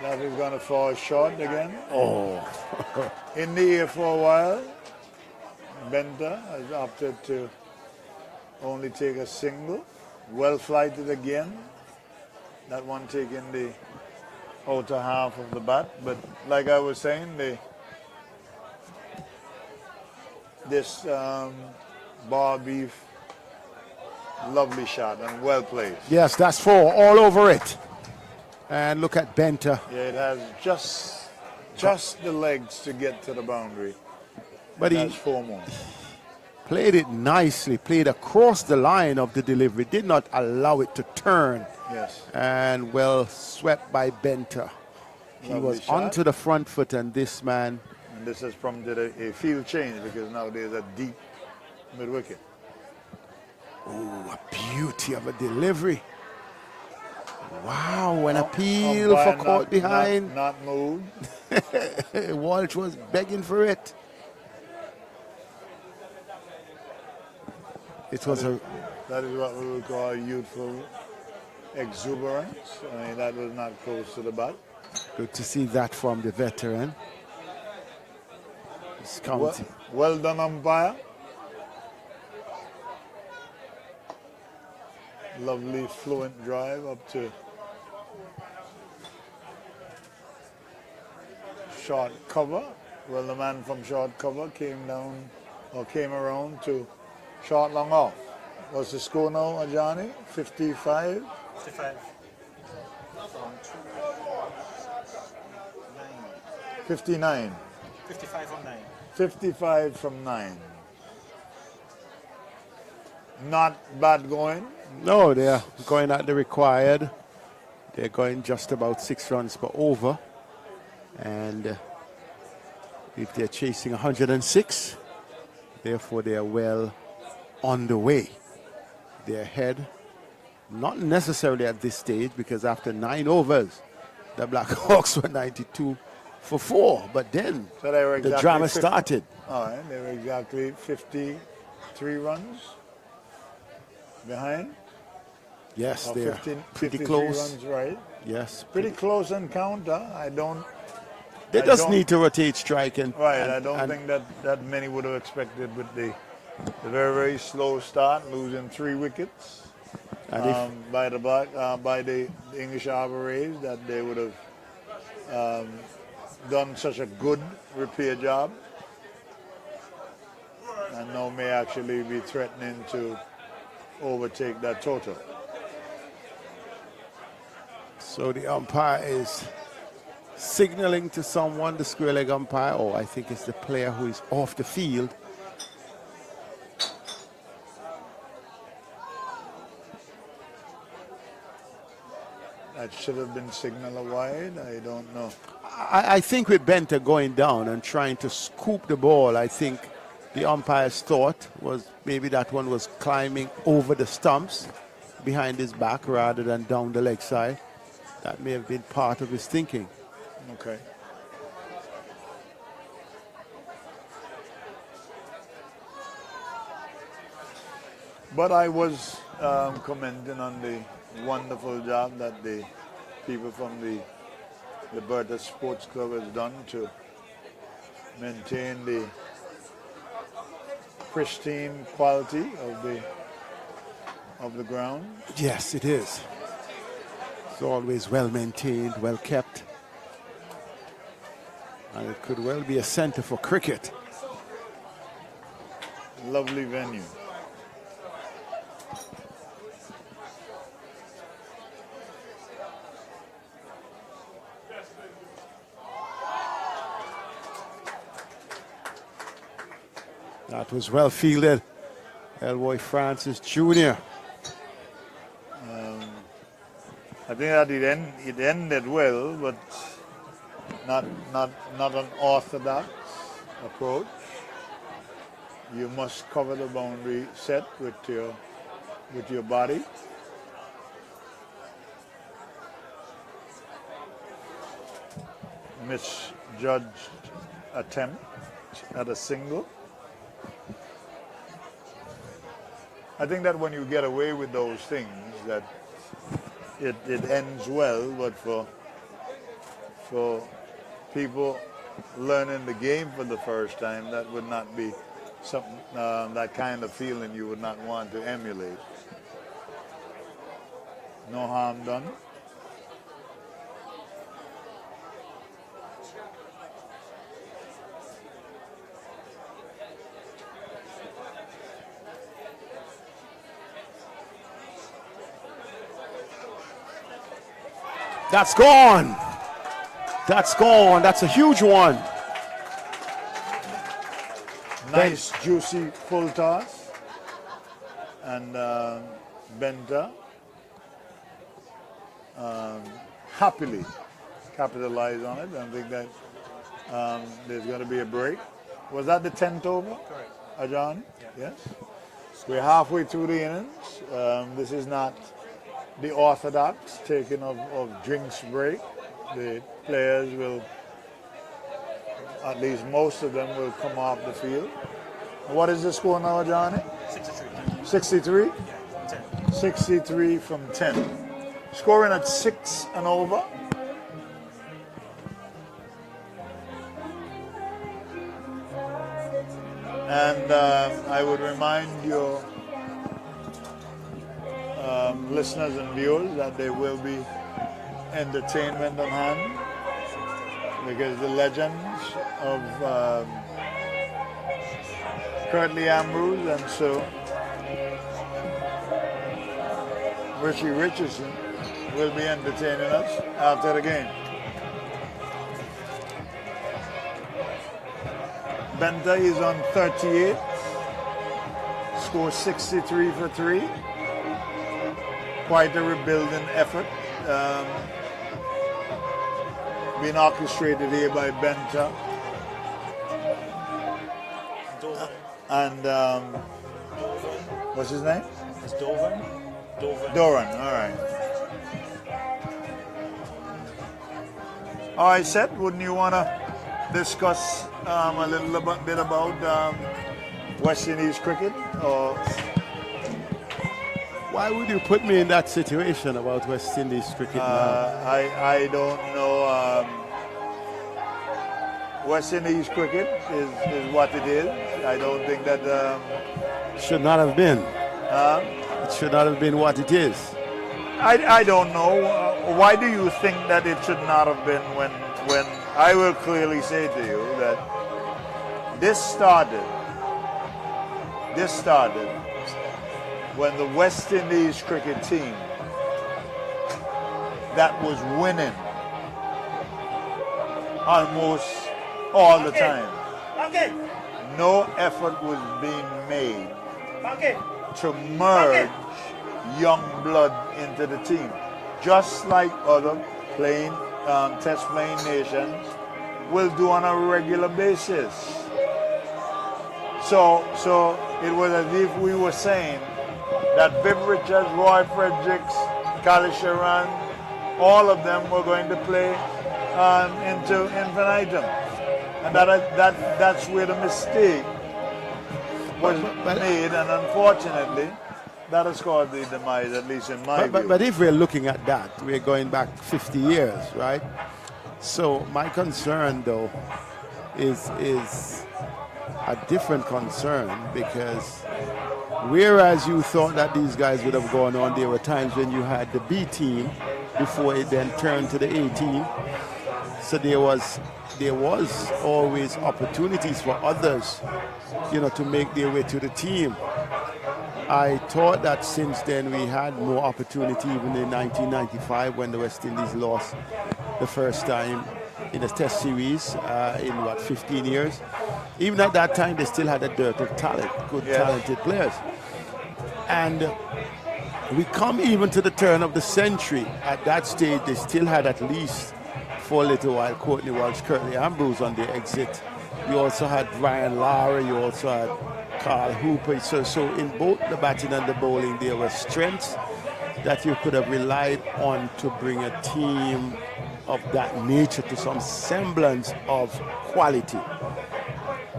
That is going to fall short again. Oh. In the air for a while. Benta has opted to only take a single. Well flighted again. That one taking the outer half of the bat. But like I was saying, this bar beef, lovely shot and well played. Yes, that's 4 all over it. And look at Benta. Yeah, it has just the legs to get to the boundary. But That's 4 more. Played it nicely, played across the line of the delivery, did not allow it to turn. Yes. And well swept by Benta. He Lovely was shot. onto the front foot, and this man. And this has prompted a field change because now there's a deep mid-wicket. Oh, a beauty of a delivery. Wow, an appeal for caught behind. Not moved. Walsh was begging for it. It was that is what we would call youthful exuberance. I mean, that was not close to the bat. Good to see that from the veteran. It's counting. Well done, umpire. Lovely fluent drive up to short cover. Well, the man from short cover came down or came around to short long off. What's the score now, Ajani? 55? 55. 59. 55 from 9. 55 from 9. Not bad going. No, they're going at the required. They're going just about 6 runs per over. And if they're chasing 106, therefore they are well on the way. They're ahead, not necessarily at this stage, because after 9 overs, the Blackhawks were 92 for 4. But then So they were the exactly drama 50 started. All right, they were exactly 53 runs behind. Yes, Or they're 15 pretty 53 close. runs, right? Yes. Pretty close encounter. They just need to rotate strike and Right, I don't think that many would have expected with the very, very slow start, losing 3 wickets by the English Harbour Rays, that they would have done such a good repair job, and now may actually be threatening to overtake that total. So the umpire is signaling to someone, the square leg umpire, or I think it's the player who is off the field. That should have been signal wide. I don't know. I think with Benta going down and trying to scoop the ball, I think the umpire's thought was maybe that one was climbing over the stumps behind his back rather than down the leg side. That may have been part of his thinking. Okay. But I was commenting on the wonderful job that the people from the LIBERTA Sports Club has done to maintain the pristine quality of the ground. Yes, it is. It's always well maintained, well kept. And it could well be a center for cricket. Lovely venue. That was well fielded. Elroy Francis Jr. I think that it ended well, but not an orthodox approach. You must cover the boundary set with your body. Misjudged attempt at a single. I think that when you get away with those things, that it ends well, but for people learning the game for the first time, that would not be something, that kind of feeling you would not want to emulate. No harm done. That's gone. That's gone. That's a huge one. Nice, juicy full toss. And Benta happily capitalized on it. I think that there's going to be a break. Was that the 10th over? Correct. Ajahn? Yeah. Yes. We're halfway through the innings. This is not the orthodox taking of drinks break. The players will, at least most of them, will come off the field. What is the score now, Johnny? 63. 63? Yeah, 10. 63 from 10. Scoring at 6 and over. And I would remind your listeners and viewers that there will be entertainment on hand, because the legends of Curtly Ambrose and so Richie Richardson will be entertaining us after the game. Benta is on 38, score 63 for 3. Quite a rebuilding effort being orchestrated here by Benta. And what's his name? It's Doran. Doran, all right. All right, Seth, wouldn't you want to discuss a little bit about West Indies cricket? Or why would you put me in that situation about West Indies cricket now? I don't know. West Indies cricket is what it is. I don't think that should not have been. It should not have been what it is. I don't know. Why do you think that it should not have been when I will clearly say to you that this started when the West Indies cricket team that was winning almost all the time. No effort was being made to merge young blood into the team, just like other test playing nations will do on a regular basis. So it was as if we were saying that Viv Richards, Roy Fredericks, Kali Sharan, all of them were going to play into infinitum. And that's where the mistake was made, and unfortunately, that has caused the demise, at least in my view. But if we're looking at that, we're going back 50 years, right? So my concern, though, is a different concern, because whereas you thought that these guys would have gone on, there were times when you had the B team before it then turned to the A team. So there was always opportunities for others, to make their way to the team. I thought that since then we had more opportunity, even in 1995 when the West Indies lost the first time in the Test series in 15 years. Even at that time, they still had a dearth of talent, good, talented players. And we come even to the turn of the century. At that stage, they still had at least, for a little while, Courtney Walsh, Curtly Ambrose on their exit. You also had Ryan Lara, you also had Carl Hooper. So in both the batting and the bowling, there were strengths that you could have relied on to bring a team of that nature to some semblance of quality.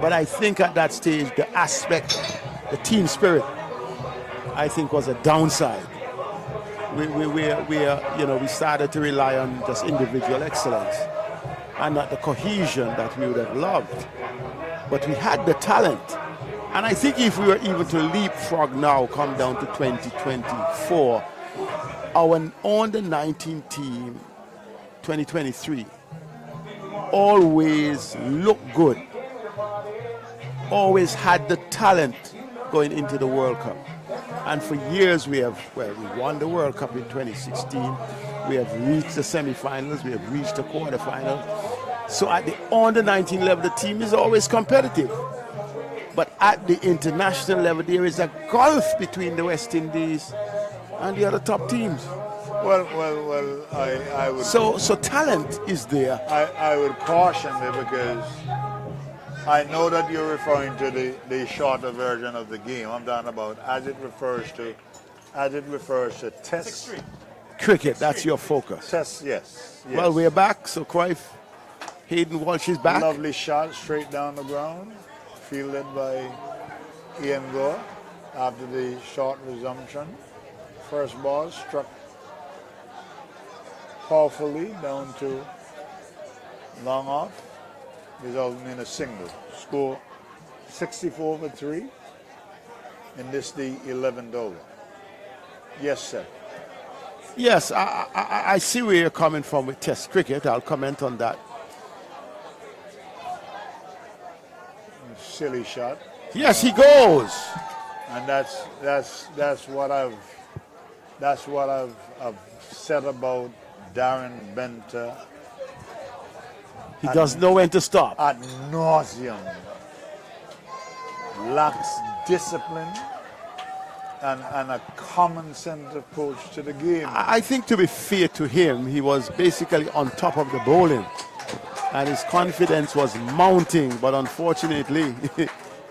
But I think at that stage, the aspect, the team spirit, I think was a downside. We started to rely on just individual excellence and not the cohesion that we would have loved. But we had the talent. And I think if we were able to leapfrog now, come down to 2024, our under 19 team, 2023, always looked good, always had the talent going into the World Cup. And for years we won the World Cup in 2016, we have reached the semi-finals, we have reached the quarterfinals. So at the under 19 level, the team is always competitive. But at the international level, there is a gulf between the West Indies and the other top teams. Well, I would. So talent is there. I would caution you, because I know that you're referring to the shorter version of the game. I'm talking about as it refers to Test cricket. That's your focus. Test, yes. Well, we're back. So Cruyff, Hayden Walsh is back. Lovely shot straight down the ground, fielded by Ian Gore after the short resumption. First ball struck powerfully down to long off, resulting in a single. Score 64 for 3 in this the 11th over. Yes, sir. Yes, I see where you're coming from with Test cricket. I'll comment on that. Silly shot. Yes, he goes. And that's what I've said about Darren Benter. He doesn't know when to stop. Ad nauseum. Lacks discipline and a common sense approach to the game. I think, to be fair to him, he was basically on top of the bowling, and his confidence was mounting, but unfortunately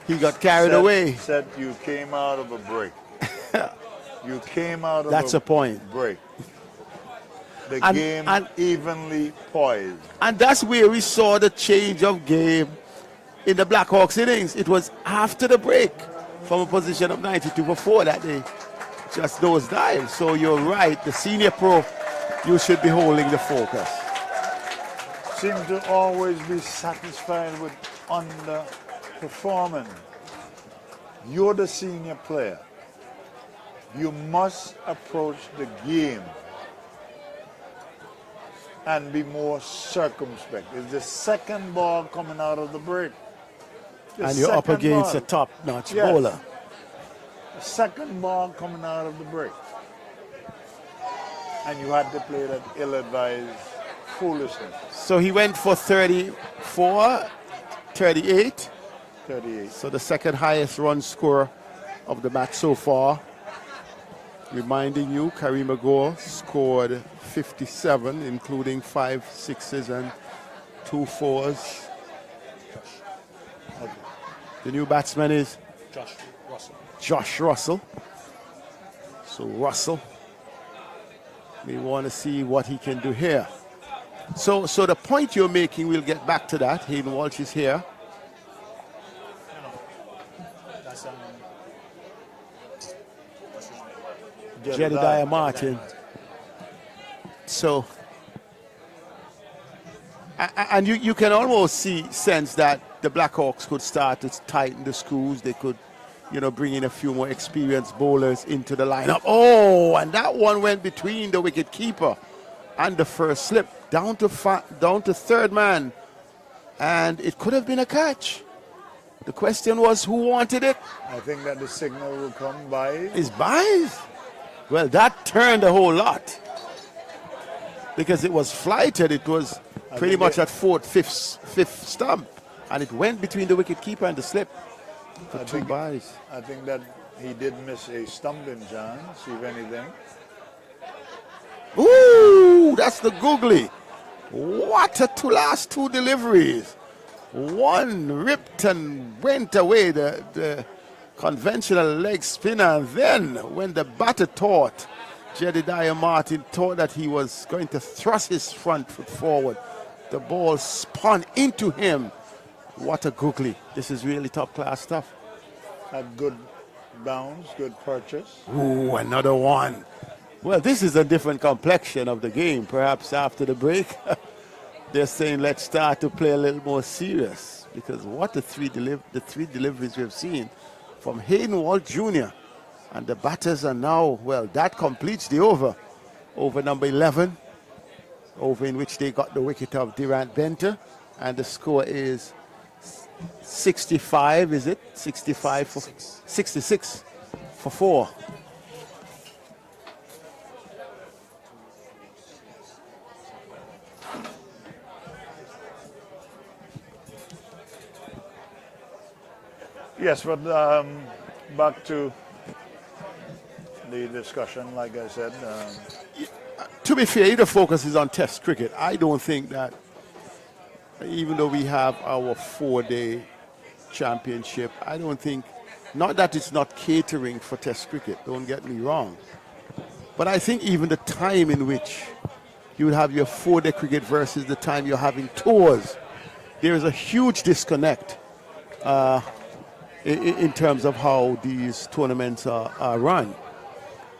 he got carried away. Said you came out of a break. You came out of That's a point. Break. The game evenly poised. And that's where we saw the change of game in the Blackhawks innings. It was after the break, from a position of 92 for 4 that they just those dives. So you're right, the senior pro, you should be holding the focus. Seem to always be satisfied with underperforming. You're the senior player. You must approach the game and be more circumspect. It's the second ball coming out of the break. And you're up against a top-notch bowler. The second ball coming out of the break. And you had to play that ill-advised foolishness. So he went for 34, 38. 38. So the second highest run scorer of the match so far. Reminding you, Kareem Agor scored 57, including 5 sixes and 2 fours. The new batsman is Josh Russell. Josh Russell. So Russell, we want to see what he can do here. So the point you're making, we'll get back to that. Hayden Walsh is here. That's Jedediah Martin. So And you can almost sense that the Blackhawks could start to tighten the screws. They could, bring in a few more experienced bowlers into the lineup. Oh, and that one went between the wicket keeper and the first slip, down to third man. And it could have been a catch. The question was, who wanted it? I think that the signal will come by. Is Byes? Well, that turned a whole lot. Because it was flighted. It was pretty much at fifth stump. And it went between the wicket keeper and the slip for two Byes. I think that he did miss a stumbling chance, if anything. Ooh, that's the googly. What a last two deliveries. One ripped and went away, the conventional leg spinner. And then when the batter thought, Jedediah Martin thought that he was going to thrust his front foot forward, the ball spun into him. What a googly. This is really top class stuff. A good bounce, good purchase. Ooh, another one. Well, this is a different complexion of the game. Perhaps after the break, they're saying let's start to play a little more serious, because what the three deliveries we've seen from Hayden Walt Jr. and the batters are now, well, that completes the over number 11, over in which they got the wicket of Durant Benter, and the score is 65, is it? 65 for 66 for 4. Yes, but back to the discussion, like I said. To be fair, the focus is on Test cricket. I don't think that, even though we have our 4-day championship, I don't think, not that it's not catering for Test cricket, don't get me wrong, but I think even the time in which you would have your 4-day cricket versus the time you're having tours, there is a huge disconnect in terms of how these tournaments are run.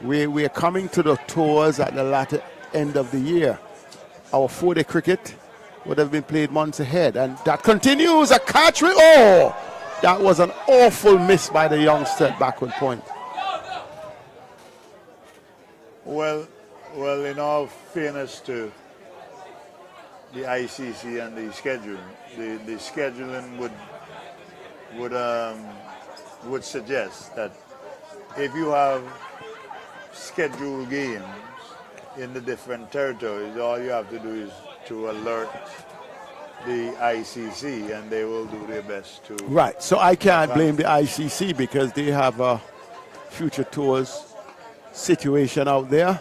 We're coming to the tours at the latter end of the year. Our 4-day cricket would have been played months ahead, and that continues. A catch with, oh, that was an awful miss by the youngster at backward point. Well, in all fairness to the ICC and the scheduling, the scheduling would suggest that if you have scheduled games in the different territories, all you have to do is to alert the ICC, and they will do their best to... Right, so I can't blame the ICC because they have a future tours situation out there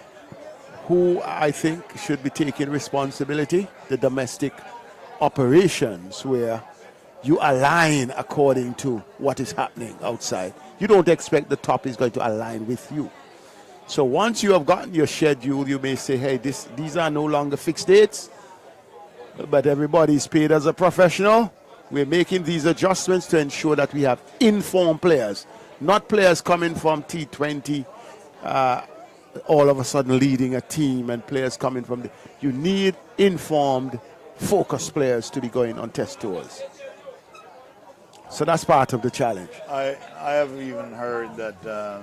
who I think should be taking responsibility, the domestic operations where you align according to what is happening outside. You don't expect the top is going to align with you. So once you have gotten your schedule, you may say, hey, these are no longer fixed dates, but everybody's paid as a professional. We're making these adjustments to ensure that we have informed players, not players coming from T20, all of a sudden leading a team, and players coming from the... You need informed, focused players to be going on test tours. So that's part of the challenge. I have even heard that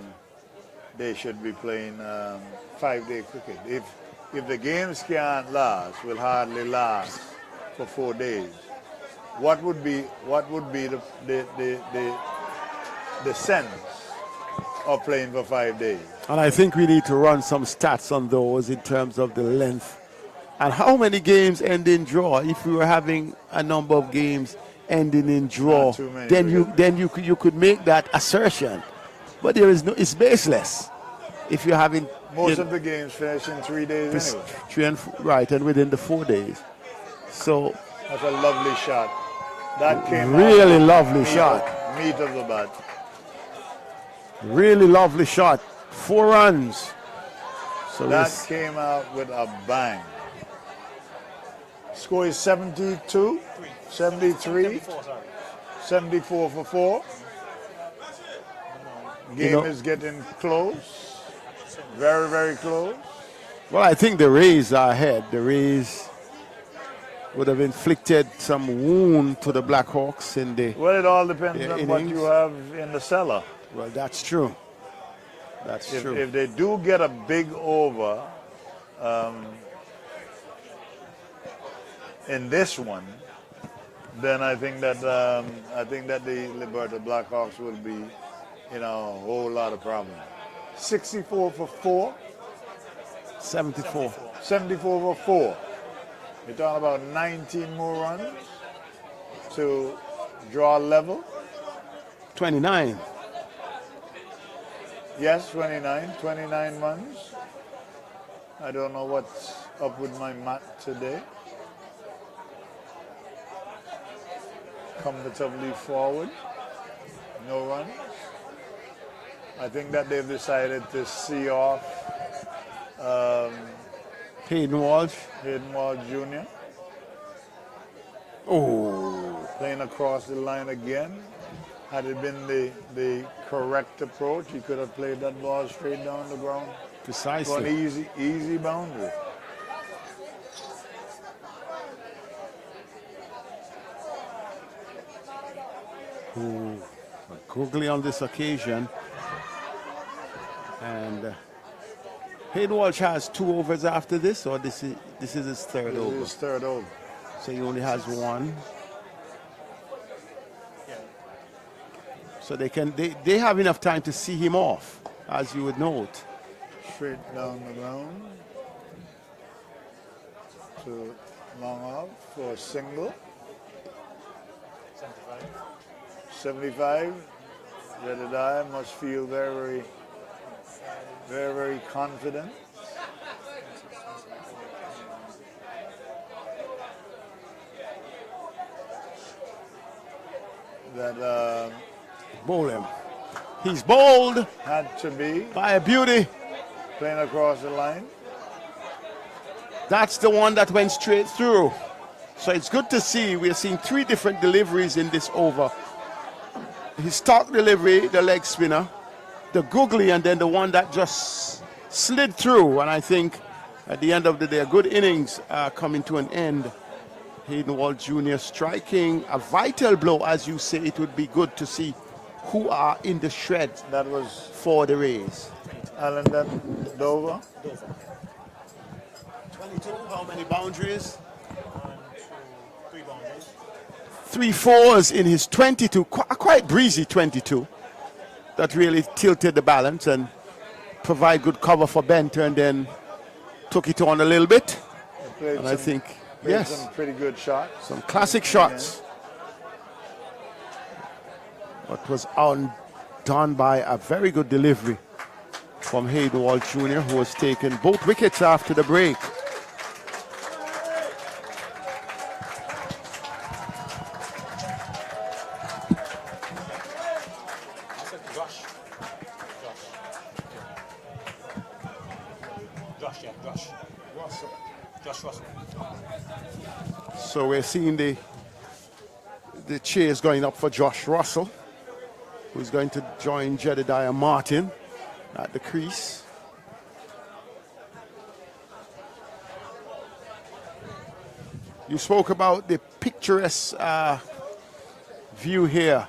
they should be playing 5-day cricket. If the games can't last, will hardly last for 4 days, what would be the sense of playing for 5 days? And I think we need to run some stats on those in terms of the length and how many games end in draw. If we were having a number of games ending in draw, then you could make that assertion. But there is no, it's baseless. If you're having most of the games finish in 3 days anyway. Right, and within the 4 days. So that's a lovely shot. That came really lovely shot. Meat of the bat. Really lovely shot. 4 runs. So that came out with a bang. Score is 72, 73, 74 for 4. Game is getting close. Very, very close. Well, I think the Rays are ahead. The Rays would have inflicted some wound to the Blackhawks in the Well, it all depends their on what innings. you have in the cellar. Well, that's true. That's true. If they do get a big over in this one, then I think that the Liberta Blackhawks will be in a whole lot of problems. 64 for 4. 74. 74 for 4. You're talking about 19 more runs to draw level. 29. Yes, 29 runs. I don't know what's up with my mat today. Comfortably forward. No runs. I think that they've decided to see off Hayden Walsh Jr. Oh. Playing across the line again. Had it been the correct approach, he could have played that ball straight down the ground. Precisely. An easy boundary. Ooh, googly on this occasion. And Hayden Walsh has 2 overs after this, or this is his third over? This is his third over. So he only has 1. So they have enough time to see him off, as you would note. Straight down the ground to long off for a single. 75. Jedediah must feel very, very, very confident. That bowl him. He's bowled. Had to be. By a beauty. Playing across the line. That's the one that went straight through. So it's good to see. We're seeing 3 different deliveries in this over. His stock delivery, the leg spinner, the googly, and then the one that just slid through. And I think at the end of the day, a good innings coming to an end. Hayden Walsh Jr. striking a vital blow. As you say, it would be good to see who are in the shred that was for the Rays. Alan, that Dover. 22, how many boundaries? 3 boundaries. 3 fours in his 22, quite breezy 22. That really tilted the balance and provide good cover for Benter, and then took it on a little bit. And I think, yes, some pretty good shots. some classic shots. What was done by a very good delivery from Hayden Walsh Jr., who has taken both wickets after the break. Josh Russell. So we're seeing the cheers going up for Josh Russell, who's going to join Jedediah Martin at the crease. You spoke about the picturesque view here.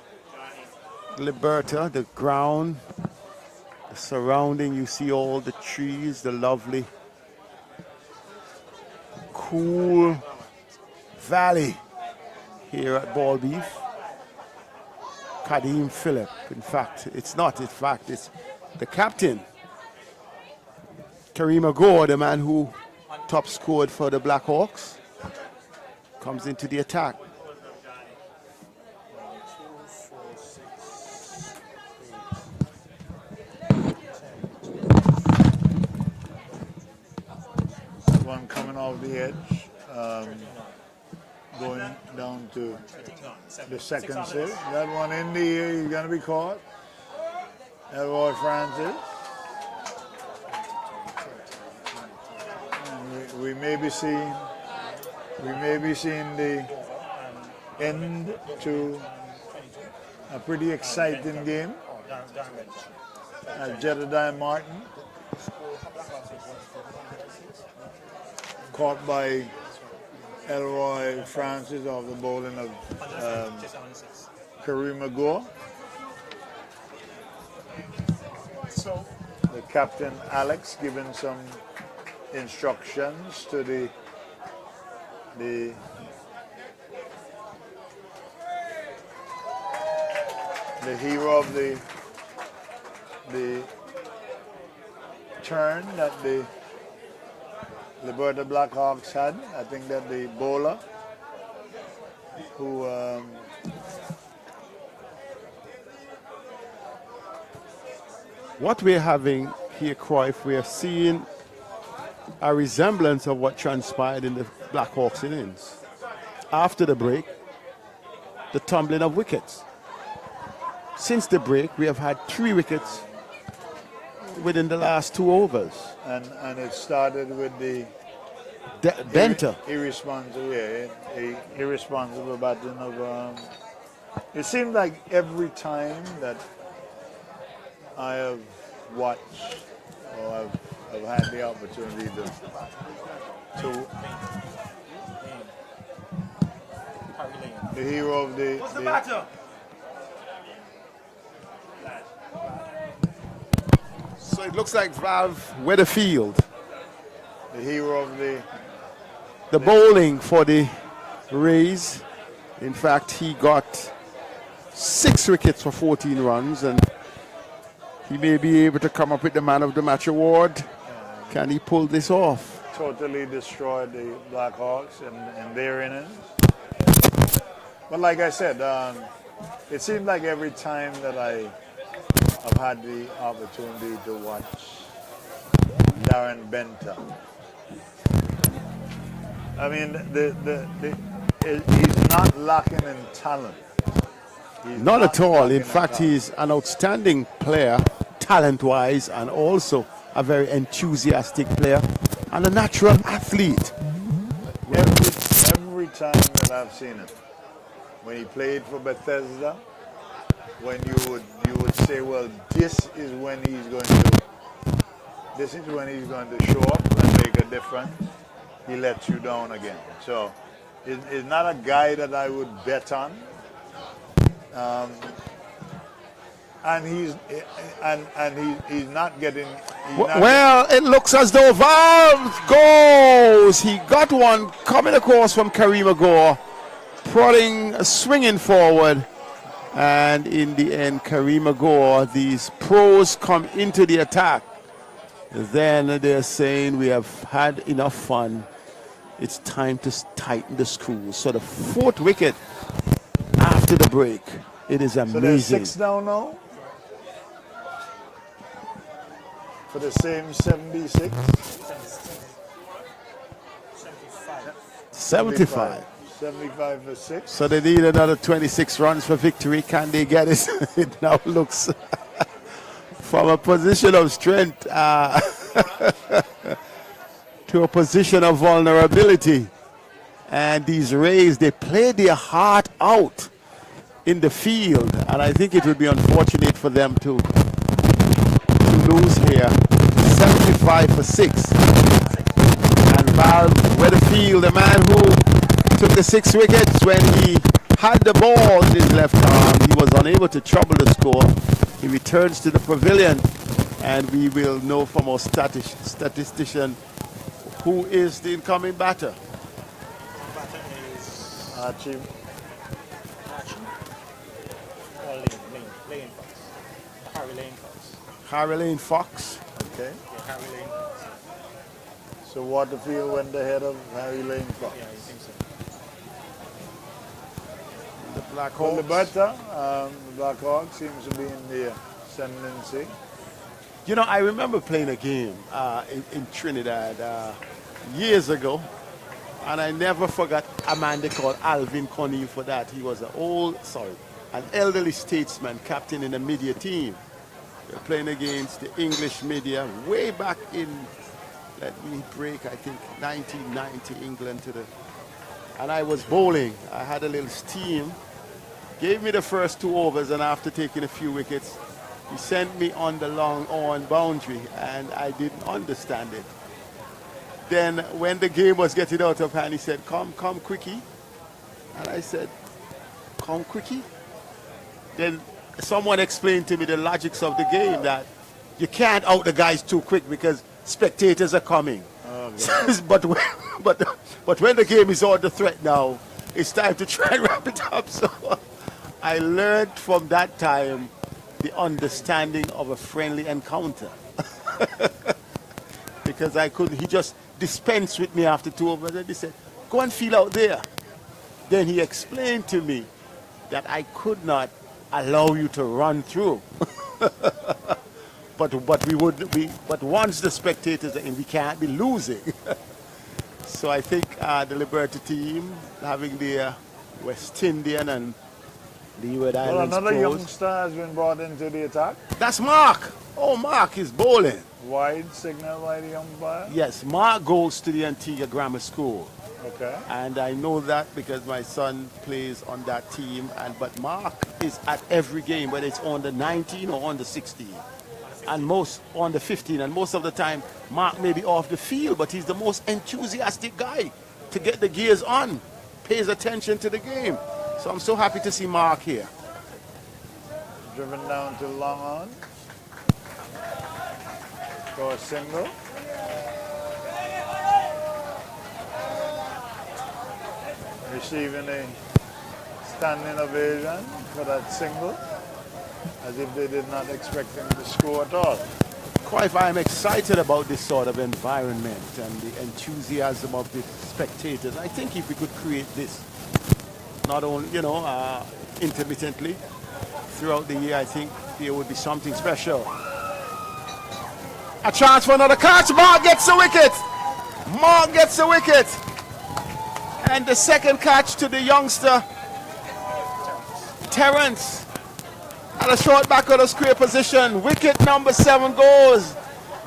Liberta, the ground, the surrounding, you see all the trees, the lovely cool valley here at Ball Beef. Kadeem Phillip, in fact, it's the captain. Kareem Agor, the man who top scored for the Blackhawks, comes into the attack. One coming off the edge, going down to the second set. That one in the air, he's going to be caught. Elroy Francis. And we may be seeing the end to a pretty exciting game. Jedediah Martin caught by Elroy Francis off the bowling of Karima Gore. So the captain Alex giving some instructions to the hero of the turn that the LIBERTA Blackhawks had. I think that the bowler who what we're having here, Cruyff, we are seeing a resemblance of what transpired in the Blackhawks innings. After the break, the tumbling of wickets. Since the break, we have had 3 wickets within the last 2 overs. And it started with the Benter. Irresponsible batting of. It seemed like every time that I have watched or I've had the opportunity to the hero of the. What's the matter? So it looks like Valve Weatherfield, the hero of the bowling for the Rays. In fact, he got 6 wickets for 14 runs, and he may be able to come up with the Man of the Match award. Can he pull this off? Totally destroyed the Blackhawks in their innings. But like I said, it seemed like every time that I've had the opportunity to watch Darren Benter. I mean, he's not lacking in talent. Not at all. In fact, he's an outstanding player, talent-wise, and also a very enthusiastic player and a natural athlete. Every time that I've seen him, when he played for Bethesda, when you would say, well, this is when he's going to show up and make a difference, he lets you down again. So it's not a guy that I would bet on. And he's not getting. Well, it looks as though Valve goes. He got one coming across from Karima Gore, prodding, swinging forward. And in the end, Karima Gore, these pros come into the attack. Then they're saying, we have had enough fun. It's time to tighten the screws. So the 4th wicket after the break. It is amazing. So there's 6 down now? For the same 76? 75. 75 for 6. So they need another 26 runs for victory. Can they get it? It now looks from a position of strength to a position of vulnerability. And these Rays, they play their heart out in the field. And I think it would be unfortunate for them to lose here. 75 for 6. And Val Weatherfield, the man who took the 6 wickets when he had the ball in his left arm, he was unable to trouble the score. He returns to the pavilion, and we will know from our statistician who is the incoming batter. Batter is Archie. Or Lane Fox. Harry Lane Fox. Harry Lane Fox. Okay. Yeah, Harry Lane Fox. So Waterfield went ahead of Harry Lane Fox. Yeah, I think so. The Blackhawks. Well, the Blackhawks seems to be in the ascendancy. You know, I remember playing a game in Trinidad years ago, and I never forgot a man they called Alvin Coney for that. He was an elderly statesman, captain in the media team. We were playing against the English media way back in, let me break, I think 1990, England and I was bowling. I had a little steam. Gave me the first 2 overs, and after taking a few wickets, he sent me on the long on boundary, and I didn't understand it. Then when the game was getting out of hand, he said, come quickie. And I said, come quickie? Then someone explained to me the logics of the game, that you can't out the guys too quick because spectators are coming. but when the game is under threat now, it's time to try and wrap it up. So I learned from that time the understanding of a friendly encounter. Because he just dispensed with me after 2 overs, and he said, go and feel out there. Then he explained to me that I could not allow you to run through. but once the spectators are in, we can't be losing. So I think the Liberta team, having the West Indian and the Leeward Islands Well, another pros. youngster has been brought into the attack. That's Mark. Oh, Mark is bowling. Wide signal by the umpire. Yes, Mark goes to the Antigua Grammar School. Okay. And I know that because my son plays on that team. But Mark is at every game, whether it's on the 19 or on the 16. And most on the 15. And most of the time, Mark may be off the field, but he's the most enthusiastic guy to get the gears on. Pays attention to the game. So I'm so happy to see Mark here. Driven down to long on. For a single. Receiving a standing ovation for that single, as if they did not expect him to score at all. Quite, I'm excited about this sort of environment and the enthusiasm of the spectators. I think if we could create this, not only, intermittently throughout the year, I think there would be something special. A chance for another catch. Mark gets the wicket. Mark gets the wicket. And the second catch to the youngster, Terence. At a short back of the square position. Wicket number 7 goes.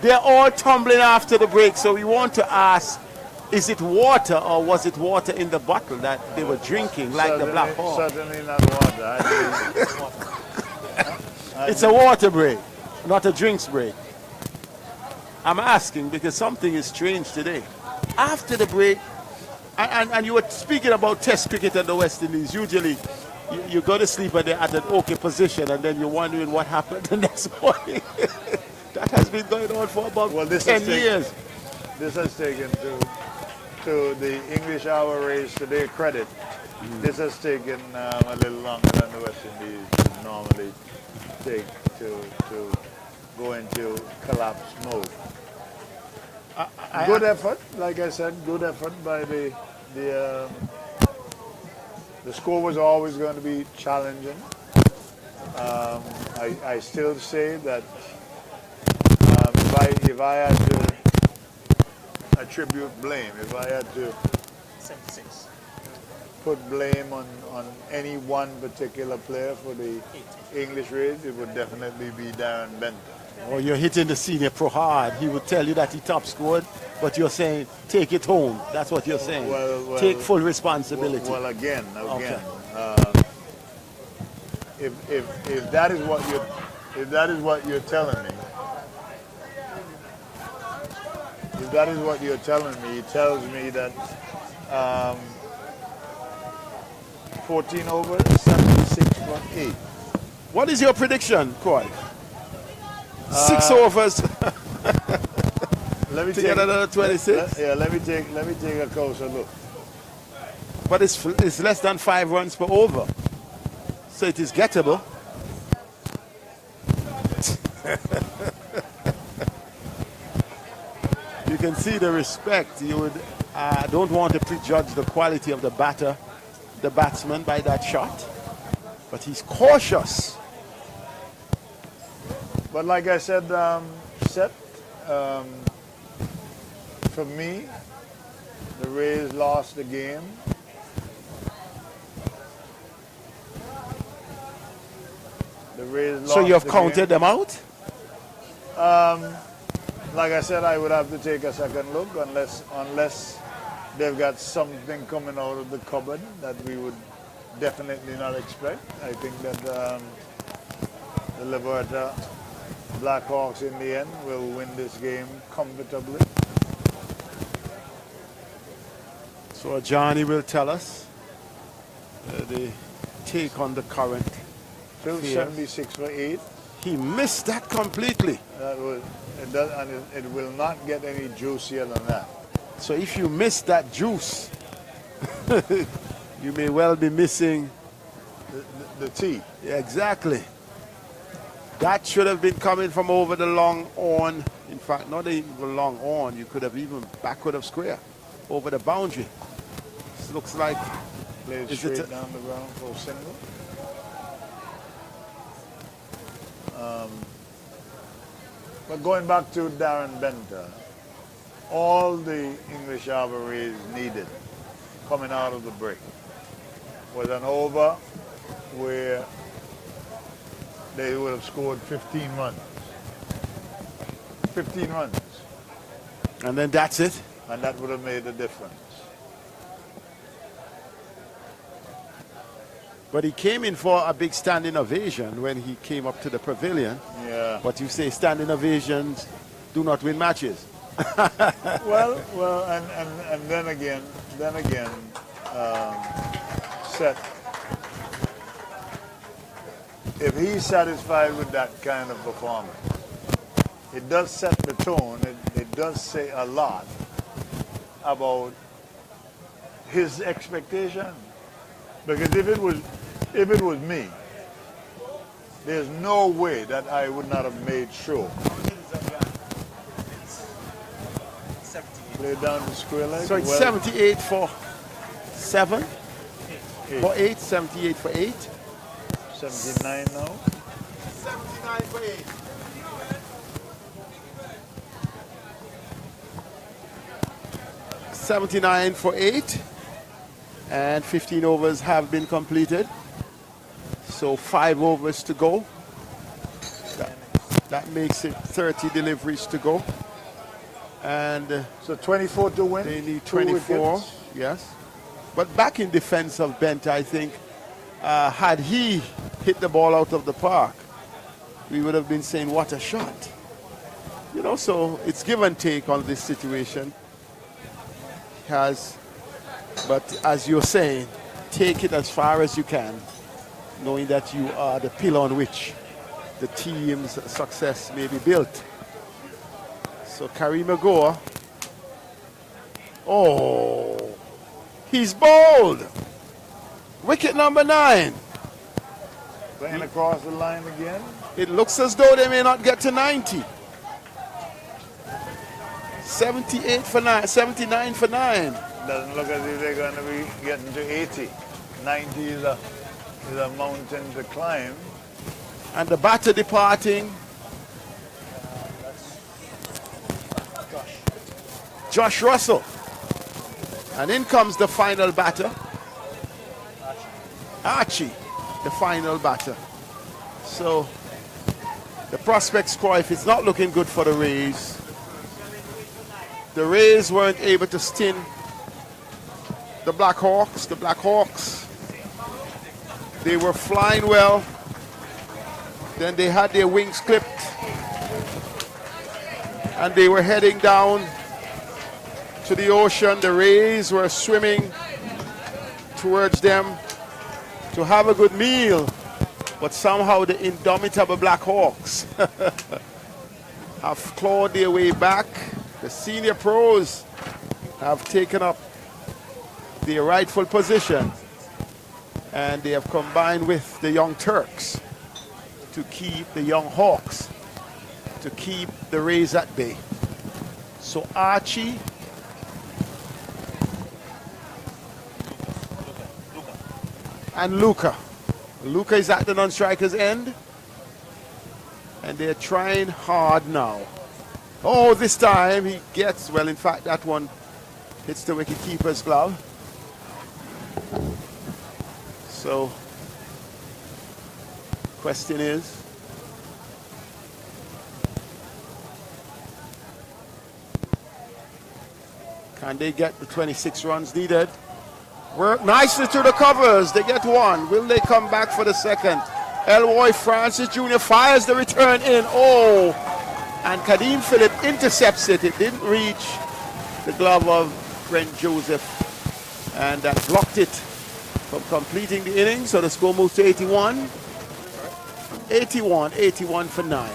They're all tumbling after the break. So we want to ask, is it water or was it water in the bottle that they were drinking like the Black Hawk? Certainly not water. It's a water break, not a drinks break. I'm asking because something is strange today. After the break, and you were speaking about Test cricket at the West Indies. Usually, you go to sleep and they're at an okay position, and then you're wondering what happened the next morning. That has been going on for about 10 years. This has taken to the English hour race to their credit. This has taken a little longer than the West Indies would normally take to go into collapse mode. Good effort, like I said, good effort by the score was always going to be challenging. I still say that if I had to attribute blame, if I had to 76. put blame on any one particular player for the English race, it would definitely be Darren Benton. Oh, you're hitting the senior pro hard. He would tell you that he top scored, but you're saying take it home. That's what you're saying. Well, take full responsibility. Well, again, okay. If that is what you're telling me, if that is what you're telling me, it tells me that 14 overs, 76.8. What is your prediction, Coy? 6 overs. Let me to take get another 26. Let me take a closer look. But it's less than 5 runs per over, so it is gettable. You can see the respect. You would don't want to prejudge the quality of the batsman by that shot, but he's cautious. But like I said, Seth, for me, the Rays lost the game. So you have counted them out? Like I said, I would have to take a second look unless they've got something coming out of the cupboard that we would definitely not expect. I think that the Liberta Blackhawks in the end will win this game comfortably. So Johnny will tell us the take on the current. Still affairs. 76 for 8. He missed that completely. That was, and it will not get any juicier than that. So if you miss that juice, you may well be missing the tea. Yeah, exactly. That should have been coming from over the long on. In fact, not even the long on. You could have even backward of square over the boundary. This looks like Played straight down the ground for a single. But going back to Darren Benter, all the English Harbour Rays needed coming out of the break was an over where they would have scored 15 runs. 15 runs. And then that's it. And that would have made a difference. But he came in for a big standing ovation when he came up to the pavilion. Yeah. But you say standing ovations do not win matches. well, and then again, Seth, if he's satisfied with that kind of performance, it does set the tone. It does say a lot about his expectation. Because if it was me, there's no way that I would not have made sure. Play down the square leg. So it's well, 78 for 7. For 8, 78 for 8. 79 now. 79 for 8. $79 for 8, and 15 overs have been completed. So 5 overs to go. That makes it 30 deliveries to go. And so 24 to win. They need 24. Yes. But back in defense of Bent, I think, had he hit the ball out of the park, we would have been saying, what a shot. You know, so it's give and take on this situation. But as you're saying, take it as far as you can, knowing that you are the pillar on which the team's success may be built. So Kareem Agor, oh, he's bowled. Wicket number 9. Playing across the line again. It looks as though they may not get to 90. 78 for 9, 79 for 9. Doesn't look as if they're going to be getting to 80. 90 is a mountain to climb. And the batter departing. Josh Russell. And in comes the final batter. Archie, the final batter. So the prospect score, if it's not looking good for the Rays, the Rays weren't able to sting the Blackhawks. The Blackhawks, they were flying well. Then they had their wings clipped. And they were heading down to the ocean. The Rays were swimming towards them to have a good meal. But somehow the indomitable Blackhawks have clawed their way back. The senior pros have taken up their rightful position, and they have combined with the young Turks to keep the young Hawks, to keep the Rays at bay. So Archie and Luca. Luca is at the non-striker's end, and they're trying hard now. Oh, this time he gets, well, in fact, that one hits the wicketkeeper's glove. So, question is, can they get the 26 runs needed? Work nicely to the covers. They get 1. Will they come back for the second? Elroy Francis Jr. fires the return in. Oh! And Kadeem Phillip intercepts it. It didn't reach the glove of Brent Joseph. and that blocked it from completing the inning. So the score moves to 81. 81 for 9.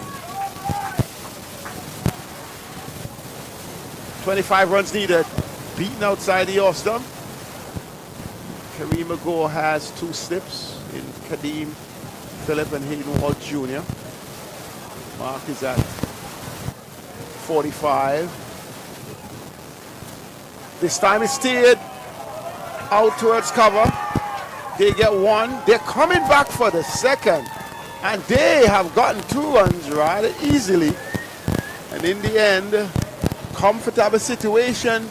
25 runs needed, beaten outside the off stump. Kareem Agor has 2 slips in Kadeem Phillip and Hayden Walt Jr. Mark is at 45. This time it's steered out towards cover. They get 1. They're coming back for the second. And they have gotten 2 runs rather easily. And in the end, comfortable situation.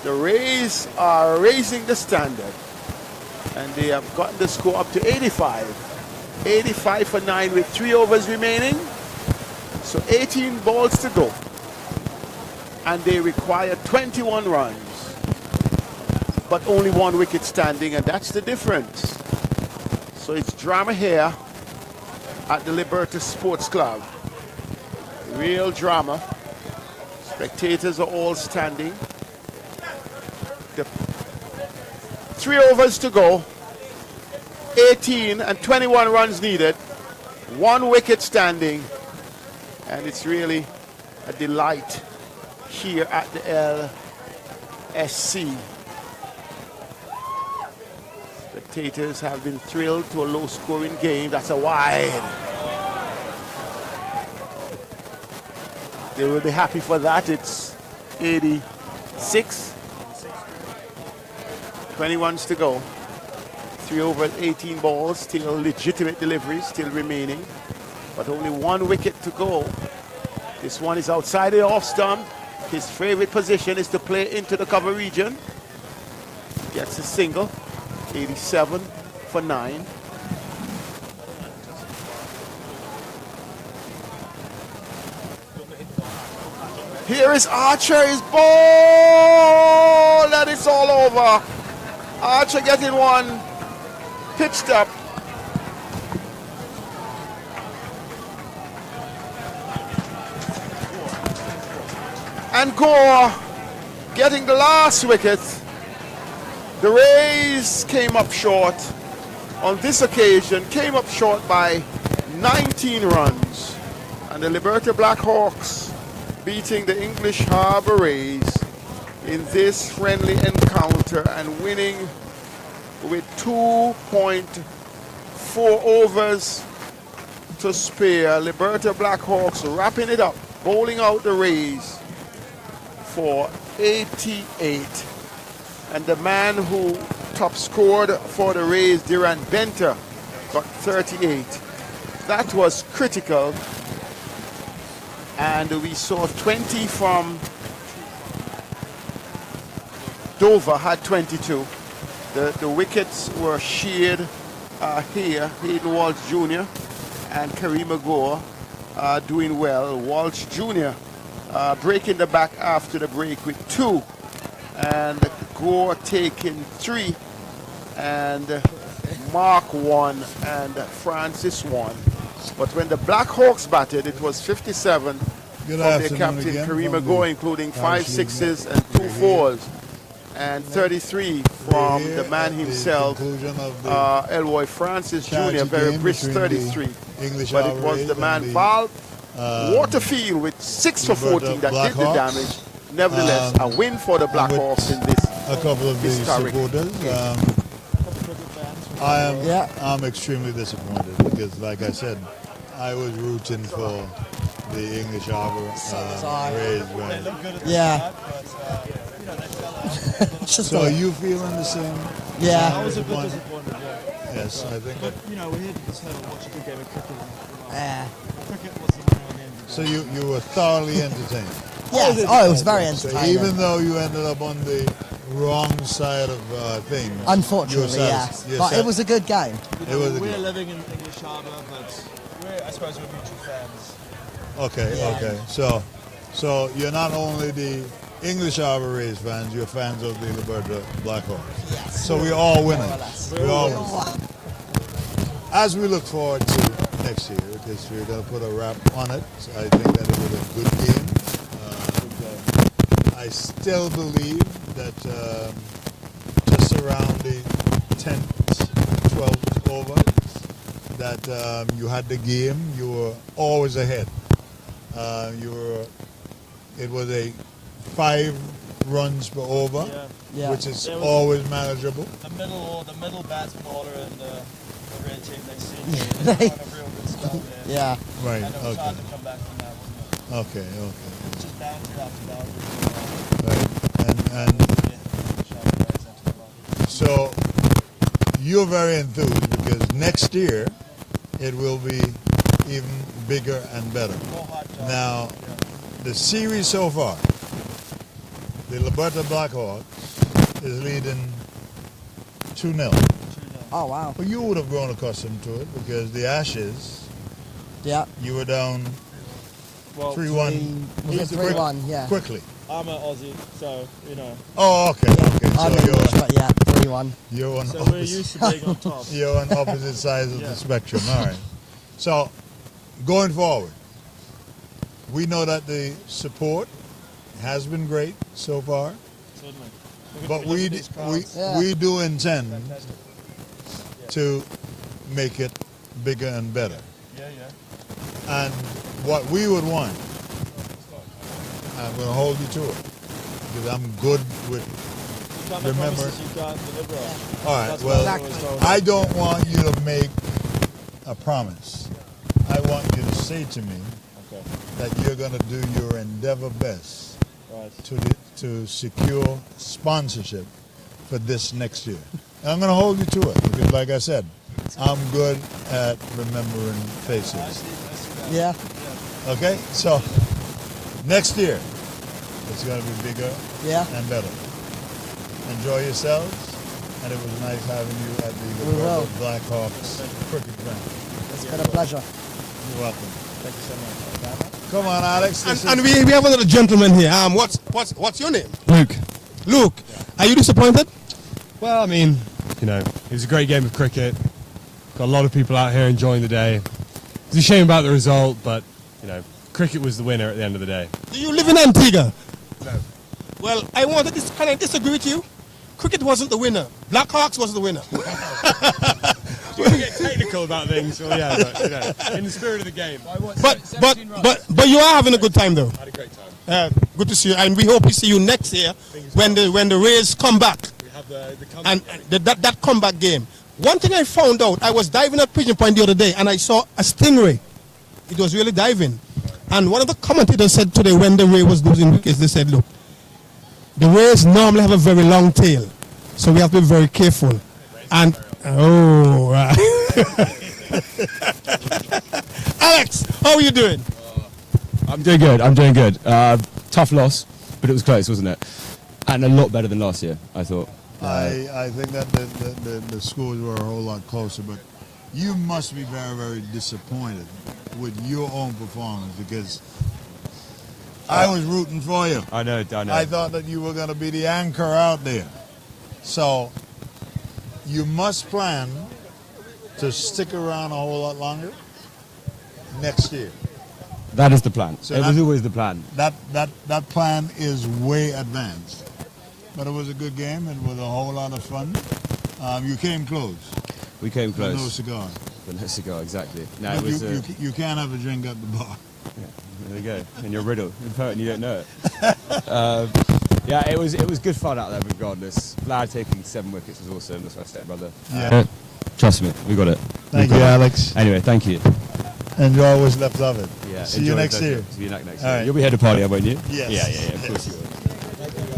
The Rays are raising the standard. And they have gotten the score up to 85. 85 for 9 with 3 overs remaining. So 18 balls to go. And they require 21 runs. But only 1 wicket standing, and that's the difference. So it's drama here at the Liberta Sports Club. Real drama. Spectators are all standing. 3 overs to go. 18 and 21 runs needed. 1 wicket standing. And it's really a delight here at the LSC. Spectators have been thrilled to a low-scoring game. That's a wide. They will be happy for that. It's 86. 20 runs to go. 3 over 18 balls, still legitimate deliveries, still remaining. But only 1 wicket to go. This one is outside the off stump. His favorite position is to play into the cover region. Gets a single. 87 for 9. Here is Archer, his ball, and it's all over. Archer getting 1, pitched up. And Gore getting the last wicket. The Rays came up short on this occasion, came up short by 19 runs. And the Liberta Blackhawks beating the English Harbour Rays in this friendly encounter and winning with 2.4 overs to spare. Liberta Blackhawks wrapping it up, bowling out the Rays for 88. And the man who top scored for the Rays, Durant Benter, got 38. That was critical. And we saw 20 from Dover, had 22. The wickets were sheared here. Hayden Walsh Jr. and Kareem Agor doing well. Walsh Jr. Breaking the back after the break with 2. And Gore taking 3, and Mark 1, and Francis 1. But when the Blackhawks batted, it was 57 from their captain Kareem Agor, including 5 sixes and 2 fours, and 33 from the man himself, Elroy Francis Jr., very brisk 33. But it was the man Val Waterfield with 6 for 14 that did the damage. Nevertheless, a win for the Blackhawks in this a couple of these supporters. I'm extremely disappointed because, like I said, I was rooting for the English Harbour Rays. Yeah. So are you feeling the same? Yeah. I was a bit disappointed. Yes, I think. But you know, we're here to just watch a good game of cricket. Yeah. Cricket was the main end. So you were thoroughly entertained. Yes, it was very entertaining. So even though you ended up on the wrong side of things. Unfortunately, but it was a good game. We're living in English Harbour, but I suppose we're neutral fans. Okay, okay. So you're not only the English Harbour Rays fans, you're fans of the Liberta Blackhawks. Yes. So we're all winning. We're all winning. As we look forward to next year, because we're going to put a wrap on it, I think that it was a good game. I still believe that just a around the 10th, 12th over that you had the game, you were always ahead. It was a 5 runs per over, which is always manageable. The middle batsman order and the red team, they seem to have a real good start there. Yeah. Right, And it was hard okay. to come back from that, wasn't it? Okay. It was just boundary after boundary. Right. And so you're very enthused because next year it will be even bigger and better. Now, the series so far, the LIBERTA BLACKHAWKS is leading 2-0. Oh, wow. But you would have grown accustomed to it because the Ashes, you were down 3-1. Was it 3-1? Yeah. Quickly. I'm an Aussie, so, you know. Oh, okay. I'm English, but yeah, 3-1. You're on So we're used to being on top. You're on opposite sides of the spectrum. All right. So, going forward, we know that the support has been great so far. Certainly. But we do intend to make it bigger and better. And what we would want, I'm going to hold you to it because I'm good with remembering. You can't deliver on. All right. That's Well, what I was told. I don't want you to make a promise. I want you to say to me that you're going to do your endeavor best to secure sponsorship for this next year. And I'm going to hold you to it because, like I said, I'm good at remembering faces. Yeah. Okay? So, next year, it's going to be bigger and better. Enjoy yourselves, and it was nice having you at the LIBERTA BLACKHAWKS cricket ground. It's been a pleasure. You're welcome. Thank you so much. Come on, Alex. And we have another gentleman here. What's your name? Luke. Luke, are you disappointed? Well, I mean, you know, it was a great game of cricket. Got a lot of people out here enjoying the day. It's a shame about the result, but, you know, cricket was the winner at the end of the day. Do you live in Antigua? No. Well, can I disagree with you? Cricket wasn't the winner. Blackhawks was the winner. You can get technical about things, well, yeah, but, you know, in the spirit of the game. But you are having a good time, though. Had a great time. Good to see you, and we hope we see you next year when the Rays come back. We have the comeback And that comeback game. One thing I found out, I was diving at Pigeon Point the other day, and I saw a stingray. It was really diving. And one of the commentators said today when the Ray was losing wickets, they said, look, the Rays normally have a very long tail, so we have to be very careful. And, Alex, how are you doing? I'm doing good. I'm doing good. Tough loss, but it was close, wasn't it? And a lot better than last year, I thought. I think that the scores were a whole lot closer, but you must be very, very disappointed with your own performance because I was rooting for you. I know. I thought that you were going to be the anchor out there. So you must plan to stick around a whole lot longer next year. That is the plan. So it was always the plan. That plan is way advanced. But it was a good game. It was a whole lot of fun. You came close. We came close. With no cigar. With no cigar, exactly. No, But it was, you can't have a drink at the bar. Yeah, there you go. And you're riddled. You're poet and you don't know it. Yeah, it was good fun out there regardless. Vlad taking 7 wickets was awesome. That's what I said, brother. Yeah. Trust me, we got it. Thank you, Alex. Anyway, thank you. Enjoy what's left of it. Yeah, See you next year. See you next year. All right. You'll be head of party, won't you? Yes. Yeah, of course you will.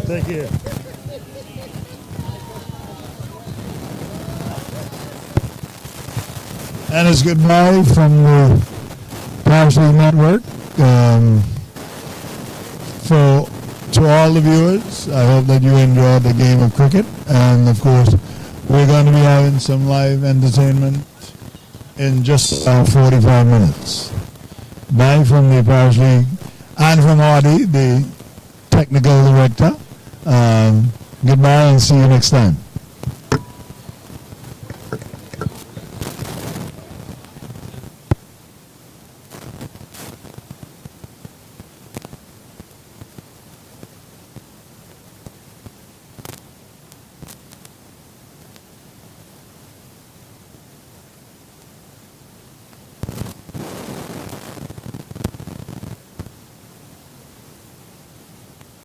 Thank you. And it's goodbye from the Parsley Network. To all the viewers, I hope that you enjoyed the game of cricket. And of course, we're going to be having some live entertainment in just about 45 minutes. Bye from the Parsley and from Audie, the technical director. Goodbye and see you next time.